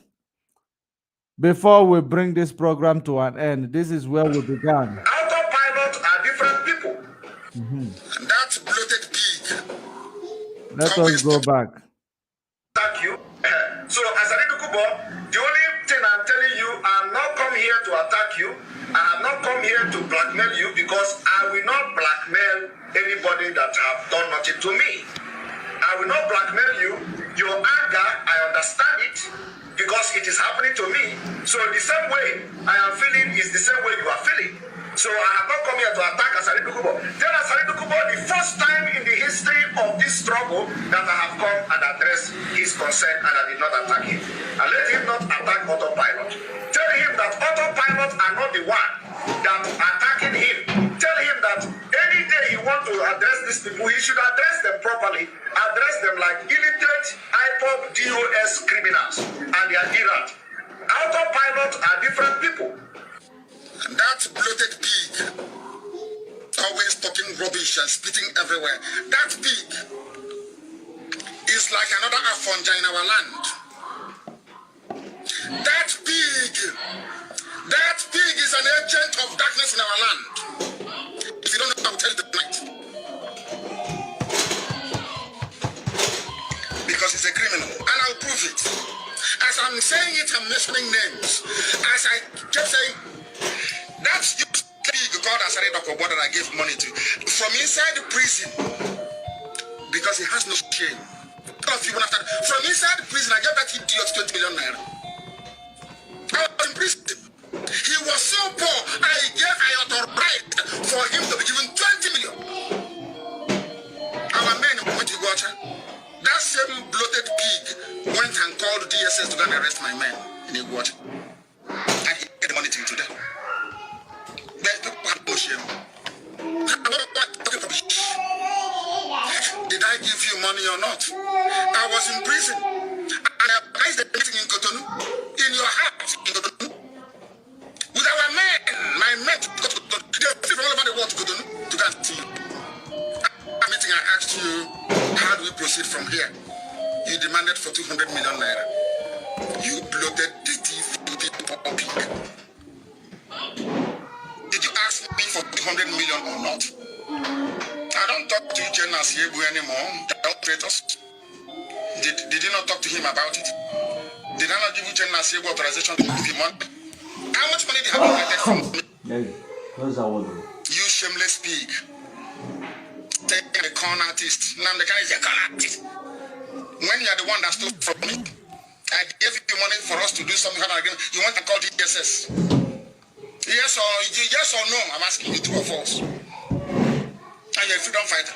before we bring this program to an end. This is where we began. Autopilot are different people. That bloated pig. Let us go back. Thank you. So, as Kubo, the only thing I'm telling you, I'm not come here to attack you. I have not come here to blackmail you, because I will not blackmail anybody that have done nothing to me. I will not blackmail you. Your anger, I understand it, because it is happening to me. So the same way I am feeling is the same way you are feeling. So I have not come here to attack Asari Kubo. Tell Asari Kubo the first time in the history of this struggle that I have come and addressed his concern, and I did not attack him. And let him not attack Autopilot. Tell him that Autopilot are not the one that attacking him. Tell him that any day he want to address these people, he should address them properly. Address them like illiterate, Ipob, DOS criminals, and they are errant. Autopilot are different people. That bloated pig, always talking rubbish and spitting everywhere. That pig is is like another Afonja in our land. That pig is an agent of darkness in our land. If you don't know, I will tell you tonight. Because he's a criminal, and I'll prove it. As I'm saying it, I'm mentioning names. As I kept saying, that's the pig called Asari Dokobo that I gave money to. From inside the prison, because he has no shame. From inside the prison, I gave that idiot 20 million naira. I was in prison. He was so poor, I authorized for him to be given 20 million. Our men went to Gocha. That same bloated pig went and called DSS to go and arrest my men in Iguacha. And he gave the money to them. But people have no shame. Did I give you money or not? I was in prison. And I organized a meeting in Cotonou, in your house in Cotonou. With our men, my men, they're from all over the world to Cotonou to go and see you. At the meeting, I asked you, how do we proceed from here? You demanded for 200 million naira. You bloated, dirty, filthy, poor pig. Did you ask me for 200 million or not? I don't talk to you, Jen Asiebu, anymore. The traitors. Did you not talk to him about it? Did I not give you Jen Asiebu authorization to give him money? How much money did you have collected from me? You shameless pig. Taking a con artist. Now the guy is a con artist. When you are the one that stole from me, I gave you money for us to do something. You want to call DSS? Yes or no? I'm asking you, true or false? And you're a freedom fighter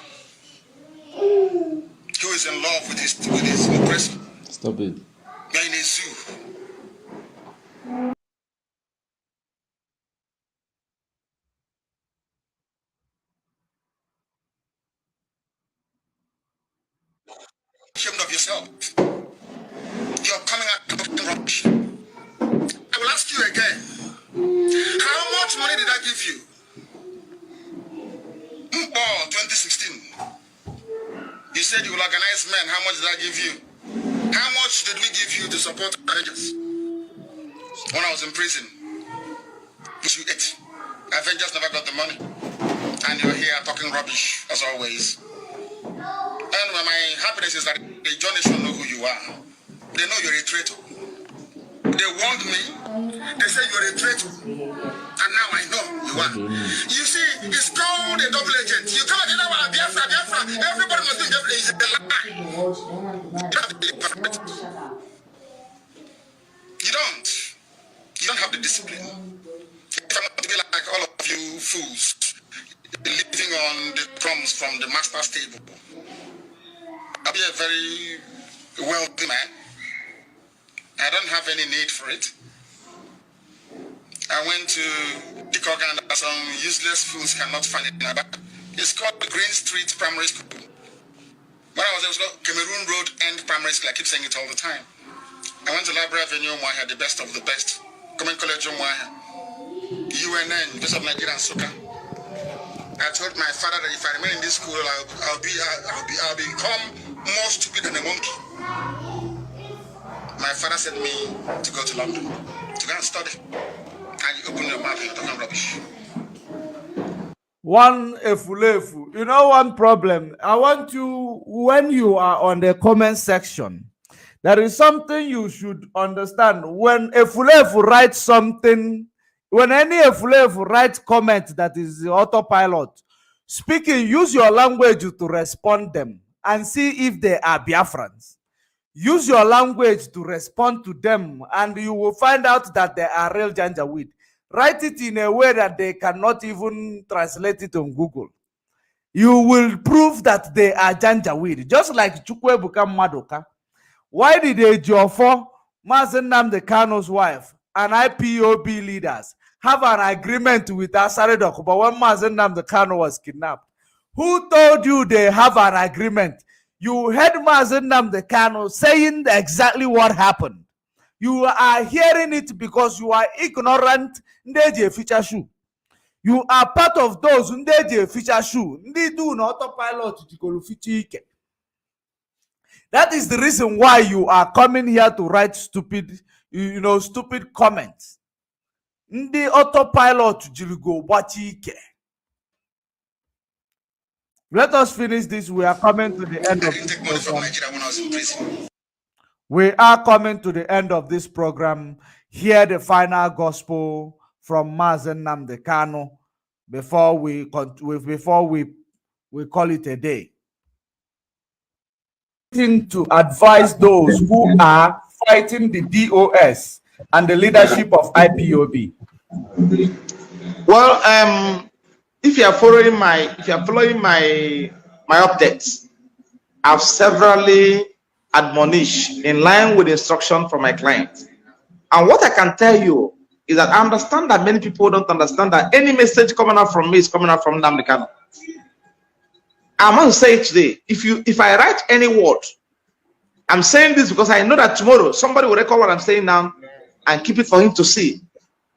who is in love with his oppressor. Stop it. You're in a zoo. Ashamed of yourself. You're coming out talking rubbish. I will ask you again. How much money did I give you? 2016. You said you will organize men. How much did I give you? How much did we give you to support Avengers? When I was in prison, which you ate. Avengers never got the money. And you're here talking rubbish, as always. Anyway, my happiness is that the Johnny should know who you are. They know you're a traitor. They warned me. They said you're a traitor. And now I know you are. You see, it's called a double agent. You come and tell me, Biafra. Everybody must think Biafra is a lie. You don't have the discipline. If I want to be like all of you fools, living on the crumbs from the master's table, I'll be a very wealthy man. I don't have any need for it. I went to Ikogan that some useless fools cannot find it. It's called Green Street Primary School. When I was there, it was called Cameroon Road End Primary School. I keep saying it all the time. I went to Library Avenue, Mwahia, the best of the best. Common College, Mwahia. UNN, University of Nigeria and Soka. I told my father that if I remain in this school, I'll become more stupid than a monkey. My father sent me to go to London to go and study. And you open your mouth and you're talking rubbish. One efulefu. You know one problem? I want you, when you are on the comment section, there is something you should understand. When efulefu writes something, when any efulefu writes comment that is the autopilot, speaking, use your language to respond them and see if they are Biafrans. Use your language to respond to them and you will find out that they are real Janjaweed. Write it in a way that they cannot even translate it on Google. You will prove that they are Janjaweed. Just like Chukwuebuka Madoka. Why did Ejiofor, Mazen Nnamdi Kanu's wife, and IPOB leaders have an agreement with Asari Dokubo when Mazen Nnamdi Kanu was kidnapped? Who told you they have an agreement? You heard Mazen Nnamdi Kanu saying exactly what happened. You are hearing it because you are ignorant. You are part of those who feature shoe. They do not autopilot. That is the reason why you are coming here to write stupid, stupid comments. The autopilot jirigo bachike. Let us finish this. We are coming to the end of this program. We are coming to the end of this program. Hear the final gospel from Mazen Nnamdi Kanu before we call it a day. To advise those who are fighting the DOS and the leadership of IPOB. Well, if you are following my updates, I've severally admonished in line with instruction from my client. And what I can tell you is that I understand that many people don't understand that any message coming out from me is coming out from Nnamdi Kanu. I'm going to say it today. If I write any word, I'm saying this because I know that tomorrow somebody will record what I'm saying now and keep it for him to see.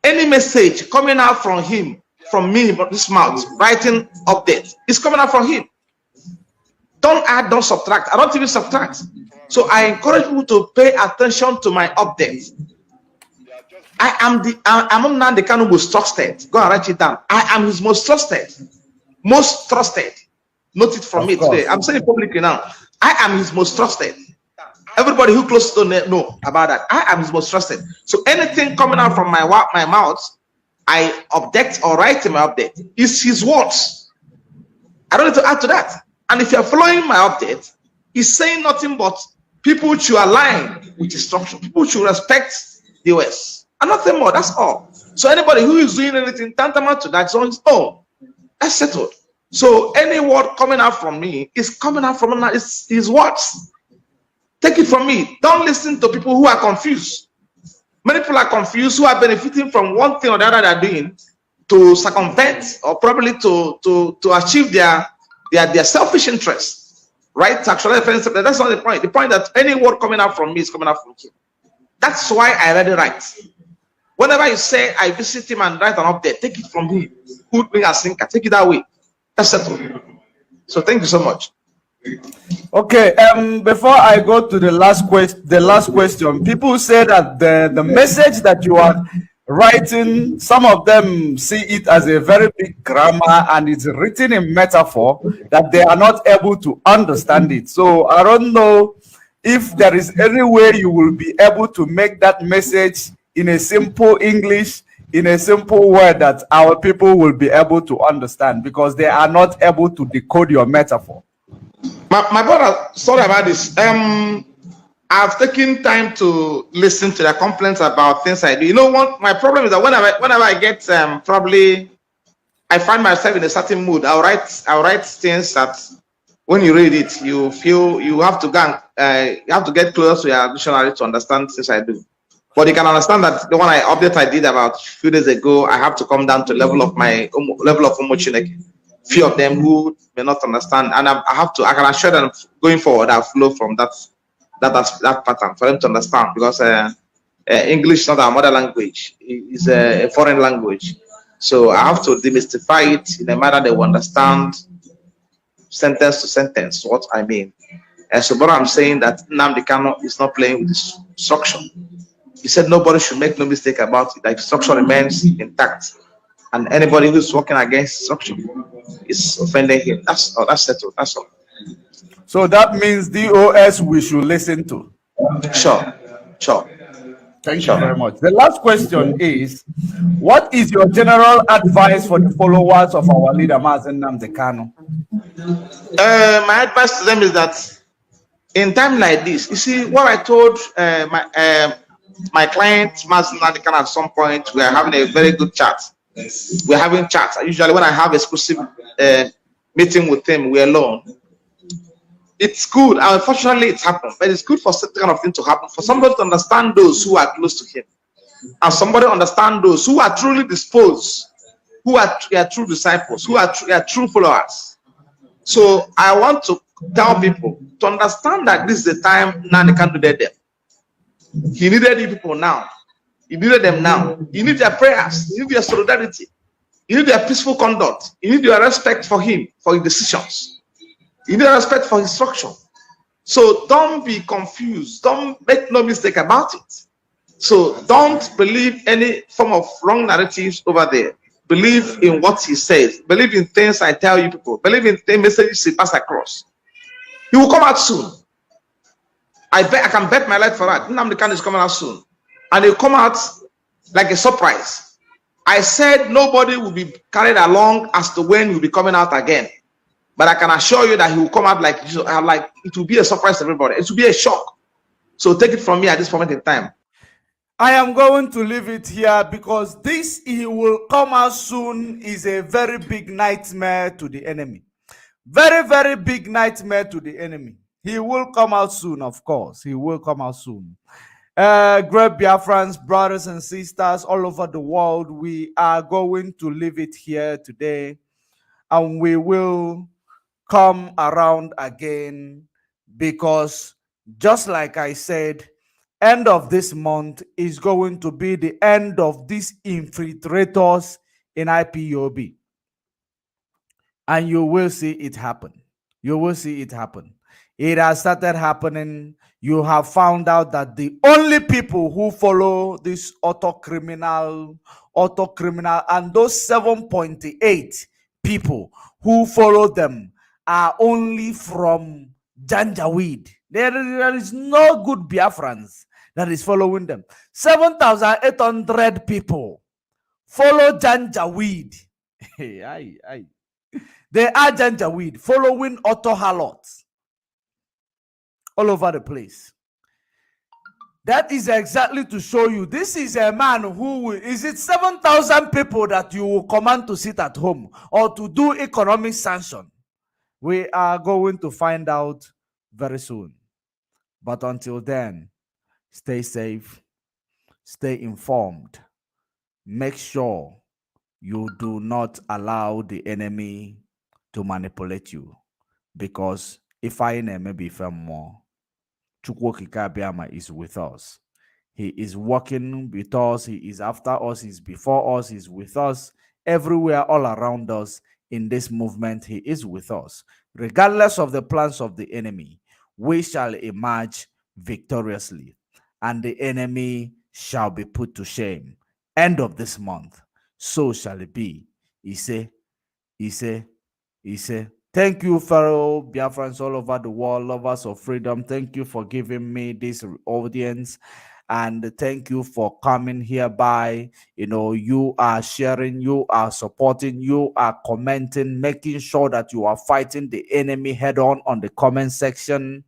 Any message coming out from him, from me, but this mouth, writing update, is coming out from him. Don't add, don't subtract. I don't even subtract. So I encourage people to pay attention to my updates. I'm Nnamdi Kanu most trusted. Go and write it down. I am his most trusted. Most trusted. Note it from me today. I'm saying it publicly now. I am his most trusted. Everybody who close to know about that. I am his most trusted. So anything coming out from my mouth, I update or write in my update. It's his words. I don't need to add to that. And if you're following my update, he's saying nothing but people should align with instruction. People should respect the US. And nothing more. That's all. So anybody who is doing anything tantamount to that is on his own. That's settled. So any word coming out from me is coming out from his words. Take it from me. Don't listen to people who are confused. Many people are confused who are benefiting from one thing or the other they're doing to circumvent or probably to achieve their selfish interests. Right? To actually, that's not the point. The point that any word coming out from me is coming out from him. That's why I read it right. Whenever you say I visit him and write an update, take it from him. Put me as thinker. Take it that way. That's settled. So thank you so much. Okay, before I go to the last question, people say that the message that you are writing, some of them see it as a very big grammar and it's written in metaphor that they are not able to understand it. So I don't know if there is any way you will be able to make that message in a simple English, in a simple word that our people will be able to understand, because they are not able to decode your metaphor. My brother, sorry about this. I've taken time to listen to the complaints about things I do. You know what? My problem is that whenever I get probably I find myself in a certain mood, I'll write things that when you read it, you feel you have to get close to your dictionary to understand things I do. But you can understand that the one update I did about a few days ago, I have to come down to level of Umochineke. Few of them who may not understand, and I can assure them going forward I'll flow from that pattern for them to understand, because English is not our mother language, it's a foreign language. So I have to demystify it in a manner they will understand, sentence to sentence, what I mean. And so what I'm saying that Nnamdi Kanu is not playing with this instruction. He said nobody should make no mistake about it. The instruction remains intact. And anybody who's working against instruction is offending him. That's settled. That's all. So that means DOS we should listen to. Sure. Thank you very much. The last question is, what is your general advice for the followers of our leader Mazen Nnamdi Kanu? My advice to them is that in time like this, you see what I told my client Mazen Nnamdi Kanu at some point, we are having a very good chat. We're having chats. Usually when I have exclusive meeting with him, we're alone. It's good. Unfortunately, it's happened. But it's good for that kind of thing to happen. For somebody to understand those who are close to him. And somebody to understand those who are truly disposed, who are true disciples, who are true followers. So I want to tell people to understand that this is the time Nnamdi Kanu needed them. He needed you people now. You needed them now. You need their prayers. You need their solidarity. You need their peaceful conduct. You need your respect for him, for his decisions. You need respect for his instruction. So don't be confused. Don't make no mistake about it. So don't believe any form of wrong narratives over there. Believe in what he says. Believe in things I tell you people. Believe in the messages he pass across. He will come out soon. I can bet my life for that. Nnamdi Kanu is coming out soon. And he'll come out like a surprise. I said nobody will be carried along as to when he'll be coming out again. But I can assure you that he will come out like it will be a surprise to everybody. It will be a shock. So take it from me at this moment in time. I am going to leave it here because this he will come out soon is a very big nightmare to the enemy. Very, very big nightmare to the enemy. He will come out soon, of course. He will come out soon. Great Biafrans, brothers and sisters all over the world, we are going to leave it here today. And we will come around again because just like I said, end of this month is going to be the end of these infiltrators in IPOB. And you will see it happen. You will see it happen. It has started happening. You have found out that the only people who follow this auto criminal, and those 7.8 people who follow them are only from Janjaweed. There is no good Biafrans that is following them. 7,800 people follow Janjaweed. They are Janjaweed following auto harlots all over the place. That is exactly to show you this is a man who will, is it 7,000 people that you will command to sit at home or to do economic sanction? We are going to find out very soon. But until then, stay safe, stay informed, make sure you do not allow the enemy to manipulate you, because if I maybe more, Chukwokika is with us. He is working with us. He is after us. He's before us. He's with us everywhere, all around us. In this movement, he is with us. Regardless of the plans of the enemy, we shall emerge victoriously, and the enemy shall be put to shame. End of this month, so shall it be. He say. Thank you, fellow Biafrans all over the world, lovers of freedom. Thank you for giving me this audience. And thank you for coming hereby. You know, you are sharing, you are supporting, you are commenting, making sure that you are fighting the enemy head on the comment section.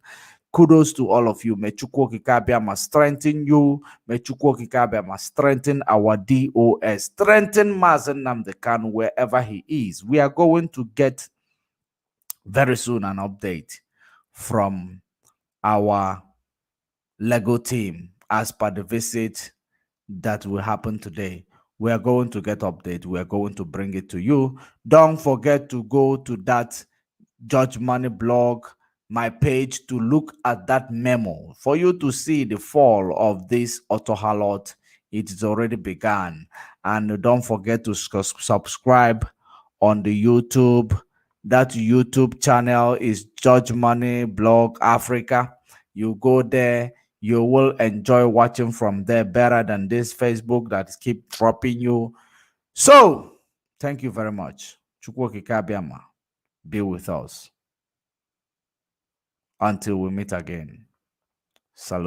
Kudos to all of you. May Chukwokika strengthen you. May Chukwokika strengthen our DOS. Strengthen Mazen Nnamdi Kanu wherever he is. We are going to get very soon an update from our Lego team as per the visit that will happen today. We are going to get update. We are going to bring it to you. Don't forget to go to that Judge Money blog, my page, to look at that memo for you to see the fall of this auto harlot. It is already begun. And don't forget to subscribe on the YouTube. That YouTube channel is Judge Money Blog Africa. You go there, you will enjoy watching from there better than this Facebook that keep dropping you. So, thank you very much. Chukwokika Biama, be with us. Until we meet again. Salute.